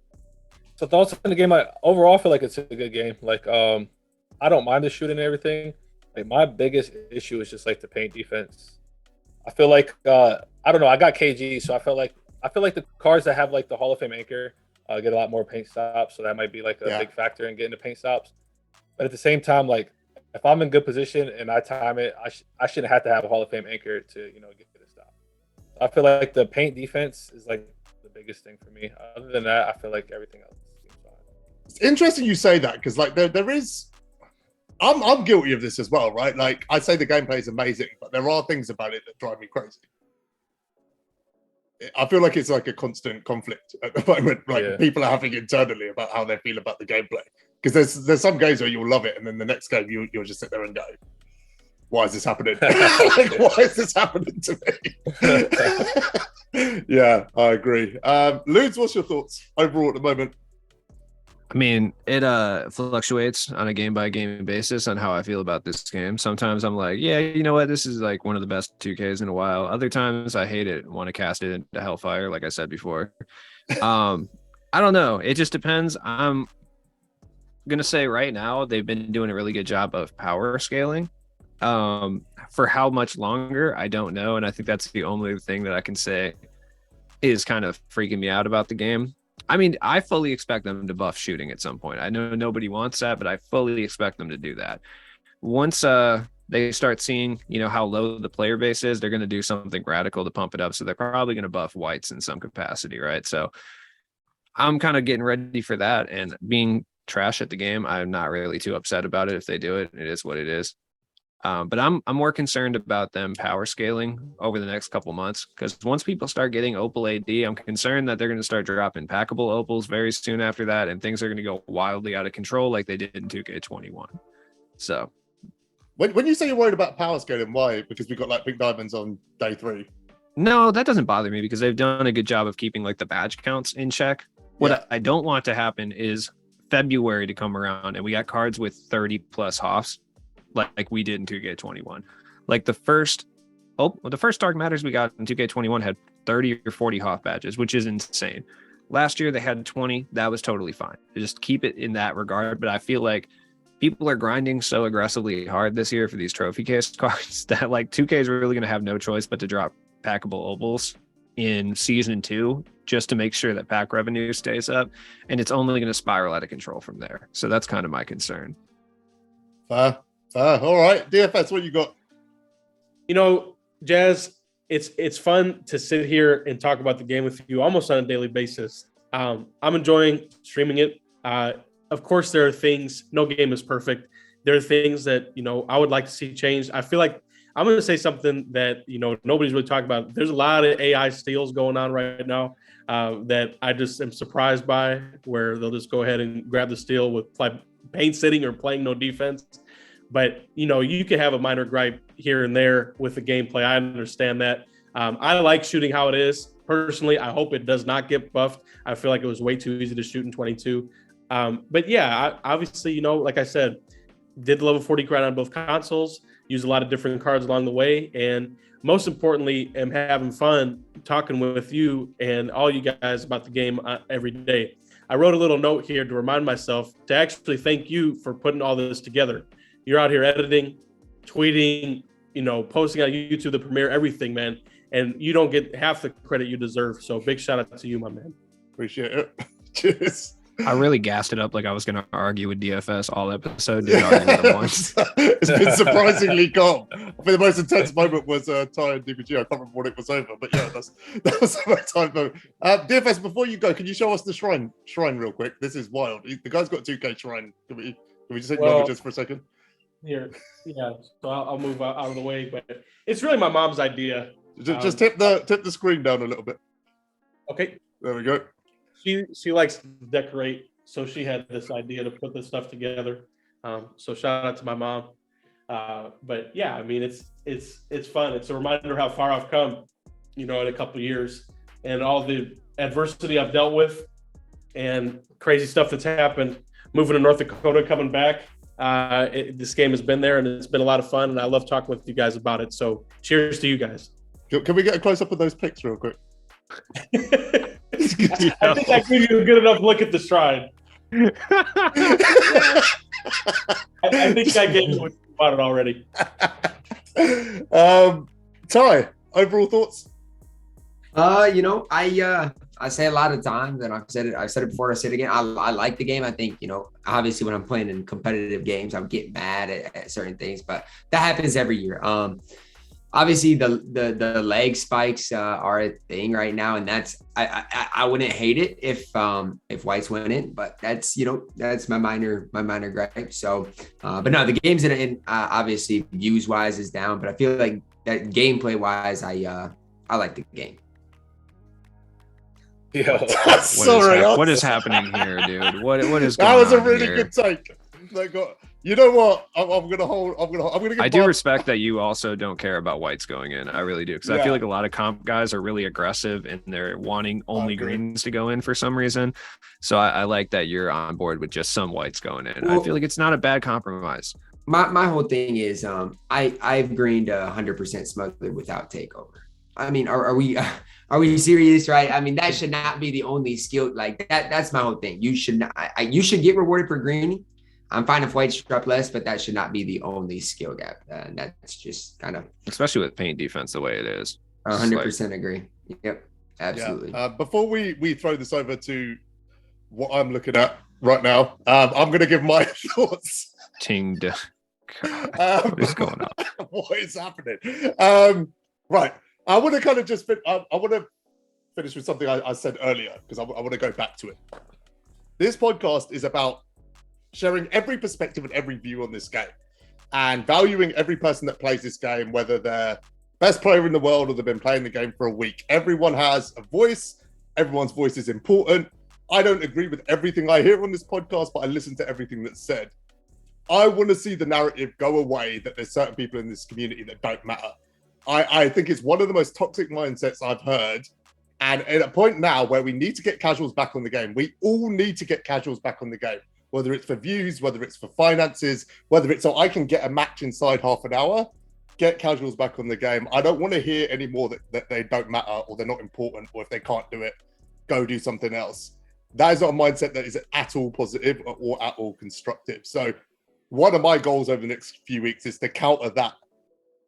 So thoughts on the game, I overall feel like it's a good game. Like I don't mind the shooting and everything. Like my biggest issue is just like the paint defense. I feel like I don't know. I got KG, so I feel like the cards that have like the Hall of Fame anchor get a lot more paint stops. So that might be like a big factor in getting the paint stops. But at the same time, like if I'm in good position and I time it, I shouldn't have to have a Hall of Fame anchor to get a stop. I feel like the paint defense is like the biggest thing for me. Other than that, I feel like everything else seems fine. It's interesting you say that because like there is. I'm guilty of this as well, right? Like I say the gameplay is amazing, but there are things about it that drive me crazy. I feel like it's like a constant conflict at the moment. Like people are having internally about how they feel about the gameplay. Because there's some games where you'll love it, and then the next game you'll just sit there and go, "Why is this happening? Like, why is this happening to me?" Yeah, I agree. Ludes, what's your thoughts overall at the moment? I mean, it fluctuates on a game by game basis on how I feel about this game. Sometimes I'm like, yeah, you know what, this is like one of the best 2Ks in a while. Other times I hate it, want to cast it into hellfire, like I said before. I don't know. It just depends. I'm gonna say right now they've been doing a really good job of power scaling. For how much longer, I don't know, and I think that's the only thing that I can say is kind of freaking me out about the game. I mean, I fully expect them to buff shooting at some point. I know nobody wants that, but I fully expect them to do that. Once they start seeing, how low the player base is, they're going to do something radical to pump it up. So they're probably going to buff whites in some capacity, right? So I'm kind of getting ready for that. And being trash at the game, I'm not really too upset about it. If they do it, it is what it is. But I'm more concerned about them power scaling over the next couple months, because once people start getting Opal AD, I'm concerned that they're going to start dropping packable Opals very soon after that, and things are going to go wildly out of control like they did in 2K21. So when you say you're worried about power scaling, why? Because we got like big diamonds on day 3. No, that doesn't bother me because they've done a good job of keeping like the badge counts in check. What I don't want to happen is February to come around and we got cards with 30 plus Hoffs. Like we did in 2K21. Like the first Dark Matters we got in 2K21 had 30 or 40 Hoff badges, which is insane. Last year they had 20. That was totally fine. Just keep it in that regard. But I feel like people are grinding so aggressively hard this year for these trophy case cards that like 2K is really going to have no choice but to drop packable opals in season 2 just to make sure that pack revenue stays up. And it's only going to spiral out of control from there. So that's kind of my concern. All right, DFS, what you got? Jazz, it's fun to sit here and talk about the game with you almost on a daily basis. I'm enjoying streaming it. Of course, there are things, no game is perfect. There are things that, I would like to see changed. I feel like I'm going to say something that, nobody's really talking about. There's a lot of AI steals going on right now that I just am surprised by, where they'll just go ahead and grab the steal with paint sitting or playing no defense. But, you can have a minor gripe here and there with the gameplay. I understand that. I like shooting how it is. Personally, I hope it does not get buffed. I feel like it was way too easy to shoot in 22. But yeah, obviously, like I said, did the level 40 grind on both consoles, used a lot of different cards along the way. And most importantly, am having fun talking with you and all you guys about the game every day. I wrote a little note here to remind myself to actually thank you for putting all this together. You're out here editing, tweeting, posting on YouTube, the premiere, everything, man. And you don't get half the credit you deserve. So big shout out to you, my man. Appreciate it. Cheers. I really gassed it up like I was going to argue with DFS all episode. Didn't argue with them once. It's been surprisingly calm. I think the most intense moment was Ty and DBG. I can't remember what it was over, but yeah, that was my time moment. DFS, before you go, can you show us the shrine real quick? This is wild. The guy's got 2K shrine. Can we just ignore it just for a second? Here, yeah. So I'll move out of the way, but it's really my mom's idea. Just tip the screen down a little bit. Okay. There we go. She likes to decorate, so she had this idea to put this stuff together. So shout out to my mom. But yeah, I mean, it's fun. It's a reminder how far I've come, in a couple of years, and all the adversity I've dealt with, and crazy stuff that's happened. Moving to North Dakota, coming back. This game has been there, and it's been a lot of fun, and I love talking with you guys about it. So cheers to you guys. Can we get a close up of those pics real quick? I think I gave you a good enough look at the shrine. I think I gave you what you wanted already. Ty, overall thoughts? I say a lot of times, and I've said it before, I said it again. I like the game. I think, obviously when I'm playing in competitive games, I would get mad at certain things, but that happens every year. Obviously the leg spikes are a thing right now, and that's I wouldn't hate it if whites went in, but that's my minor gripe. So, but no, the game's in obviously views wise is down, but I feel like that gameplay wise, I like the game. Yo, what is happening here, dude? What is going on? That was a really here? good take. You know what? I'm gonna. I do respect that you also don't care about whites going in. I really do, because I feel like a lot of comp guys are really aggressive and they're wanting only greens to go in for some reason. So I like that you're on board with just some whites going in. Well, I feel like it's not a bad compromise. My whole thing is I've greened 100% smuggler without takeover. I mean, are we serious, right? I mean, that should not be the only skill. Like that's my whole thing. You should not. You should get rewarded for greening. I'm fine if whites drop less, but that should not be the only skill gap. And that's just kind of, especially with paint defense the way it is. 100% agree. Yep, absolutely. Yeah. Before we throw this over to what I'm looking at right now, I'm going to give my thoughts. God, what is going on? What is happening? Right. I want to kind of just I want to finish with something I said earlier, because I want to go back to it. This podcast is about sharing every perspective and every view on this game, and valuing every person that plays this game, whether they're best player in the world or they've been playing the game for a week. Everyone has a voice. Everyone's voice is important. I don't agree with everything I hear on this podcast, but I listen to everything that's said. I want to see the narrative go away that there's certain people in this community that don't matter. I think it's one of the most toxic mindsets I've heard. And at a point now where we need to get casuals back on the game, we all need to get casuals back on the game, whether it's for views, whether it's for finances, whether it's so I can get a match inside half an hour, get casuals back on the game. I don't want to hear anymore that they don't matter or they're not important, or if they can't do it, go do something else. That is not a mindset that is at all positive or at all constructive. So one of my goals over the next few weeks is to counter that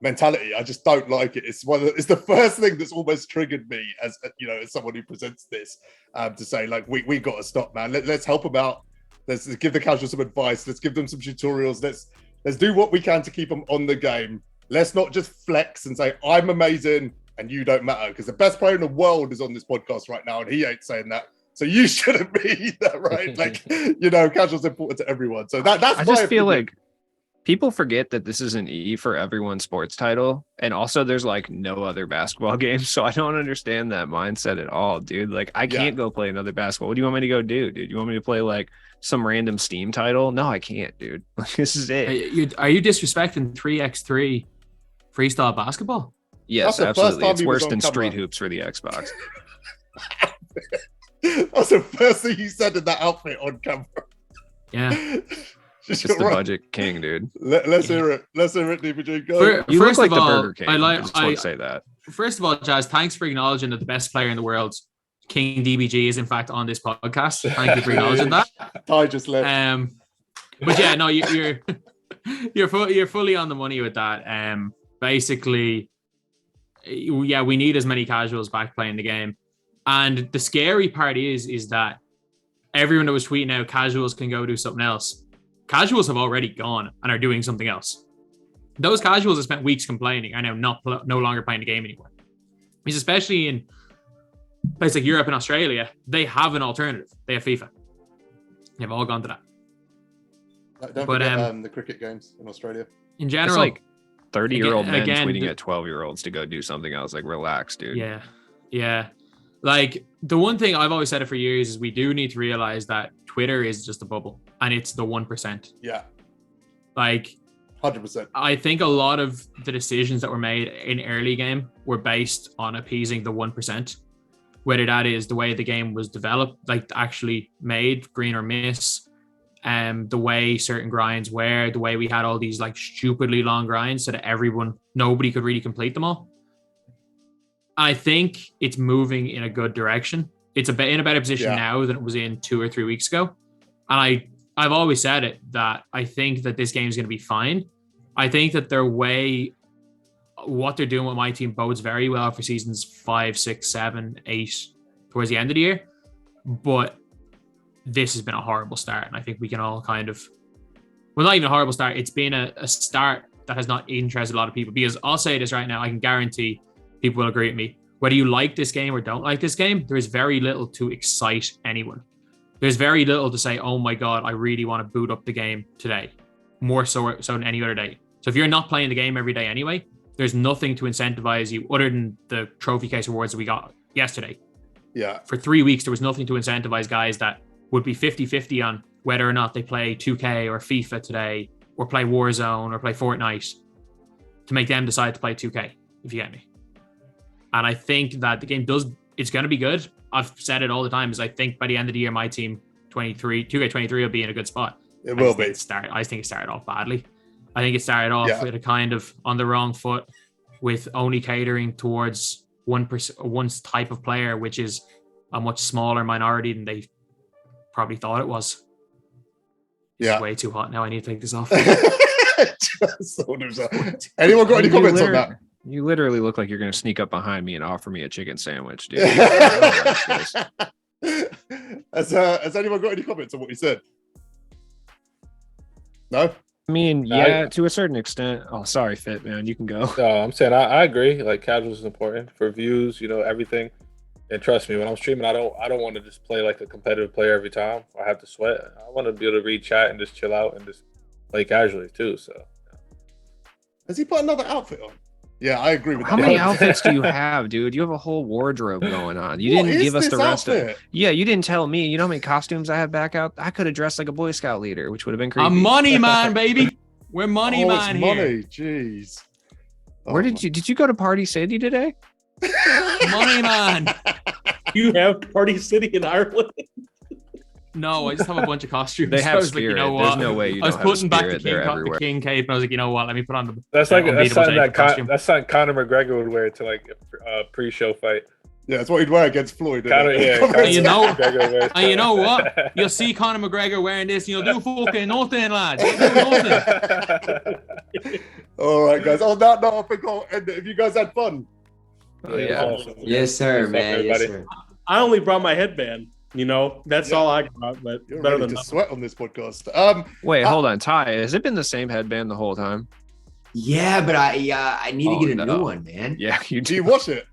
mentality. I just don't like it. It's the first thing that's almost triggered me as someone who presents this, to say, like, we got to stop, man. Let's help them out. Let's give the casuals some advice. Let's give them some tutorials. Let's do what we can to keep them on the game. Let's not just flex and say, I'm amazing and you don't matter, because the best player in the world is on this podcast right now and he ain't saying that. So you shouldn't be either, right? Like, casual's important to everyone. So that's I just feel like people forget that this is an E for everyone sports title. And also there's like no other basketball games. So I don't understand that mindset at all, dude. Like I can't go play another basketball. What do you want me to go do, dude? You want me to play like some random Steam title? No, I can't, dude. Like, this is it. Are you disrespecting 3x3 freestyle basketball? Yes, absolutely. It's worse than Street Hoops for the Xbox. That's the first thing you said in that outfit on camera. Yeah. Just the budget king, dude. Let's hear it. Let's hear it, DBG. Go. You look like the Burger King. I just want to say that. First of all, Jazz, thanks for acknowledging that the best player in the world, King DBG, is in fact on this podcast. Thank you for acknowledging that. Ty just left. But yeah, no, you're fully on the money with that. Basically, yeah, we need as many casuals back playing the game. And the scary part is that everyone that was tweeting out casuals can go do something else. Casuals have already gone and are doing something else. Those casuals have spent weeks complaining are now no longer playing the game anymore. Because especially in places like Europe and Australia, they have an alternative. They have FIFA. They've all gone to that. Don't forget the cricket games in Australia. In general, it's like 30-year-old men tweeting at 12-year-olds to go do something else. Like, relax, dude. Yeah. Like, the one thing I've always said it for years is we do need to realize that Twitter is just a bubble and it's the 1%. Yeah. Like, 100%. I think a lot of the decisions that were made in early game were based on appeasing the 1%. Whether that is the way the game was developed, like actually made, green or miss, the way certain grinds were, the way we had all these like stupidly long grinds so that nobody could really complete them all. I think it's moving in a good direction. It's in a better position now than it was in 2 or 3 weeks ago. And I've always said it, that I think that this game is going to be fine. I think that their way what they're doing with my team bodes very well for seasons 5, 6, 7, 8 towards the end of the year. But this has been a horrible start. And I think we can all kind of, well, not even a horrible start. It's been a start that has not interested a lot of people, because I'll say this right now. I can guarantee people will agree with me. Whether you like this game or don't like this game, there is very little to excite anyone. There's very little to say, oh my God, I really want to boot up the game today. More so than any other day. So if you're not playing the game every day anyway, there's nothing to incentivize you other than the trophy case awards that we got yesterday. Yeah. For 3 weeks, there was nothing to incentivize guys that would be 50-50 on whether or not they play 2K or FIFA today, or play Warzone or play Fortnite, to make them decide to play 2K, if you get me. And I think that the game it's going to be good. I've said it all the time, is I think by the end of the year, my team 2K23 will be in a good spot. It will be. I think it started off badly. I think it started off with a kind of on the wrong foot, with only catering towards one type of player, which is a much smaller minority than they probably thought it was. It's way too hot now. I need to take this off. Anyone got any comments on that? You literally look like you're going to sneak up behind me and offer me a chicken sandwich, dude. Has anyone got any comments on what you said? No? I mean, yeah, to a certain extent. Oh, sorry, Fit, man. You can go. No, I'm saying I agree. Like, casual is important for views, everything. And trust me, when I'm streaming, I don't want to just play like a competitive player every time. I have to sweat. I want to be able to read chat and just chill out and just play casually too. So, has he put another outfit on? Yeah, I agree with that. How many outfits do you have, dude? You have a whole wardrobe going on. You didn't give us the rest of it. Yeah, you didn't tell me. You know how many costumes I have back out? I could have dressed like a Boy Scout leader, which would have been crazy. I'm money man, baby. We're money man here. Money, jeez. Where did you go to Party City today? Money man. You have Party City in Ireland? No, I just have a bunch of costumes. They have I was spirit. Like, you know what? There's no way you I was don't have putting back the spirit. king cape, and I was like, you know what? Let me put on the. That's something that Conor McGregor would wear to like a pre-show fight. Yeah, that's what he'd wear against Floyd. And you know what? You'll see Conor McGregor wearing this, and you'll do fucking nothing, lads. All right, guys. On that note, I think I'll end it. If you guys had fun. Oh, yeah. Awesome. Yes, sir, man. Yes, sir. I only brought my headband. That's all I got. But you're better ready than to nothing. sweat on this podcast. Wait, hold on, Ty. Has it been the same headband the whole time? Yeah, but I need to get a new one, man. Yeah, you do. You wash it?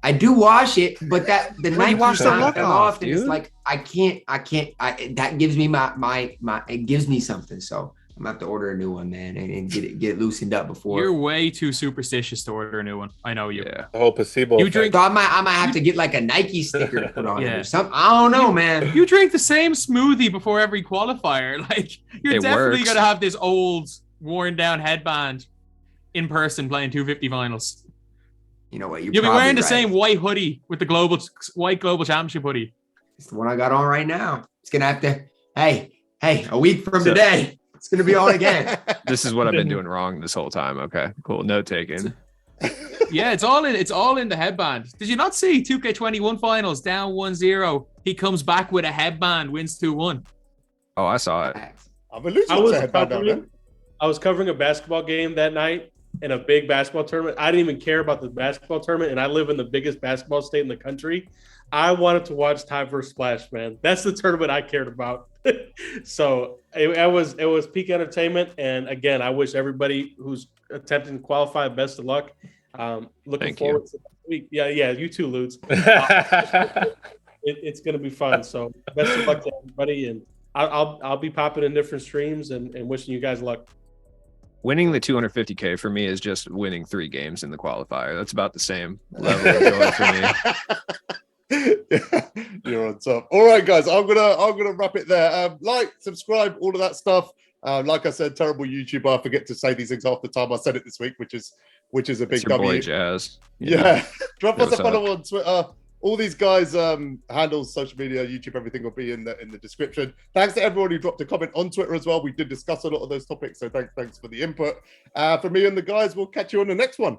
I do wash it, but the night wash the look off, dude. It's like I can't. That gives me my. It gives me something. So I'm gonna have to order a new one, man, and get it loosened up before. You're way too superstitious to order a new one. I know you. Yeah. The whole placebo. You drink. So I might have to get like a Nike sticker to put on it or something. I don't know, man. You drink the same smoothie before every qualifier. Like you're definitely gonna have this old, worn down headband in person playing 250 finals. You know what? You'll be wearing the same white hoodie with the white global championship hoodie. It's the one I got on right now. It's gonna have to. Hey, a week from today, it's gonna be on again. This is what I've been doing wrong this whole time. Okay, cool. Note taken. Yeah, it's all in the headband. Did you not see 2K21 finals down 1-0? He comes back with a headband, wins 2-1. Oh, I saw it. I was covering a basketball game that night in a big basketball tournament. I didn't even care about the basketball tournament, and I live in the biggest basketball state in the country. I wanted to watch Ty vs. Splash, man. That's the tournament I cared about. So it was peak entertainment. And again, I wish everybody who's attempting to qualify best of luck. Looking forward to next week. Yeah, you too, Ludes. It's going to be fun. So best of luck to everybody, and I'll be popping in different streams and wishing you guys luck. Winning the 250K for me is just winning 3 games in the qualifier. That's about the same level of joy for me. You're on top. All right, guys, I'm gonna wrap it there. Like, subscribe, all of that stuff. Like I said, terrible YouTuber. I forget to say these things half the time. I said it this week, which is a big W. Boy Jazz. Yeah. Drop us a follow on Twitter. All these guys' handles, social media, YouTube, everything will be in the description. Thanks to everyone who dropped a comment on Twitter as well. We did discuss a lot of those topics, so thanks for the input. For me and the guys, we'll catch you on the next one.